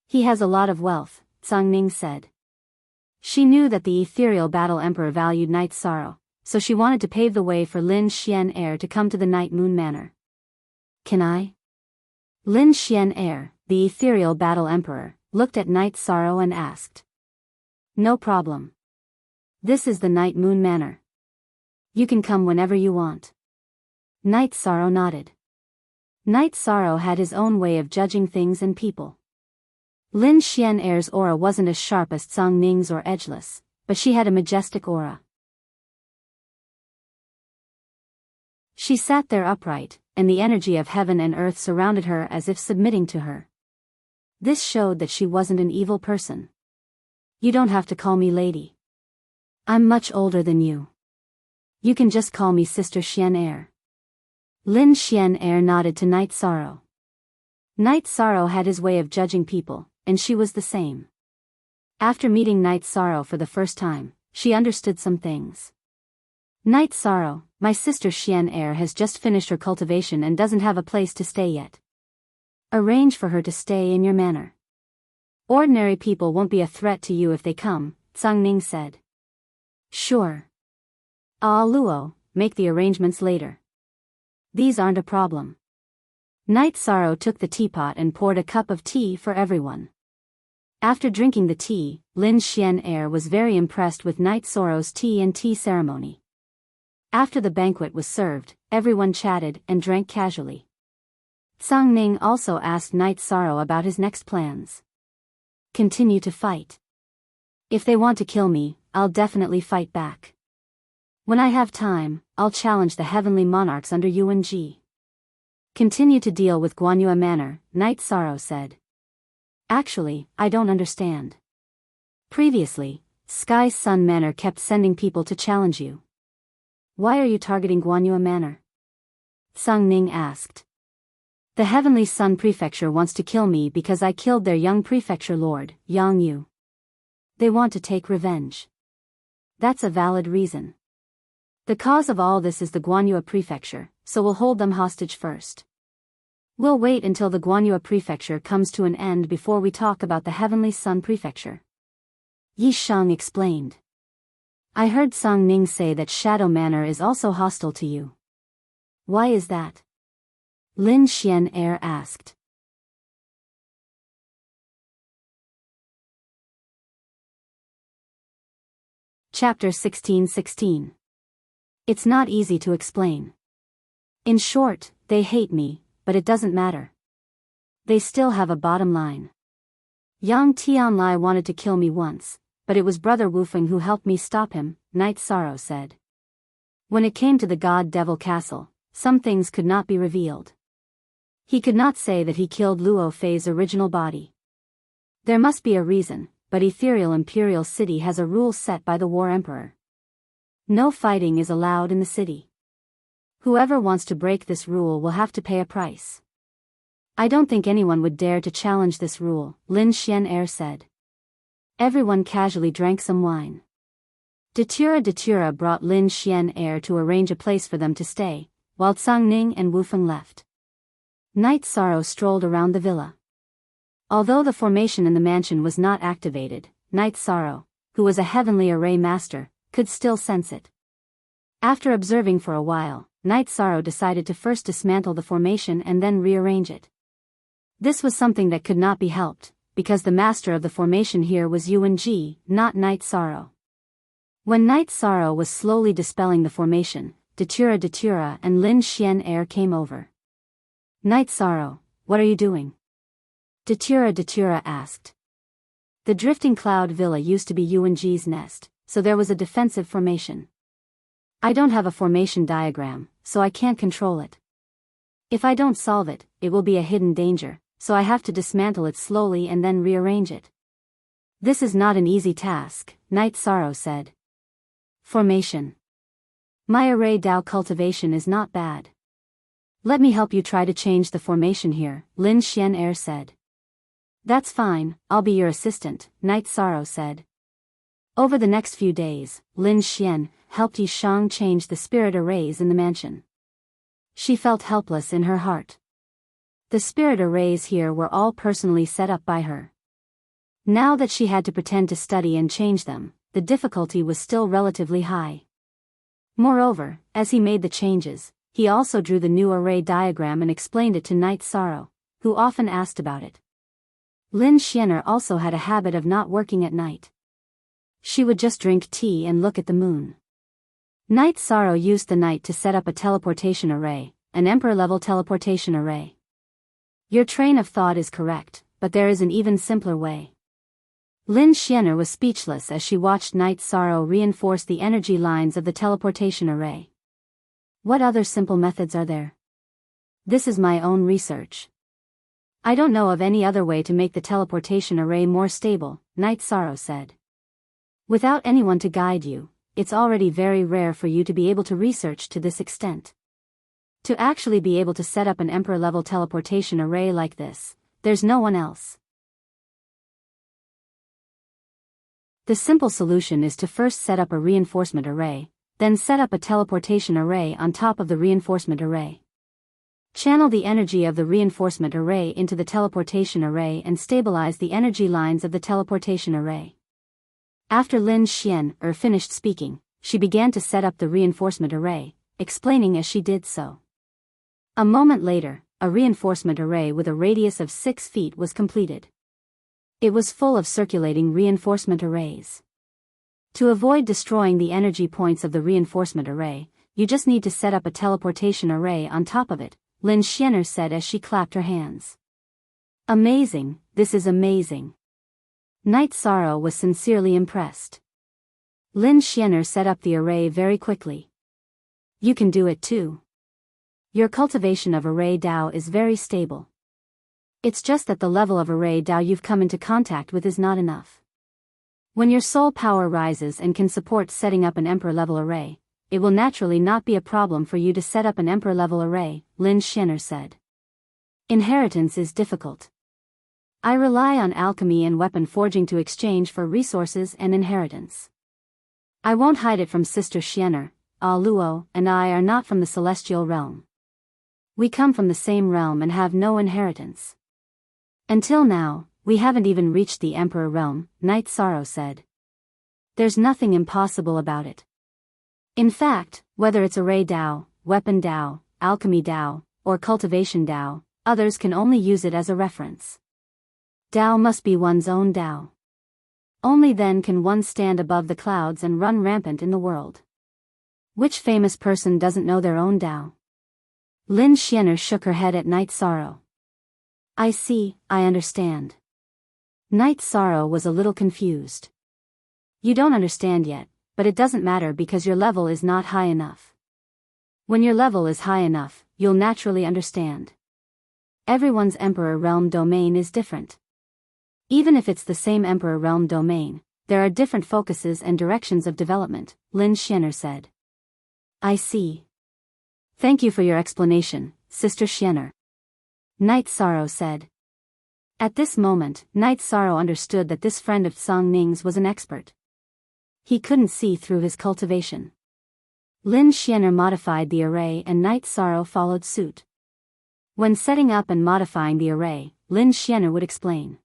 He has a lot of wealth, Song Ning said. She knew that the ethereal Battle Emperor valued Night Sorrow, so she wanted to pave the way for Lin Xian Air to come to the Night Moon Manor. Can I? Lin Xian Air, the ethereal Battle Emperor, looked at Night Sorrow and asked. No problem. This is the Night Moon Manor. You can come whenever you want. Night Sorrow nodded. Night Sorrow had his own way of judging things and people. Lin Xian Air's aura wasn't as sharp as Song Ning's or Edgeless, but she had a majestic aura. She sat there upright, and the energy of heaven and earth surrounded her as if submitting to her. This showed that she wasn't an evil person. You don't have to call me lady. I'm much older than you. You can just call me Sister Xian Air. Lin Xian Air nodded to Night Sorrow. Night Sorrow had his way of judging people, and she was the same. After meeting Night Sorrow for the first time, she understood some things. Night Sorrow, my sister Xian Air has just finished her cultivation and doesn't have a place to stay yet. Arrange for her to stay in your manor. Ordinary people won't be a threat to you if they come, Tsang Ning said. Sure. Luo, make the arrangements later. These aren't a problem. Night Sorrow took the teapot and poured a cup of tea for everyone. After drinking the tea, Lin Xian Air was very impressed with Night Sorrow's tea and tea ceremony. After the banquet was served, everyone chatted and drank casually. Tsang Ning also asked Night Sorrow about his next plans. Continue to fight. If they want to kill me, I'll definitely fight back. When I have time, I'll challenge the heavenly monarchs under UNG. Continue to deal with Guanyue Manor, Night Sorrow said. Actually, I don't understand. Previously, Sky Sun Manor kept sending people to challenge you. Why are you targeting Guanyue Manor? Tsang Ning asked. The Heavenly Sun Prefecture wants to kill me because I killed their young prefecture lord, Yang Yu. They want to take revenge. That's a valid reason. The cause of all this is the Guanyue Prefecture, so we'll hold them hostage first. We'll wait until the Guanyue Prefecture comes to an end before we talk about the Heavenly Sun Prefecture. Yi Shang explained. I heard Tsang Ning say that Shadow Manor is also hostile to you. Why is that? Lin Xian Air asked. Chapter 16:16. It's not easy to explain. In short, they hate me, but it doesn't matter. They still have a bottom line. Yang Tianlai wanted to kill me once, but it was Brother Wufeng who helped me stop him, Night Sorrow said. When it came to the God Devil Castle, some things could not be revealed. He could not say that he killed Luo Fei's original body. There must be a reason, but Ethereal Imperial City has a rule set by the War Emperor. No fighting is allowed in the city. Whoever wants to break this rule will have to pay a price. I don't think anyone would dare to challenge this rule, Lin Xian Air said. Everyone casually drank some wine. Datura brought Lin Xian Air to arrange a place for them to stay, while Tsang Ning and Wufeng left. Night Sorrow strolled around the villa. Although the formation in the mansion was not activated, Night Sorrow, who was a heavenly array master, could still sense it. After observing for a while, Night Sorrow decided to first dismantle the formation and then rearrange it. This was something that could not be helped, because the master of the formation here was UNG, not Night Sorrow. When Night Sorrow was slowly dispelling the formation, Datura and Lin Xian Air came over. Night Sorrow, what are you doing? Datura asked. The Drifting Cloud Villa used to be UNG's nest, so there was a defensive formation. I don't have a formation diagram, so I can't control it. If I don't solve it, it will be a hidden danger, so I have to dismantle it slowly and then rearrange it. This is not an easy task, Night Sorrow said. Formation. My array Dao cultivation is not bad. Let me help you try to change the formation here, Lin Xian Air said. That's fine, I'll be your assistant, Night Sorrow said. Over the next few days, Lin Xian helped Yi Shang change the spirit arrays in the mansion. She felt helpless in her heart. The spirit arrays here were all personally set up by her. Now that she had to pretend to study and change them, the difficulty was still relatively high. Moreover, as he made the changes, he also drew the new array diagram and explained it to Night Sorrow, who often asked about it. Lin Xianer also had a habit of not working at night. She would just drink tea and look at the moon. Night Sorrow used the night to set up a teleportation array, an Emperor-level teleportation array. Your train of thought is correct, but there is an even simpler way. Lin Xianer was speechless as she watched Night Sorrow reinforce the energy lines of the teleportation array. What other simple methods are there? This is my own research. I don't know of any other way to make the teleportation array more stable, Night Sorrow said. Without anyone to guide you, it's already very rare for you to be able to research to this extent. To actually be able to set up an Emperor-level teleportation array like this, there's no one else. The simple solution is to first set up a reinforcement array, then set up a teleportation array on top of the reinforcement array. Channel the energy of the reinforcement array into the teleportation array and stabilize the energy lines of the teleportation array. After Lin Xian finished speaking, she began to set up the reinforcement array, explaining as she did so. A moment later, a reinforcement array with a radius of 6 feet was completed. It was full of circulating reinforcement arrays. To avoid destroying the energy points of the reinforcement array, you just need to set up a teleportation array on top of it, Lin Xianer said as she clapped her hands. Amazing, this is amazing. Night Sorrow was sincerely impressed. Lin Xianer set up the array very quickly. You can do it too. Your cultivation of array Dao is very stable. It's just that the level of array Dao you've come into contact with is not enough. When your soul power rises and can support setting up an Emperor-level array, it will naturally not be a problem for you to set up an Emperor-level array, Lin Xianer said. Inheritance is difficult. I rely on alchemy and weapon forging to exchange for resources and inheritance. I won't hide it from Sister Xianer, Luo and I are not from the celestial realm. We come from the same realm and have no inheritance. Until now, we haven't even reached the Emperor realm, Night Sorrow said. There's nothing impossible about it. In fact, whether it's array Dao, weapon Dao, alchemy Dao, or cultivation Dao, others can only use it as a reference. Dao must be one's own Dao. Only then can one stand above the clouds and run rampant in the world. Which famous person doesn't know their own Dao? Lin Xianer shook her head at Night Sorrow. I see, I understand. Night Sorrow was a little confused. You don't understand yet, but it doesn't matter because your level is not high enough. When your level is high enough, you'll naturally understand. Everyone's Emperor Realm domain is different. Even if it's the same Emperor Realm domain, there are different focuses and directions of development, Lin Xianer said. I see. Thank you for your explanation, Sister Xianer. Night Sorrow said. At this moment, Night Sorrow understood that this friend of Song Ning's was an expert. He couldn't see through his cultivation. Lin Xianer modified the array and Night Sorrow followed suit. When setting up and modifying the array, Lin Xianer would explain.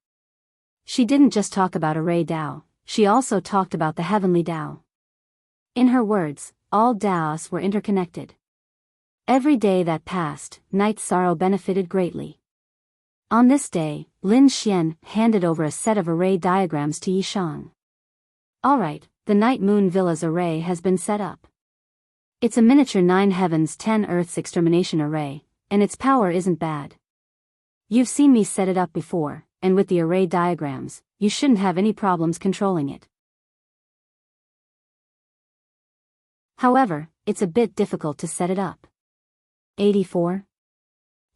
She didn't just talk about array Dao, she also talked about the heavenly Dao. In her words, all Daos were interconnected. Every day that passed, Night Sorrow benefited greatly. On this day, Lin Xian handed over a set of array diagrams to Yishang. Alright, the Night Moon Villa's array has been set up. It's a miniature 9 heavens 10 earths extermination array, and its power isn't bad. You've seen me set it up before, and with the array diagrams, you shouldn't have any problems controlling it. However, it's a bit difficult to set it up. 84.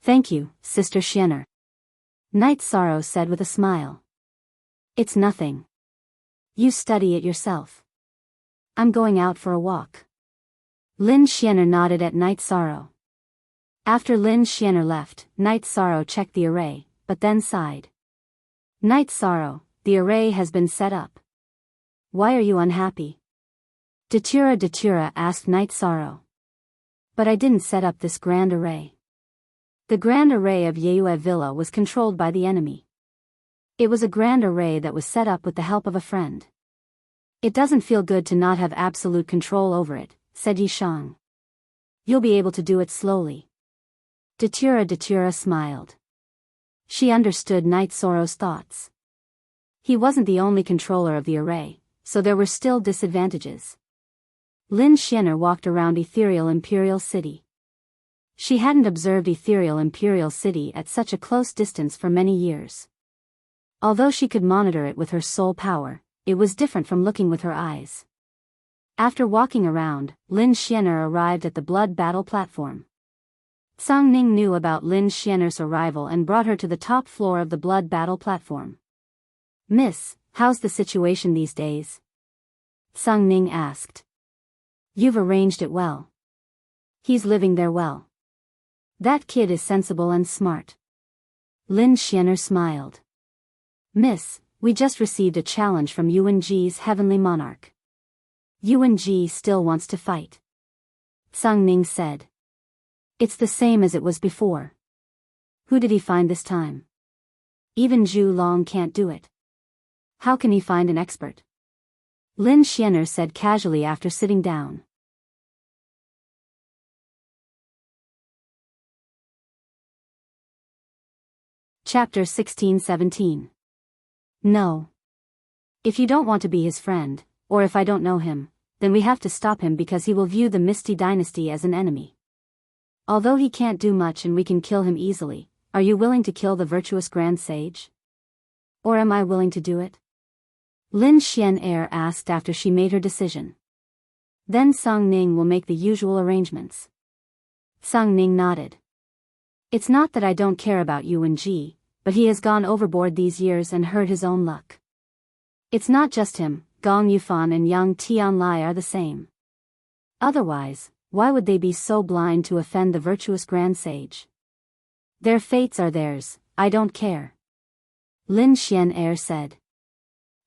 Thank you, Sister Xianer. Night Sorrow said with a smile. It's nothing. You study it yourself. I'm going out for a walk. Lin Xianer nodded at Night Sorrow. After Lin Xianer left, Night Sorrow checked the array, but then sighed. Night Sorrow, the array has been set up. Why are you unhappy? Datura asked Night Sorrow. But I didn't set up this grand array. The grand array of Yeyue Villa was controlled by the enemy. It was a grand array that was set up with the help of a friend. It doesn't feel good to not have absolute control over it, said Yishang. You'll be able to do it slowly. Datura smiled. She understood Night Sorrow's thoughts. He wasn't the only controller of the array, so there were still disadvantages. Lin Xianer walked around Ethereal Imperial City. She hadn't observed Ethereal Imperial City at such a close distance for many years. Although she could monitor it with her soul power, it was different from looking with her eyes. After walking around, Lin Xianer arrived at the blood battle platform. Song Ning knew about Lin Xianer's arrival and brought her to the top floor of the blood battle platform. Miss, how's the situation these days? Song Ning asked. You've arranged it well. He's living there well. That kid is sensible and smart. Lin Xianer smiled. Miss, we just received a challenge from UNG's heavenly monarch. UNG still wants to fight. Sang Ning said. It's the same as it was before. Who did he find this time? Even Zhu Long can't do it. How can he find an expert? Lin Xianer said casually after sitting down. Chapter 16-17. No. If you don't want to be his friend, or if I don't know him, then we have to stop him because he will view the Misty Dynasty as an enemy. Although he can't do much and we can kill him easily, are you willing to kill the virtuous Grand Sage? Or am I willing to do it? Lin Xianer asked after she made her decision. Then Sang Ning will make the usual arrangements. Sang Ning nodded. It's not that I don't care about UNG, but he has gone overboard these years and hurt his own luck. It's not just him, Gong Yufan and Yang Tianlai are the same. Otherwise, why would they be so blind to offend the virtuous Grand Sage? Their fates are theirs, I don't care. Lin Xianer said.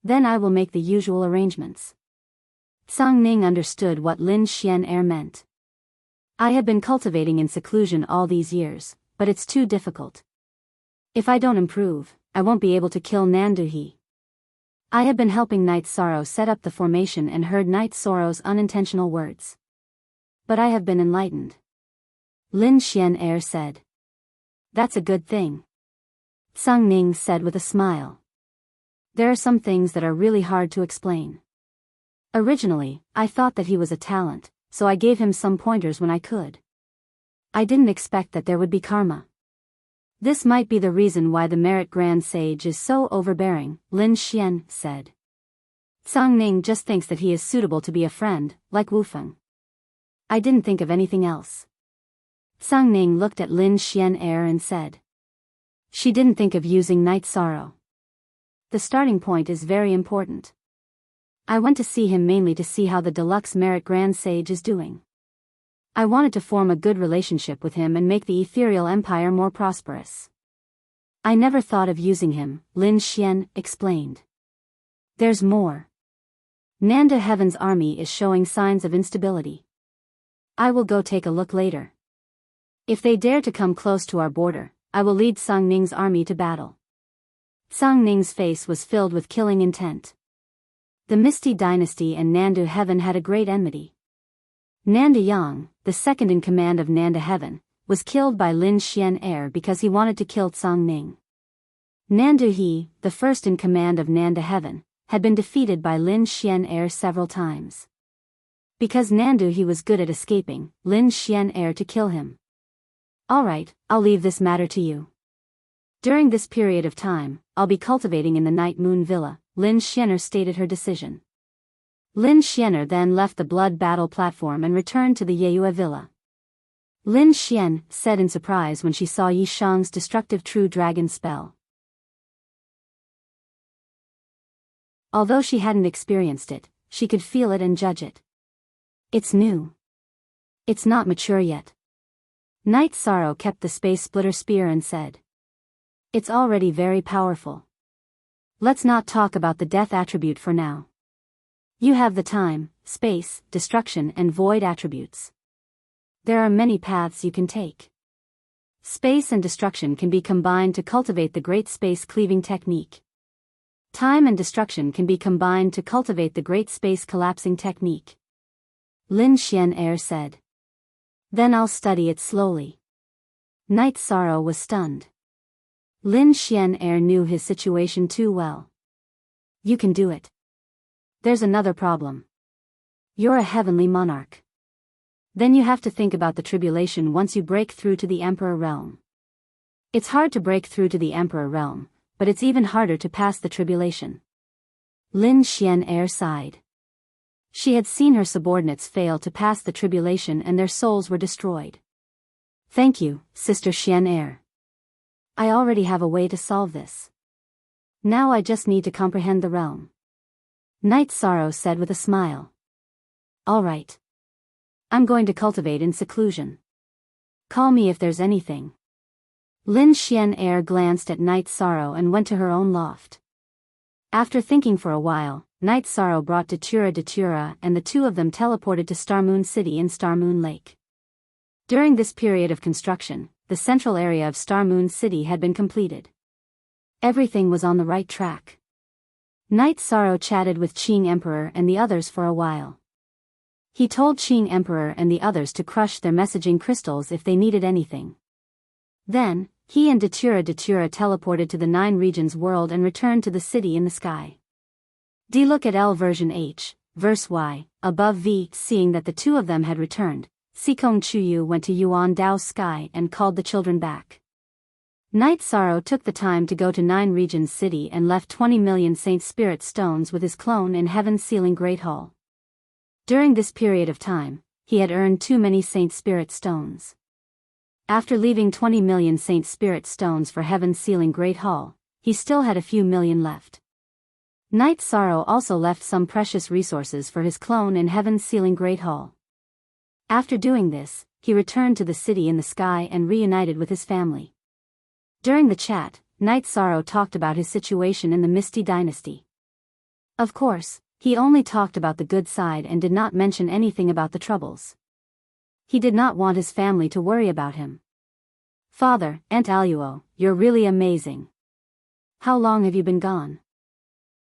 Then I will make the usual arrangements. Sang Ning understood what Lin Xianer meant. I have been cultivating in seclusion all these years, but it's too difficult. If I don't improve, I won't be able to kill Nanduhi. I have been helping Night Sorrow set up the formation and heard Night Sorrow's unintentional words. But I have been enlightened. Lin Xianer said. That's a good thing. Sang Ning said with a smile. There are some things that are really hard to explain. Originally, I thought that he was a talent, so I gave him some pointers when I could. I didn't expect that there would be karma. This might be the reason why the Merit Grand Sage is so overbearing, Lin Xian said. Sang Ning just thinks that he is suitable to be a friend, like Wu Feng. I didn't think of anything else. Sang Ning looked at Lin Xianer and said. She didn't think of using Night Sorrow. The starting point is very important. I went to see him mainly to see how the deluxe Merit Grand Sage is doing. I wanted to form a good relationship with him and make the ethereal empire more prosperous. I never thought of using him, Lin Xian explained. There's more. Nanda Heaven's army is showing signs of instability. I will go take a look later. If they dare to come close to our border, I will lead Sang Ning's army to battle. Sang Ning's face was filled with killing intent. The Misty Dynasty and Nandu Heaven had a great enmity. Nanda Yang, the second in command of Nanda Heaven, was killed by Lin Xianer because he wanted to kill Sang Ning. Nandu He, the first in command of Nanda Heaven, had been defeated by Lin Xianer several times. Because Nandu He was good at escaping, Lin Xianer to kill him. Alright, I'll leave this matter to you. During this period of time, I'll be cultivating in the Night Moon Villa, Lin Xianer stated her decision. Lin Xianer then left the blood battle platform and returned to the Yeyue Villa. Lin Xian said in surprise when she saw Yi Shang's destructive True Dragon spell. Although she hadn't experienced it, she could feel it and judge it. It's new. It's not mature yet. Night Sorrow kept the Space Splitter Spear and said. It's already very powerful. Let's not talk about the death attribute for now. You have the time, space, destruction and void attributes. There are many paths you can take. Space and destruction can be combined to cultivate the Great Space Cleaving Technique. Time and destruction can be combined to cultivate the Great Space Collapsing Technique. Lin Xianer said. Then I'll study it slowly. Night Sorrow was stunned. Lin Xianer knew his situation too well. You can do it. There's another problem. You're a heavenly monarch. Then you have to think about the tribulation once you break through to the Emperor Realm. It's hard to break through to the Emperor Realm, but it's even harder to pass the tribulation. Lin Xianer sighed. She had seen her subordinates fail to pass the tribulation and their souls were destroyed. Thank you, Sister Xianer. I already have a way to solve this. Now I just need to comprehend the realm. Night Sorrow said with a smile. All right. I'm going to cultivate in seclusion. Call me if there's anything. Lin Xian Er glanced at Night Sorrow and went to her own loft. After thinking for a while, Night Sorrow brought Datura, and the two of them teleported to Star Moon City in Star Moon Lake. During this period of construction, the central area of Star Moon City had been completed. Everything was on the right track. Night Sorrow chatted with Qing Emperor and the others for a while. He told Qing Emperor and the others to crush their messaging crystals if they needed anything. Then, he and Datura teleported to the 9 regions world and returned to the city in the sky. D. Look at L version H, verse Y, above V. Seeing that the two of them had returned, Sikong Chuyu went to Yuan Dao's sky and called the children back. Night Sorrow took the time to go to 9 regions city and left 20 million Saint Spirit stones with his clone in Heaven's Sealing Great Hall. During this period of time, he had earned too many Saint Spirit stones. After leaving 20 million Saint Spirit stones for Heaven's Sealing Great Hall, he still had a few million left. Night Sorrow also left some precious resources for his clone in Heaven's Sealing Great Hall. After doing this, he returned to the city in the sky and reunited with his family. During the chat, Night Sorrow talked about his situation in the Misty Dynasty. Of course, he only talked about the good side and did not mention anything about the troubles. He did not want his family to worry about him. Father, Aunt Aluo, you're really amazing. How long have you been gone?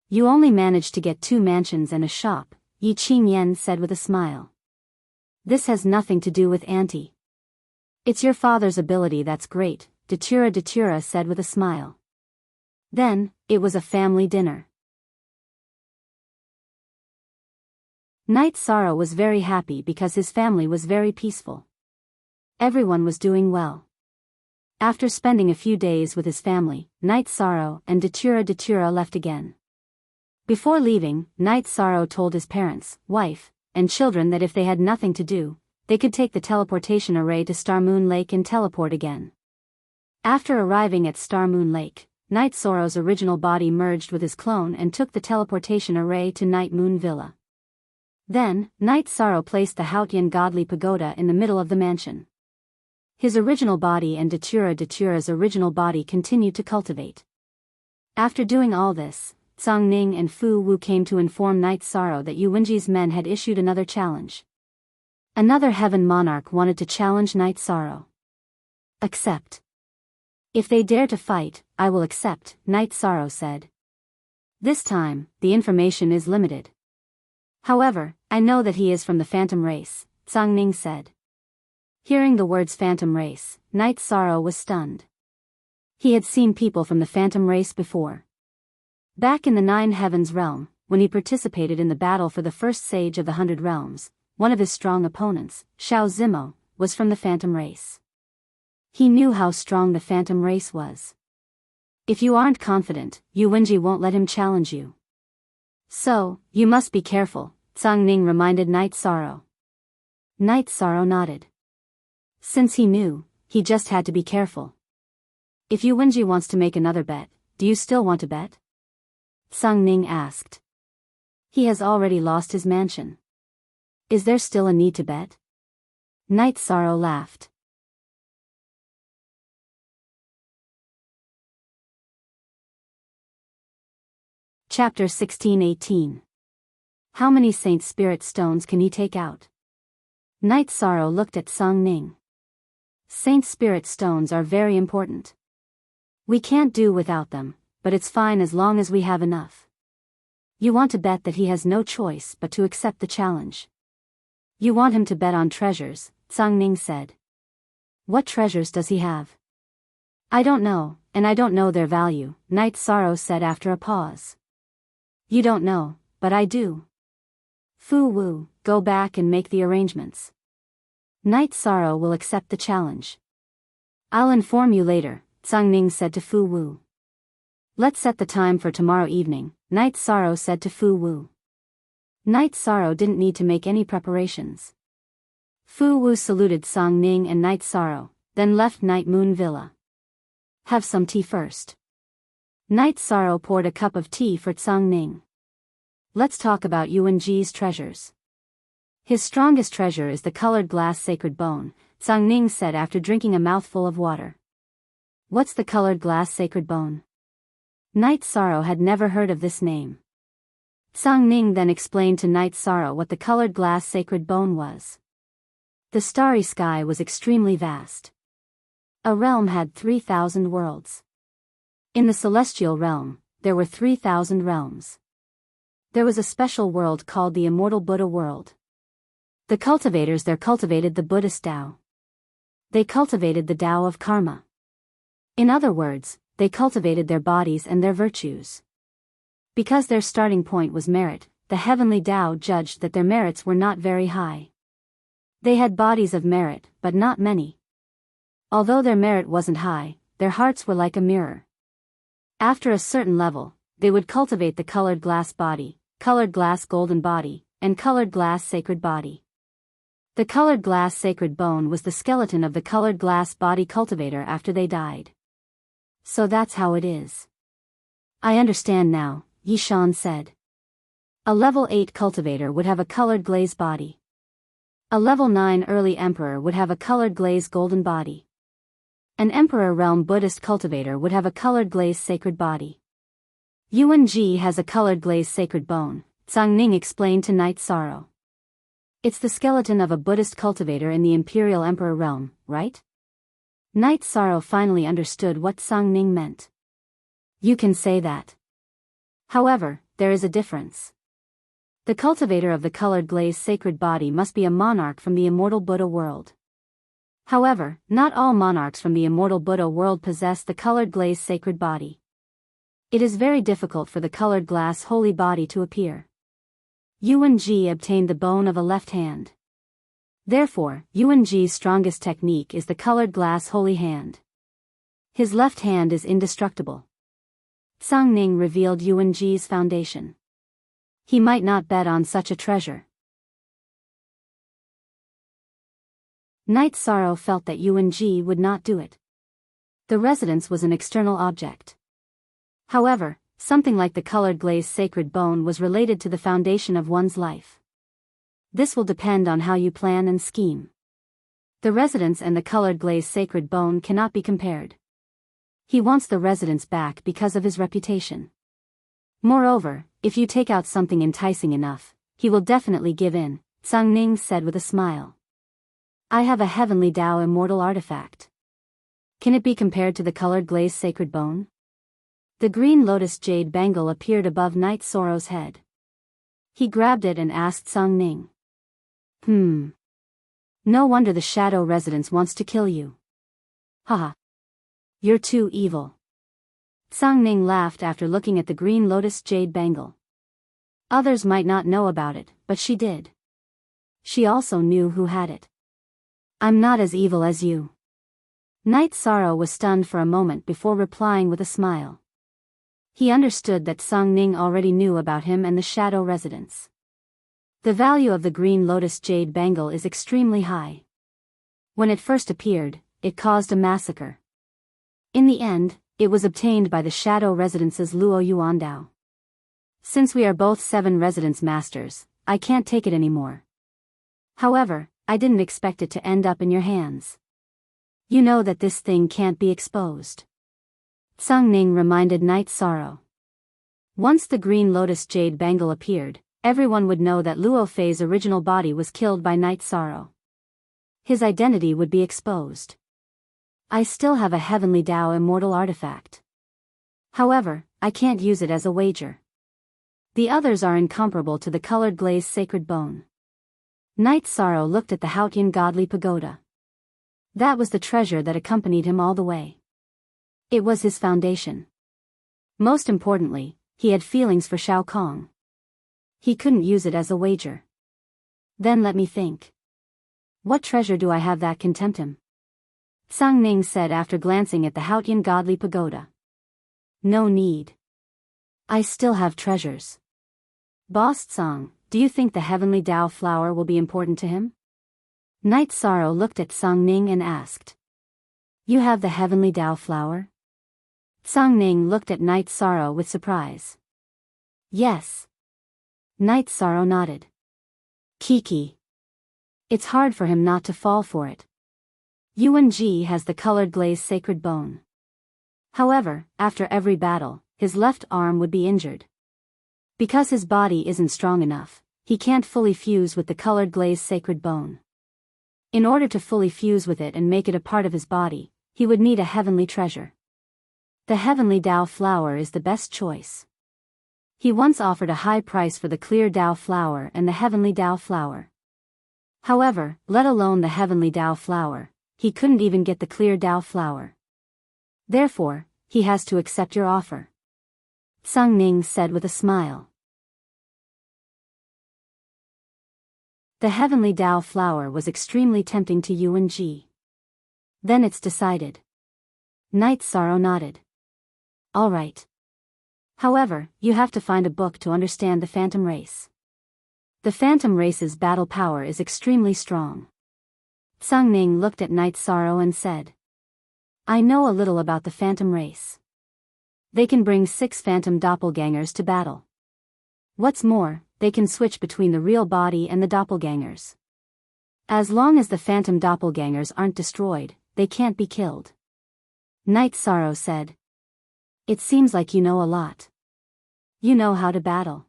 You only managed to get 2 mansions and a shop, Yi Qingyan said with a smile. This has nothing to do with Auntie. It's your father's ability that's great, Datura said with a smile. Then, it was a family dinner. Night Sorrow was very happy because his family was very peaceful. Everyone was doing well. After spending a few days with his family, Night Sorrow and Datura left again. Before leaving, Night Sorrow told his parents, wife, and children that if they had nothing to do, they could take the teleportation array to Star Moon Lake and teleport again. After arriving at Star Moon Lake, Night Sorrow's original body merged with his clone and took the teleportation array to Night Moon Villa. Then, Night Sorrow placed the Haotian godly pagoda in the middle of the mansion. His original body and Datura's original body continued to cultivate. After doing all this, Zhang Ning and Fu Wu came to inform Night Sorrow that Yu Wenji's men had issued another challenge. Another heaven monarch wanted to challenge Night Sorrow. Accept. If they dare to fight, I will accept, Night Sorrow said. This time, the information is limited. However, I know that he is from the Phantom Race, Zhang Ning said. Hearing the words Phantom Race, Night Sorrow was stunned. He had seen people from the Phantom Race before. Back in the 9 Heavens realm, when he participated in the battle for the first Sage of the 100 Realms, one of his strong opponents, Xiao Zimo, was from the Phantom Race. He knew how strong the Phantom Race was. If you aren't confident, Yu Wenji won't let him challenge you. So, you must be careful, Zhang Ning reminded Night Sorrow. Night Sorrow nodded. Since he knew, he just had to be careful. If Yu Wenji wants to make another bet, do you still want to bet? Zhang Ning asked. He has already lost his mansion. Is there still a need to bet? Night Sorrow laughed. Chapter 16-18. How many Saint Spirit stones can he take out? Night Sorrow looked at Zhang Ning. Saint Spirit stones are very important. We can't do without them, but it's fine as long as we have enough. You want to bet that he has no choice but to accept the challenge. You want him to bet on treasures, Zhang Ning said. What treasures does he have? I don't know, and I don't know their value, Night Sorrow said after a pause. You don't know, but I do. Fu Wu, go back and make the arrangements. Night Sorrow will accept the challenge. I'll inform you later, Zhang Ning said to Fu Wu. Let's set the time for tomorrow evening, Night Sorrow said to Fu Wu. Night Sorrow didn't need to make any preparations. Fu Wu saluted Zhang Ning and Night Sorrow, then left Night Moon Villa. Have some tea first. Night Sorrow poured a cup of tea for Zhang Ning. Let's talk about Yu Wenji's treasures. His strongest treasure is the colored glass sacred bone, Tsang Ning said after drinking a mouthful of water. What's the colored glass sacred bone? Night Sorrow had never heard of this name. Tsang Ning then explained to Night Sorrow what the colored glass sacred bone was. The starry sky was extremely vast. A realm had 3,000 worlds. In the celestial realm, there were 3,000 realms. There was a special world called the immortal Buddha world. The cultivators there cultivated the Buddhist Tao. They cultivated the Tao of karma. In other words, they cultivated their bodies and their virtues. Because their starting point was merit, the heavenly Tao judged that their merits were not very high. They had bodies of merit, but not many. Although their merit wasn't high, their hearts were like a mirror. After a certain level, they would cultivate the colored glass body, colored glass golden body, and colored glass sacred body. The colored glass sacred bone was the skeleton of the colored glass body cultivator after they died. So that's how it is. I understand now, Yishan said. A level 8 cultivator would have a colored glaze body. A level 9 early emperor would have a colored glaze golden body. An emperor realm Buddhist cultivator would have a colored glaze sacred body. Yuan Ji has a colored glaze sacred bone, Tsang Ning explained to Night Sorrow. It's the skeleton of a Buddhist cultivator in the Imperial Emperor realm, right? Night Sorrow finally understood what Tsang Ning meant. You can say that. However, there is a difference. The cultivator of the colored glaze sacred body must be a monarch from the immortal Buddha world. However, not all monarchs from the immortal Buddha world possess the colored glaze sacred body. It is very difficult for the colored glass holy body to appear. Yuan Ji obtained the bone of a left hand. Therefore, Yuan Ji's strongest technique is the colored glass holy hand. His left hand is indestructible. Tsang Ning revealed Yuan Ji's foundation. He might not bet on such a treasure. Night Sorrow felt that Yuan Ji would not do it. The residence was an external object. However, something like the colored glaze sacred bone was related to the foundation of one's life. This will depend on how you plan and scheme. The residence and the colored glaze sacred bone cannot be compared. He wants the residence back because of his reputation. Moreover, if you take out something enticing enough, he will definitely give in, Tsang Ning said with a smile. I have a heavenly Tao immortal artifact. Can it be compared to the colored glaze sacred bone? The green lotus jade bangle appeared above Night Sorrow's head. He grabbed it and asked Tsang Ning. No wonder the shadow residence wants to kill you. Haha. You're too evil. Tsang Ning laughed after looking at the green lotus jade bangle. Others might not know about it, but she did. She also knew who had it. I'm not as evil as you. Night Sorrow was stunned for a moment before replying with a smile. He understood that Tsang Ning already knew about him and the shadow residence. The value of the green lotus jade bangle is extremely high. When it first appeared, it caused a massacre. In the end, it was obtained by the shadow residence's Luo Yuandao. Since we are both 7 residence masters, I can't take it anymore. However, I didn't expect it to end up in your hands. You know that this thing can't be exposed. Tsang Ning reminded Night Sorrow. Once the green lotus jade bangle appeared, everyone would know that Luo Fei's original body was killed by Night Sorrow. His identity would be exposed. I still have a heavenly Tao immortal artifact. However, I can't use it as a wager. The others are incomparable to the colored glaze sacred bone. Night Sorrow looked at the Haotian godly pagoda. That was the treasure that accompanied him all the way. It was his foundation. Most importantly, he had feelings for Shao Kong. He couldn't use it as a wager. Then let me think. What treasure do I have that can tempt him? Tsang Ning said after glancing at the Haotian godly pagoda. No need. I still have treasures. Boss Tsang, do you think the heavenly Tao flower will be important to him? Night Sorrow looked at Tsang Ning and asked. You have the heavenly Tao flower? Tsang Ning looked at Night Sorrow with surprise. Yes. Night Sorrow nodded. Kiki. It's hard for him not to fall for it. UNG has the colored glaze sacred bone. However, after every battle, his left arm would be injured. Because his body isn't strong enough, he can't fully fuse with the colored glaze sacred bone. In order to fully fuse with it and make it a part of his body, he would need a heavenly treasure. The heavenly Dao flower is the best choice. He once offered a high price for the clear Dao flower and the heavenly Dao flower. However, let alone the heavenly Dao flower, he couldn't even get the clear Dao flower. Therefore, he has to accept your offer. Tsang Ning said with a smile. The heavenly Dao flower was extremely tempting to UNG. Then it's decided. Night Sorrow nodded. All right. However, you have to find a book to understand the Phantom Race. The Phantom Race's battle power is extremely strong. Tsang Ning looked at Night Sorrow and said, I know a little about the Phantom Race. They can bring 6 phantom doppelgangers to battle. What's more, they can switch between the real body and the doppelgangers. As long as the phantom doppelgangers aren't destroyed, they can't be killed. Night Sorrow said. It seems like you know a lot. You know how to battle.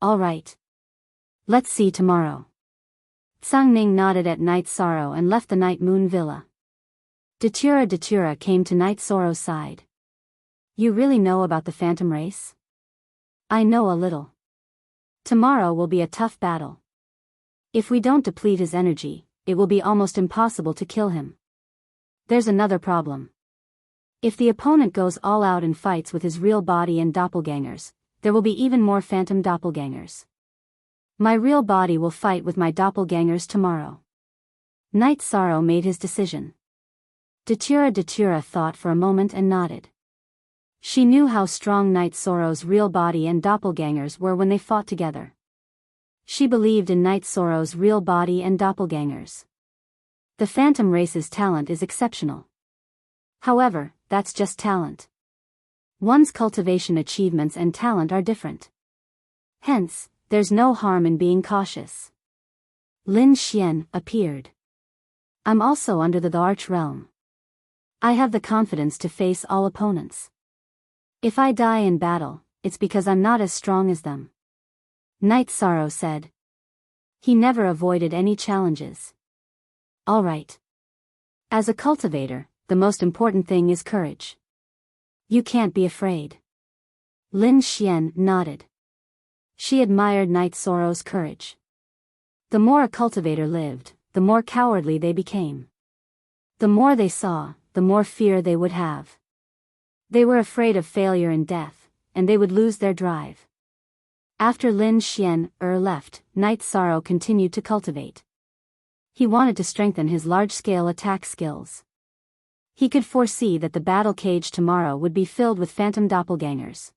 All right. Let's see tomorrow. Tsang Ning nodded at Night Sorrow and left the Night Moon Villa. Datura came to Night Sorrow's side. You really know about the Phantom Race? I know a little. Tomorrow will be a tough battle. If we don't deplete his energy, it will be almost impossible to kill him. There's another problem. If the opponent goes all out and fights with his real body and doppelgangers, there will be even more phantom doppelgangers. My real body will fight with my doppelgangers tomorrow. Night Sorrow made his decision. Datura thought for a moment and nodded. She knew how strong Night Sorrow's real body and doppelgangers were when they fought together. She believed in Night Sorrow's real body and doppelgangers. The Phantom Race's talent is exceptional. However, that's just talent. One's cultivation achievements and talent are different. Hence, there's no harm in being cautious. Lin Xian appeared. I'm also under the Arch Realm. I have the confidence to face all opponents. If I die in battle, it's because I'm not as strong as them. Night Sorrow said. He never avoided any challenges. All right. As a cultivator, the most important thing is courage. You can't be afraid. Lin Xian nodded. She admired Night Sorrow's courage. The more a cultivator lived, the more cowardly they became. The more they saw, the more fear they would have. They were afraid of failure and death, and they would lose their drive. After Lin Xian left, Night Sorrow continued to cultivate. He wanted to strengthen his large-scale attack skills. He could foresee that the battle cage tomorrow would be filled with phantom doppelgangers.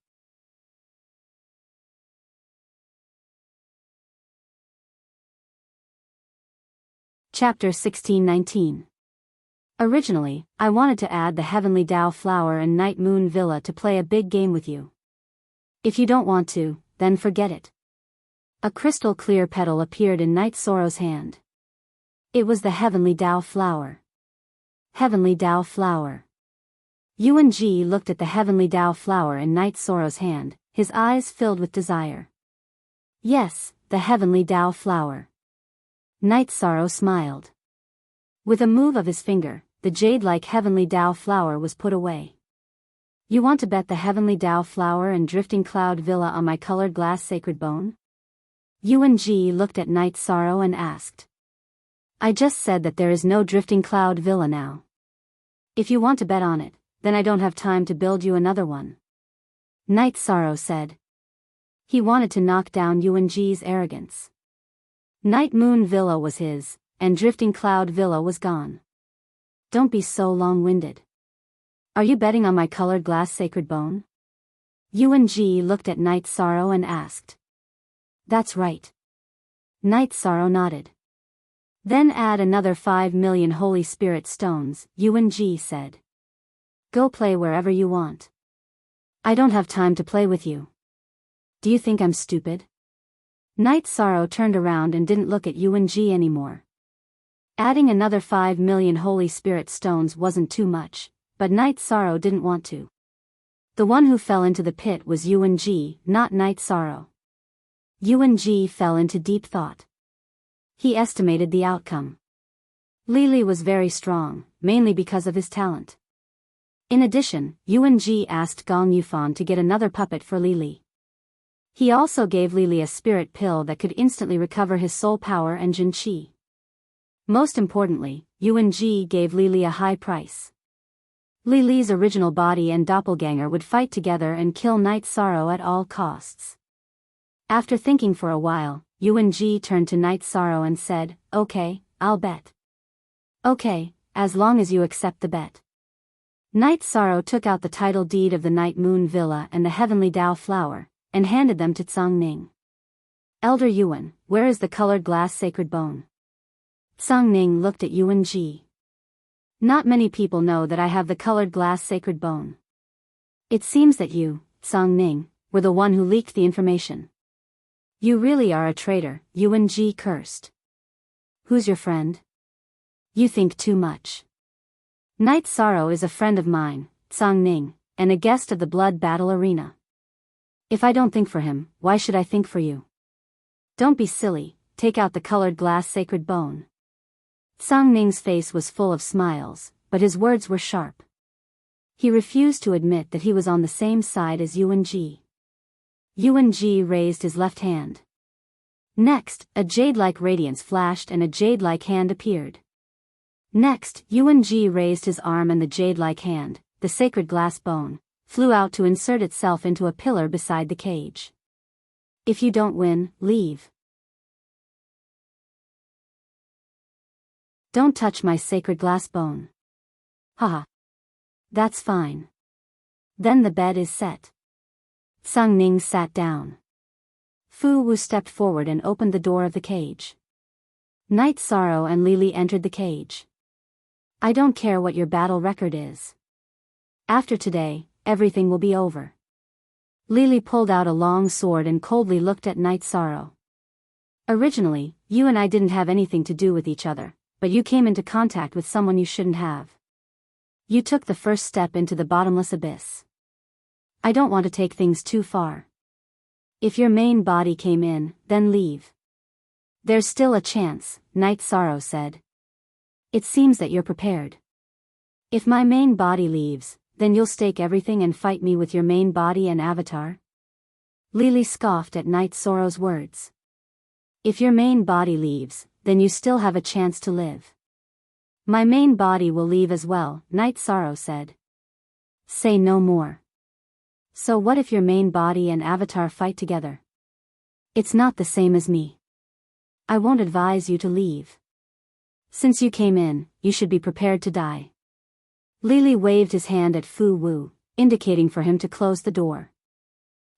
Chapter 1619. Originally, I wanted to add the Heavenly Dao Flower and Night Moon Villa to play a big game with you. If you don't want to, then forget it. A crystal clear petal appeared in Night Sorrow's hand. It was the Heavenly Dao Flower. Heavenly Dao Flower. UNG looked at the Heavenly Dao Flower in Night Sorrow's hand, his eyes filled with desire. Yes, the Heavenly Dao Flower. Night Sorrow smiled. With a move of his finger, the jade-like Heavenly Dao Flower was put away. You want to bet the Heavenly Dao Flower and Drifting Cloud Villa on my colored glass sacred bone? UNG looked at Night Sorrow and asked. I just said that there is no Drifting Cloud Villa now. If you want to bet on it, then I don't have time to build you another one. Night Sorrow said. He wanted to knock down UNG's arrogance. Night Moon Villa was his, and Drifting Cloud Villa was gone. Don't be so long-winded. Are you betting on my colored glass sacred bone? UNG looked at Night Sorrow and asked. That's right. Night Sorrow nodded. Then add another 5 million Holy Spirit stones, UNG said. Go play wherever you want. I don't have time to play with you. Do you think I'm stupid? Night Sorrow turned around and didn't look at UNG anymore. Adding another 5 million Holy Spirit stones wasn't too much, but Night Sorrow didn't want to. The one who fell into the pit was Unji, not Night Sorrow. Unji fell into deep thought. He estimated the outcome. Lily was very strong, mainly because of his talent. In addition, Unji asked Gong Yufan to get another puppet for Lily. He also gave Lily a spirit pill that could instantly recover his soul power and Jin Qi. Most importantly, Unji gave Lily a high price. Lily's original body and doppelganger would fight together and kill Night Sorrow at all costs. After thinking for a while, Unji turned to Night Sorrow and said, "Okay, I'll bet." "Okay, as long as you accept the bet." Night Sorrow took out the title deed of the Night Moon Villa and the Heavenly Dao Flower, and handed them to Tsang Ning. "Elder Yuan, where is the colored glass sacred bone?" Tsang Ning looked at Unji. "Not many people know that I have the colored glass sacred bone. It seems that you, Tsang Ning, were the one who leaked the information. You really are a traitor," Unji cursed. "Who's your friend?" "You think too much. Night Sorrow is a friend of mine, Tsang Ning, and a guest of the Blood Battle Arena. If I don't think for him, why should I think for you? Don't be silly, take out the colored glass sacred bone." Tsang Ning's face was full of smiles, but his words were sharp. He refused to admit that he was on the same side as Unji. Unji raised his left hand. Next, a jade-like radiance flashed and a jade-like hand appeared. Next, Unji raised his arm and the jade-like hand, the sacred glass bone, flew out to insert itself into a pillar beside the cage. "If you don't win, leave. Don't touch my sacred glass bone." "Haha. That's fine. Then the bed is set." Tsang Ning sat down. Fu Wu stepped forward and opened the door of the cage. Night Sorrow and Lily entered the cage. "I don't care what your battle record is. After today, everything will be over." Lily pulled out a long sword and coldly looked at Night Sorrow. "Originally, you and I didn't have anything to do with each other, but you came into contact with someone you shouldn't have. You took the first step into the bottomless abyss. I don't want to take things too far. If your main body came in, then leave." "There's still a chance," Night Sorrow said. "It seems that you're prepared. If my main body leaves, then you'll stake everything and fight me with your main body and avatar?" Lily scoffed at Night Sorrow's words. "If your main body leaves, then you still have a chance to live." "My main body will leave as well," Night Sorrow said. "Say no more. So what if your main body and avatar fight together? It's not the same as me. I won't advise you to leave. Since you came in, you should be prepared to die." Lily waved his hand at Fu Wu, indicating for him to close the door.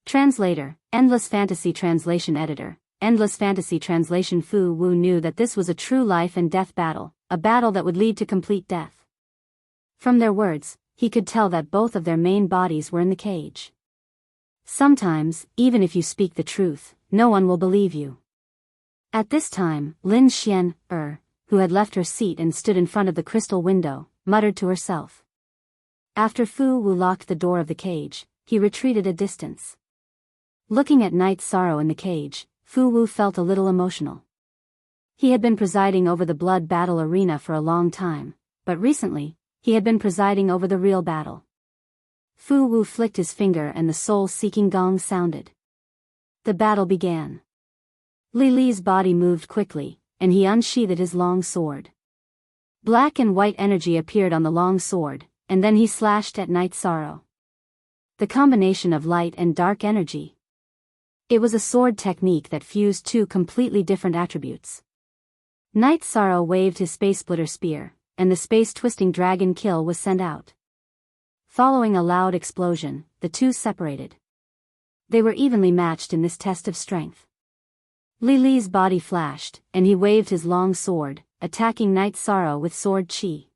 Translator, Endless Fantasy Translation Editor, Endless Fantasy Translation. Fu Wu knew that this was a true life and death battle, a battle that would lead to complete death. From their words, he could tell that both of their main bodies were in the cage. Sometimes, even if you speak the truth, no one will believe you. At this time, Lin Xian, who had left her seat and stood in front of the crystal window, muttered to herself. After Fu Wu locked the door of the cage, he retreated a distance. Looking at Night Sorrow in the cage, Fu Wu felt a little emotional. He had been presiding over the blood battle arena for a long time, but recently, he had been presiding over the real battle. Fu Wu flicked his finger and the soul-seeking gong sounded. The battle began. Lily's body moved quickly, and he unsheathed his long sword. Black and white energy appeared on the long sword, and then he slashed at Night Sorrow. The combination of light and dark energy. It was a sword technique that fused two completely different attributes. Night Sorrow waved his space splitter spear, and the space-twisting dragon kill was sent out. Following a loud explosion, the two separated. They were evenly matched in this test of strength. Lily's body flashed, and he waved his long sword, attacking Night Sorrow with sword chi.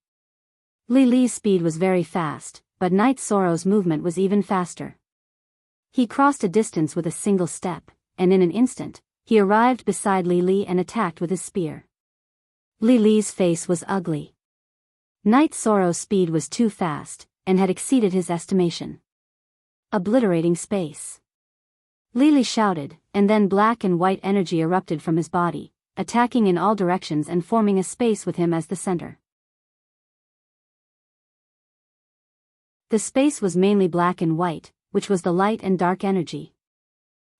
Lily's speed was very fast, but Night Sorrow's movement was even faster. He crossed a distance with a single step, and in an instant, he arrived beside Lily and attacked with his spear. Lily's face was ugly. Night Sorrow's speed was too fast, and had exceeded his estimation. Obliterating space. Lily shouted, and then black and white energy erupted from his body, attacking in all directions and forming a space with him as the center. The space was mainly black and white, which was the light and dark energy.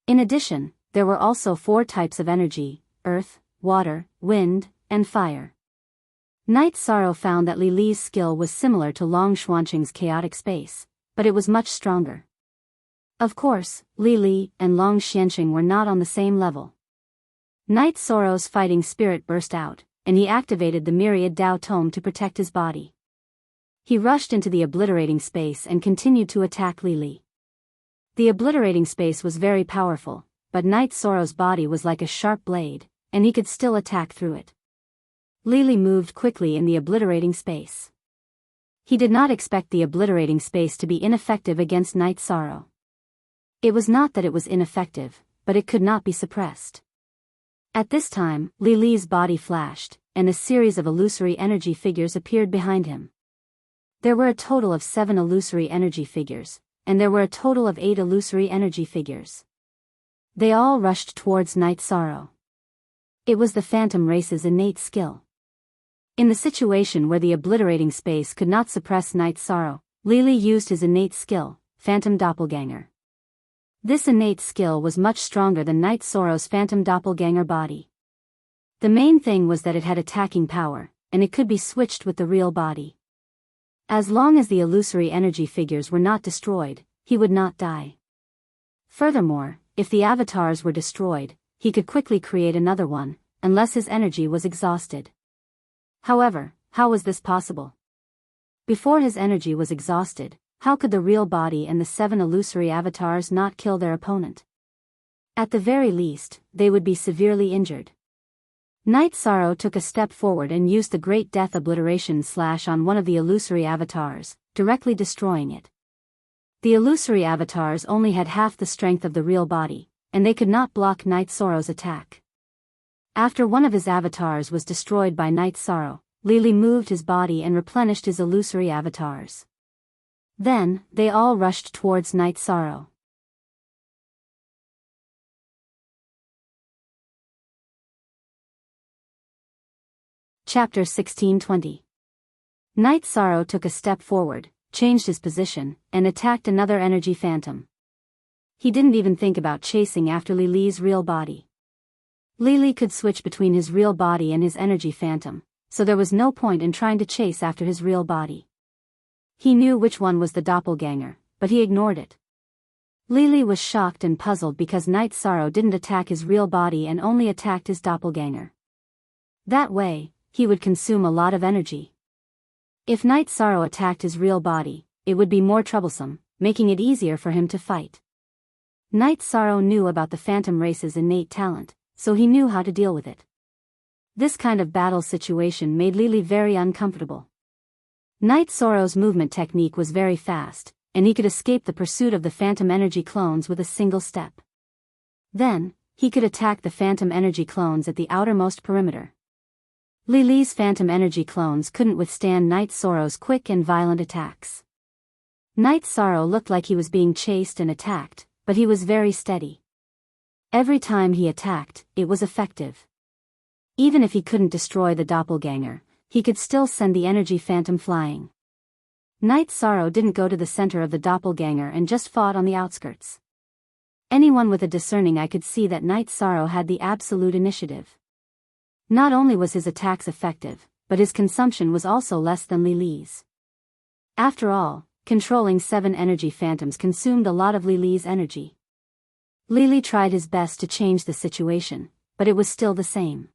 In addition, there were also 4 types of energy: earth, water, wind, and fire. Night Sorrow found that Lily's skill was similar to Long Xuanqing's chaotic space, but it was much stronger. Of course, Lily and Long Xuanqing were not on the same level. Night Sorrow's fighting spirit burst out, and he activated the myriad Dao Tome to protect his body. He rushed into the obliterating space and continued to attack Lily. The obliterating space was very powerful, but Night Sorrow's body was like a sharp blade, and he could still attack through it. Lily moved quickly in the obliterating space. He did not expect the obliterating space to be ineffective against Night Sorrow. It was not that it was ineffective, but it could not be suppressed. At this time, Lily's body flashed, and a series of illusory energy figures appeared behind him. There were a total of 7 illusory energy figures, and there were a total of 8 illusory energy figures. They all rushed towards Night Sorrow. It was the phantom race's innate skill. In the situation where the obliterating space could not suppress Night Sorrow, Lily used his innate skill, Phantom Doppelganger. This innate skill was much stronger than Night Sorrow's Phantom Doppelganger body. The main thing was that it had attacking power, and it could be switched with the real body. As long as the illusory energy figures were not destroyed, he would not die. Furthermore, if the avatars were destroyed, he could quickly create another one, unless his energy was exhausted. However, how was this possible? Before his energy was exhausted, how could the real body and the 7 illusory avatars not kill their opponent? At the very least, they would be severely injured. Night Sorrow took a step forward and used the Great Death Obliteration Slash on one of the illusory avatars, directly destroying it. The illusory avatars only had half the strength of the real body, and they could not block Night Sorrow's attack. After one of his avatars was destroyed by Night Sorrow, Lily moved his body and replenished his illusory avatars. Then, they all rushed towards Night Sorrow. Chapter 1620. Night Sorrow took a step forward, changed his position, and attacked another energy phantom. He didn't even think about chasing after Lily's real body. Lily could switch between his real body and his energy phantom, so there was no point in trying to chase after his real body. He knew which one was the doppelganger, but he ignored it. Lily was shocked and puzzled because Night Sorrow didn't attack his real body and only attacked his doppelganger. That way, he would consume a lot of energy. If Night Sorrow attacked his real body, it would be more troublesome, making it easier for him to fight. Night Sorrow knew about the phantom race's innate talent, so he knew how to deal with it. This kind of battle situation made Lily very uncomfortable. Night Sorrow's movement technique was very fast, and he could escape the pursuit of the phantom energy clones with a single step. Then, he could attack the phantom energy clones at the outermost perimeter. Lily's phantom energy clones couldn't withstand Night Sorrow's quick and violent attacks. Night Sorrow looked like he was being chased and attacked, but he was very steady. Every time he attacked, it was effective. Even if he couldn't destroy the doppelganger, he could still send the energy phantom flying. Night Sorrow didn't go to the center of the doppelganger and just fought on the outskirts. Anyone with a discerning eye could see that Night Sorrow had the absolute initiative. Not only was his attacks effective, but his consumption was also less than Lily's. After all, controlling 7 energy phantoms consumed a lot of Lily's energy. Lily tried his best to change the situation, but it was still the same.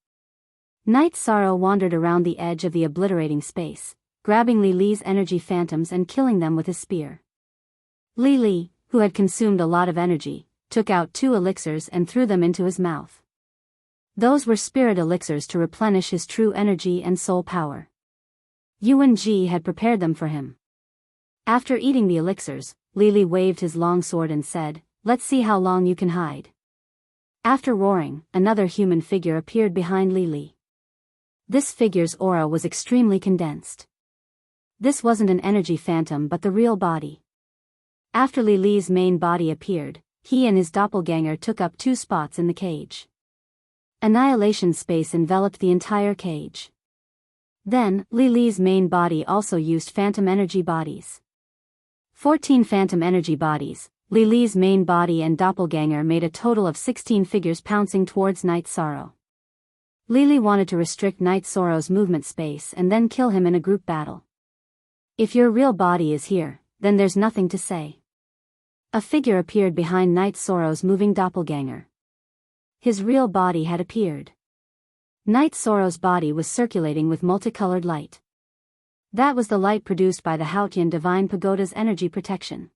Night Sorrow wandered around the edge of the obliterating space, grabbing Lily's energy phantoms and killing them with his spear. Lily, who had consumed a lot of energy, took out 2 elixirs and threw them into his mouth. Those were spirit elixirs to replenish his true energy and soul power. Yuan Ji had prepared them for him. After eating the elixirs, Lily waved his long sword and said, "Let's see how long you can hide." After roaring, another human figure appeared behind Lily. This figure's aura was extremely condensed. This wasn't an energy phantom but the real body. After Lily's main body appeared, he and his doppelganger took up 2 spots in the cage. Annihilation space enveloped the entire cage. Then, Lily's main body also used phantom energy bodies. 14 phantom energy bodies, Lily's main body and doppelganger made a total of 16 figures pouncing towards Night Sorrow. Lily wanted to restrict Night Sorrow's movement space and then kill him in a group battle. If your real body is here, then there's nothing to say. A figure appeared behind Night Sorrow's moving doppelganger. His real body had appeared. Night Sorrow's body was circulating with multicolored light. That was the light produced by the Hautian Divine Pagoda's energy protection.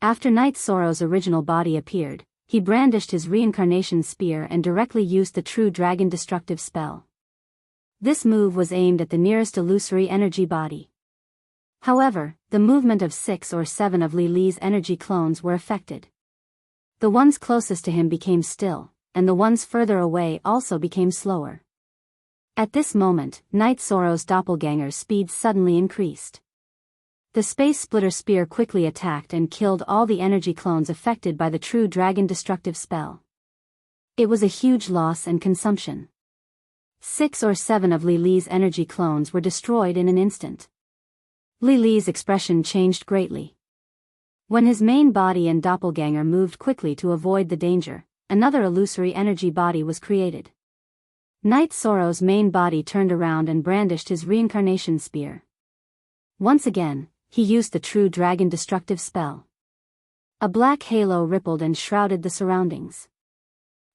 After Night Sorrow's original body appeared, he brandished his reincarnation spear and directly used the True Dragon destructive spell. This move was aimed at the nearest illusory energy body. However, the movement of 6 or 7 of Lily's energy clones were affected. The ones closest to him became still, and the ones further away also became slower. At this moment, Night Sorrow's doppelganger's speed suddenly increased. The Space Splitter Spear quickly attacked and killed all the energy clones affected by the True Dragon destructive spell. It was a huge loss and consumption. 6 or 7 of Lily's energy clones were destroyed in an instant. Lily's expression changed greatly. When his main body and doppelganger moved quickly to avoid the danger, another illusory energy body was created. Night Sorrow's main body turned around and brandished his reincarnation spear. Once again, he used the True Dragon destructive spell. A black halo rippled and shrouded the surroundings.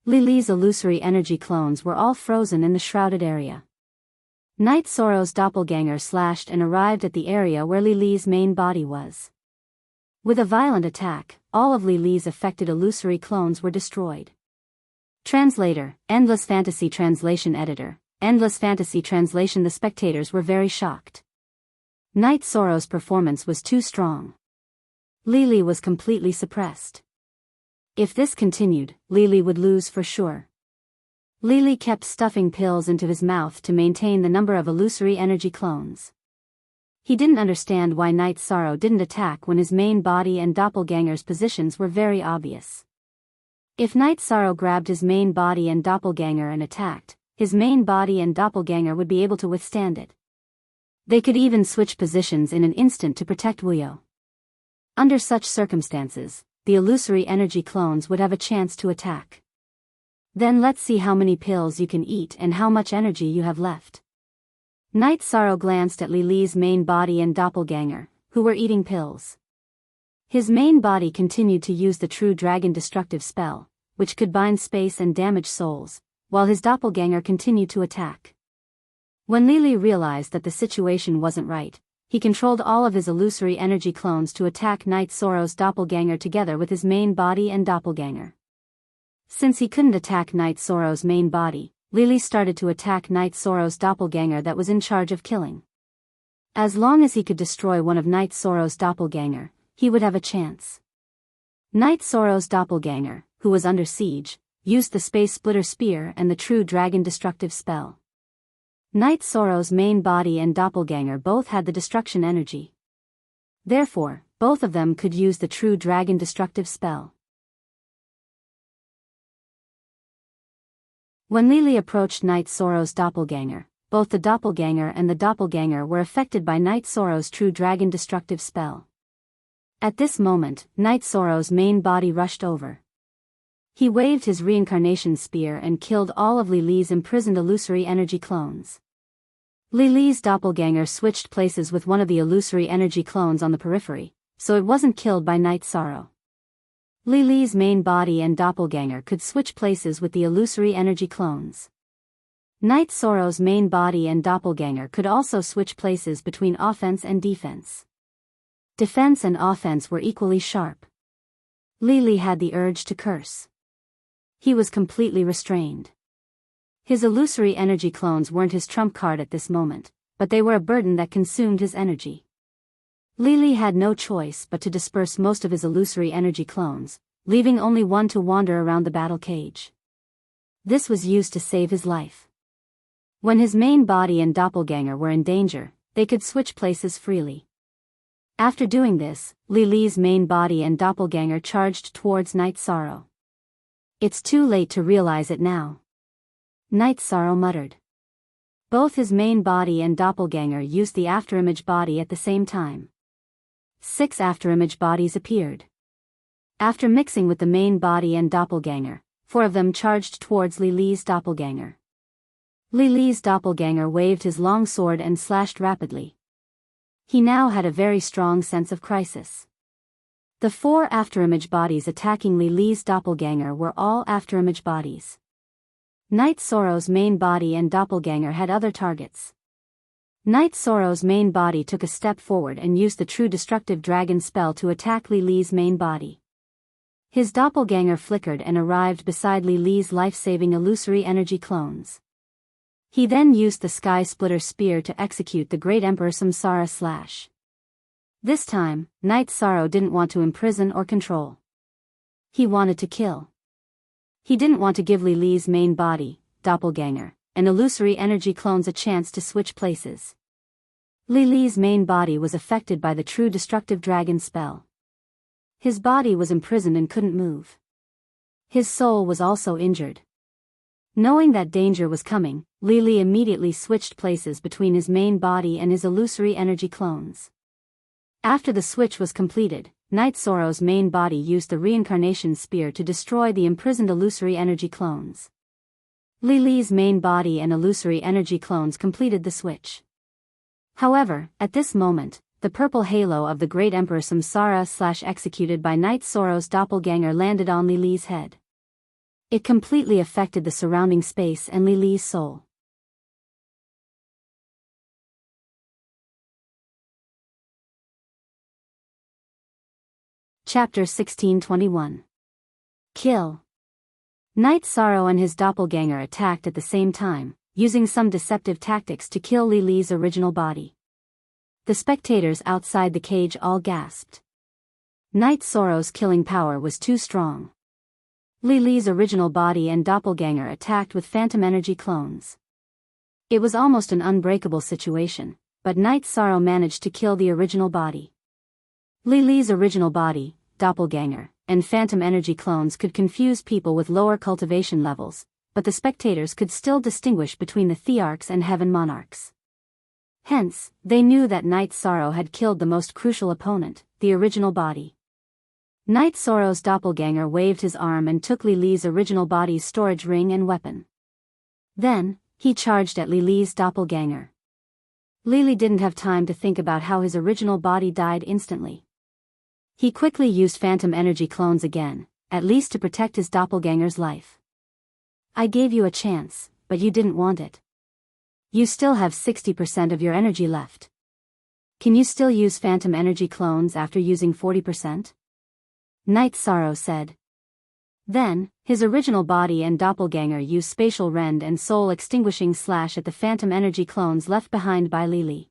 Lily's illusory energy clones were all frozen in the shrouded area. Night Sorrow's doppelganger slashed and arrived at the area where Lily's main body was. With a violent attack, all of Lily's affected illusory clones were destroyed. Translator, Endless Fantasy Translation Editor, Endless Fantasy Translation. The spectators were very shocked. Night Sorrow's performance was too strong. Lily was completely suppressed. If this continued, Lily would lose for sure. Lily kept stuffing pills into his mouth to maintain the number of illusory energy clones. He didn't understand why Night Sorrow didn't attack when his main body and doppelganger's positions were very obvious. If Night Sorrow grabbed his main body and doppelganger and attacked, his main body and doppelganger would be able to withstand it. They could even switch positions in an instant to protect Wuyo. Under such circumstances, the illusory energy clones would have a chance to attack. Then let's see how many pills you can eat and how much energy you have left. Night Sorrow glanced at Lily's main body and doppelganger, who were eating pills. His main body continued to use the True Dragon destructive spell, which could bind space and damage souls, while his doppelganger continued to attack. When Lily realized that the situation wasn't right, he controlled all of his illusory energy clones to attack Night Sorrow's doppelganger together with his main body and doppelganger. Since he couldn't attack Night Sorrow's main body, Lily started to attack Night Sorrow's doppelganger that was in charge of killing. As long as he could destroy one of Night Sorrow's doppelganger, he would have a chance. Night Sorrow's doppelganger, who was under siege, used the Space Splitter Spear and the True Dragon destructive spell. Night Sorrow's main body and doppelganger both had the destruction energy. Therefore, both of them could use the True Dragon destructive spell. When Lily approached Night Sorrow's doppelganger, both the doppelganger and the doppelganger were affected by Night Sorrow's True Dragon destructive spell. At this moment, Night Sorrow's main body rushed over. He waved his reincarnation spear and killed all of Lily's imprisoned illusory energy clones. Lily's doppelganger switched places with one of the illusory energy clones on the periphery, so it wasn't killed by Night Sorrow. Lily's main body and doppelganger could switch places with the illusory energy clones. Night Sorrow's main body and doppelganger could also switch places between offense and defense. Defense and offense were equally sharp. Lily had the urge to curse. He was completely restrained. His illusory energy clones weren't his trump card at this moment, but they were a burden that consumed his energy. Lily had no choice but to disperse most of his illusory energy clones, leaving only one to wander around the battle cage. This was used to save his life. When his main body and doppelganger were in danger, they could switch places freely. After doing this, Lily's main body and doppelganger charged towards Night Sorrow. "It's too late to realize it now," Night Sorrow muttered. Both his main body and doppelganger used the afterimage body at the same time. 6 afterimage bodies appeared. After mixing with the main body and doppelganger, 4 of them charged towards Lily's doppelganger. Lily's doppelganger waved his long sword and slashed rapidly. He now had a very strong sense of crisis. The 4 afterimage bodies attacking Lily's doppelganger were all afterimage bodies. Night Sorrow's main body and doppelganger had other targets. Night Sorrow's main body took a step forward and used the true destructive dragon spell to attack Lily's main body. His doppelganger flickered and arrived beside Lily's life-saving illusory energy clones. He then used the Sky Splitter Spear to execute the Great Emperor Samsara Slash. This time, Night Sorrow didn't want to imprison or control. He wanted to kill. He didn't want to give Lily's main body, doppelganger, and illusory energy clones a chance to switch places. Lily's main body was affected by the true destructive dragon spell. His body was imprisoned and couldn't move. His soul was also injured. Knowing that danger was coming, Lily immediately switched places between his main body and his illusory energy clones. After the switch was completed, Night Sorrow's main body used the reincarnation spear to destroy the imprisoned illusory energy clones. Lily's main body and illusory energy clones completed the switch. However, at this moment, the purple halo of the Great Emperor Samsara Slash executed by Night Sorrow's doppelganger landed on Lily's head. It completely affected the surrounding space and Lily's soul. Chapter 1621. Kill. Night Sorrow and his doppelganger attacked at the same time, using some deceptive tactics to kill Lily's original body. The spectators outside the cage all gasped. Night Sorrow's killing power was too strong. Lily's original body and doppelganger attacked with phantom energy clones. It was almost an unbreakable situation, but Night Sorrow managed to kill the original body. Lily's original body, doppelganger, and phantom energy clones could confuse people with lower cultivation levels, but the spectators could still distinguish between the Thearchs and Heaven Monarchs. Hence, they knew that Night Sorrow had killed the most crucial opponent, the original body. Night Sorrow's doppelganger waved his arm and took Lily's original body's storage ring and weapon. Then, he charged at Lily's doppelganger. Lily didn't have time to think about how his original body died instantly. He quickly used phantom energy clones again, at least to protect his doppelganger's life. "I gave you a chance, but you didn't want it. You still have 60% of your energy left. Can you still use phantom energy clones after using 40%? Night Sorrow said. Then, his original body and doppelganger used spatial rend and soul extinguishing slash at the phantom energy clones left behind by Lily.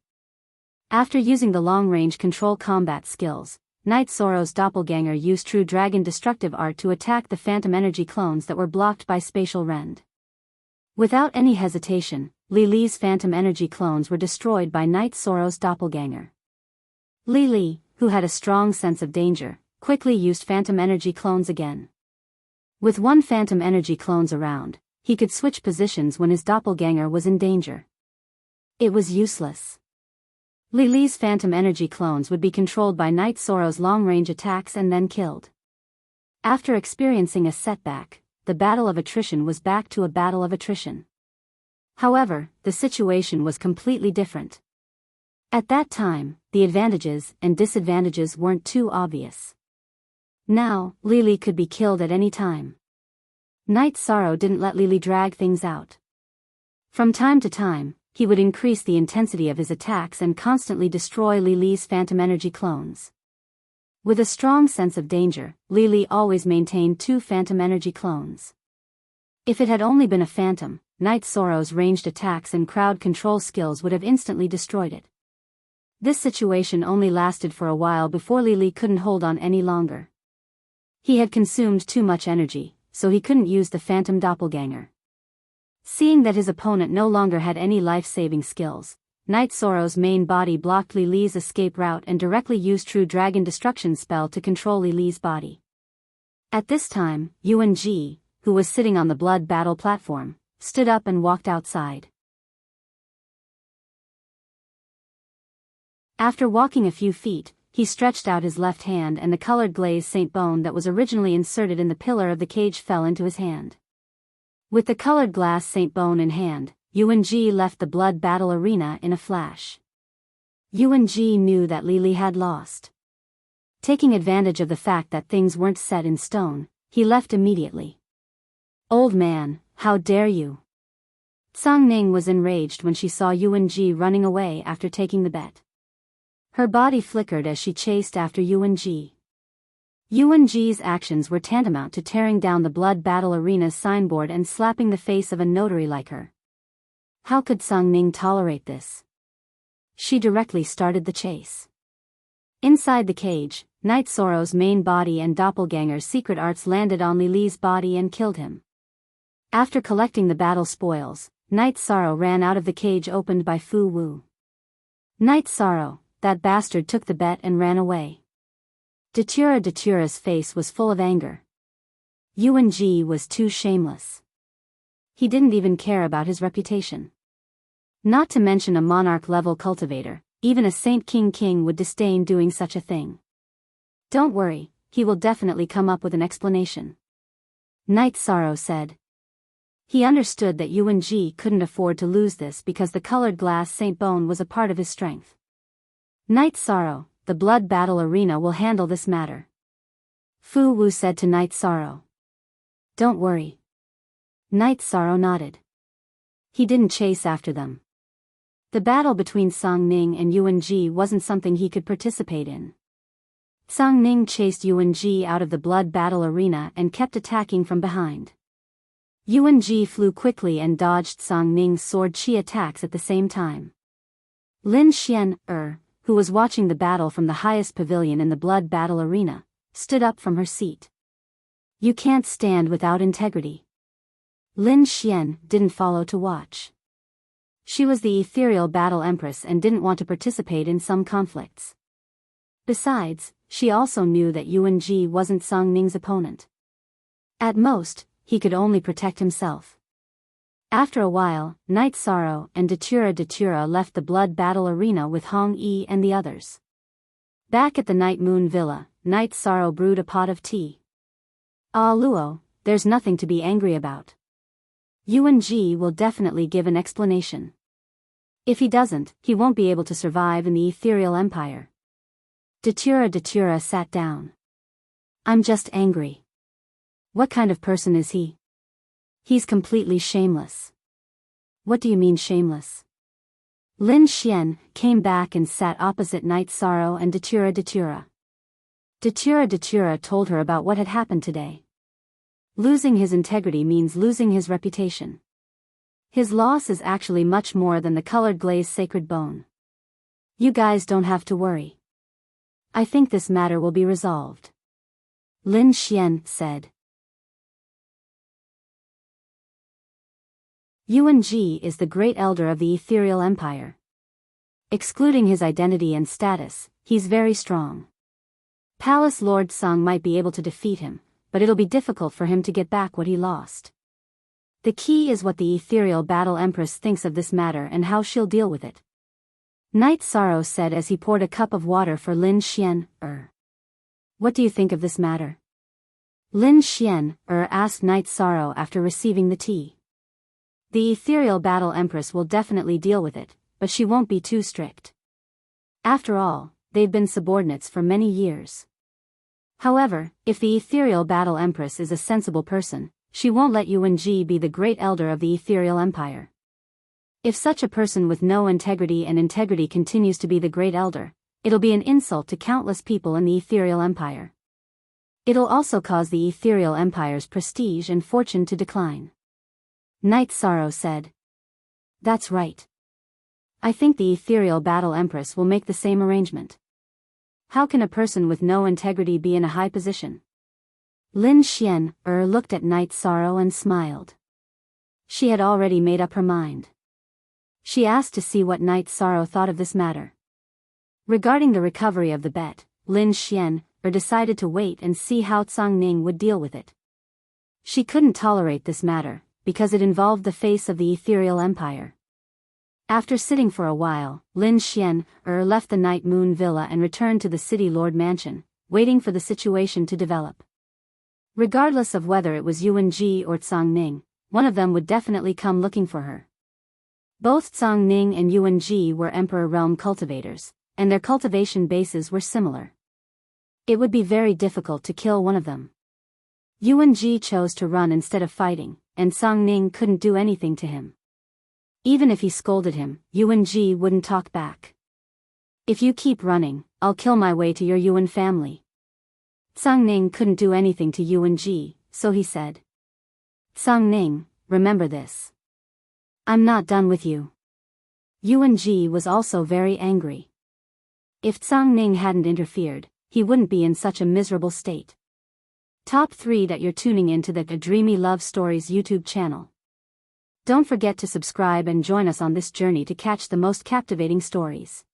After using the long-range control combat skills, Night Sorrow's doppelganger used true dragon destructive art to attack the phantom energy clones that were blocked by spatial rend. Without any hesitation, Lily's phantom energy clones were destroyed by Night Sorrow's doppelganger. Lily, who had a strong sense of danger, quickly used phantom energy clones again. With 1 phantom energy clones around, he could switch positions when his doppelganger was in danger. It was useless. Lily's phantom energy clones would be controlled by Night Sorrow's long-range attacks and then killed. After experiencing a setback, the battle of attrition was back to a battle of attrition. However, the situation was completely different. At that time, the advantages and disadvantages weren't too obvious. Now, Lily could be killed at any time. Night Sorrow didn't let Lily drag things out. From time to time, he would increase the intensity of his attacks and constantly destroy Lily's phantom energy clones. With a strong sense of danger, Lily always maintained 2 phantom energy clones. If it had only been a phantom, Night Sorrow's ranged attacks and crowd control skills would have instantly destroyed it. This situation only lasted for a while before Lily couldn't hold on any longer. He had consumed too much energy, so he couldn't use the phantom doppelganger. Seeing that his opponent no longer had any life-saving skills, Night Sorrow's main body blocked Li Li's escape route and directly used True Dragon Destruction spell to control Li Li's body. At this time, Yuan Ji, who was sitting on the blood battle platform, stood up and walked outside. After walking a few feet, he stretched out his left hand and the colored glazed saint bone that was originally inserted in the pillar of the cage fell into his hand. With the colored glass saint bone in hand, Yuan Ji left the blood battle arena in a flash. Yuan Ji knew that Li Li had lost. Taking advantage of the fact that things weren't set in stone, he left immediately. "Old man, how dare you!" Tsang Ning was enraged when she saw Yuan Ji running away after taking the bet. Her body flickered as she chased after Yuan Ji. Yuan Ji's actions were tantamount to tearing down the blood battle arena's signboard and slapping the face of a notary like her. How could Tsang Ning tolerate this? She directly started the chase. Inside the cage, Night Sorrow's main body and doppelganger's secret arts landed on Li Li's body and killed him. After collecting the battle spoils, Night Sorrow ran out of the cage opened by Fu Wu. Night Sorrow, that bastard, took the bet and ran away. Datura's face was full of anger. Yuan Ji was too shameless. He didn't even care about his reputation. Not to mention a monarch-level cultivator, even a Saint King would disdain doing such a thing. "Don't worry, he will definitely come up with an explanation," Night Sorrow said. He understood that Yuan Ji couldn't afford to lose this because the colored glass saint bone was a part of his strength. "Night Sorrow, the blood battle arena will handle this matter," Fu Wu said to Night Sorrow. "Don't worry." Night Sorrow nodded. He didn't chase after them. The battle between Tsang Ning and Yuan Ji wasn't something he could participate in. Tsang Ning chased Yuan Ji out of the blood battle arena and kept attacking from behind. Yuan Ji flew quickly and dodged Tsang Ning's sword chi attacks at the same time. Lin Xian, who was watching the battle from the highest pavilion in the blood battle arena, stood up from her seat. "You can't stand without integrity." Lin Xian didn't follow to watch. She was the ethereal battle empress and didn't want to participate in some conflicts. Besides, she also knew that Yuan Ji wasn't Tsang Ning's opponent. At most, he could only protect himself. After a while, Night Sorrow and Datura left the blood battle arena with Hong Yi and the others. Back at the Night Moon Villa, Night Sorrow brewed a pot of tea. "Ah Luo, there's nothing to be angry about. Yuan Ji will definitely give an explanation. If he doesn't, he won't be able to survive in the ethereal empire." Datura sat down. "I'm just angry. What kind of person is he? He's completely shameless." "What do you mean shameless?" Lin Xian came back and sat opposite Night Sorrow and Datura. Datura told her about what had happened today. Losing his integrity means losing his reputation. His loss is actually much more than the colored glazed sacred bone. "You guys don't have to worry. I think this matter will be resolved," Lin Xian said. Yuan Ji is the great elder of the ethereal empire. Excluding his identity and status, he's very strong. Palace Lord Sung might be able to defeat him, but it'll be difficult for him to get back what he lost. The key is what the ethereal battle empress thinks of this matter and how she'll deal with it, Night Sorrow said as he poured a cup of water for Lin Xian. What do you think of this matter?" Lin Xian asked Night Sorrow after receiving the tea. "The ethereal battle empress will definitely deal with it, but she won't be too strict. After all, they've been subordinates for many years. However, if the ethereal battle empress is a sensible person, she won't let Yuan Ji be the great elder of the ethereal empire. If such a person with no integrity and integrity continues to be the great elder, it'll be an insult to countless people in the ethereal empire. It'll also cause the ethereal empire's prestige and fortune to decline," Night Sorrow said. "That's right. I think the ethereal battle empress will make the same arrangement. How can a person with no integrity be in a high position?" Lin Xian looked at Night Sorrow and smiled. She had already made up her mind. She asked to see what Night Sorrow thought of this matter. Regarding the recovery of the bet, Lin Xian decided to wait and see how Tsang Ning would deal with it. She couldn't tolerate this matter, because it involved the face of the ethereal empire. After sitting for a while, Lin Xian left the Night Moon Villa and returned to the City Lord Mansion, waiting for the situation to develop. Regardless of whether it was Yuan Ji or Tsang Ning, one of them would definitely come looking for her. Both Tsang Ning and Yuan Ji were Emperor Realm cultivators, and their cultivation bases were similar. It would be very difficult to kill one of them. Yuan Ji chose to run instead of fighting, and Tsang Ning couldn't do anything to him. Even if he scolded him, Yuan Ji wouldn't talk back. "If you keep running, I'll kill my way to your Yuan family." Tsang Ning couldn't do anything to Yuan Ji, so he said, "Tsang Ning, remember this. I'm not done with you." Yuan Ji was also very angry. If Tsang Ning hadn't interfered, he wouldn't be in such a miserable state. Top 3 that you're tuning into the Dreamy Love Stories YouTube channel. Don't forget to subscribe and join us on this journey to catch the most captivating stories.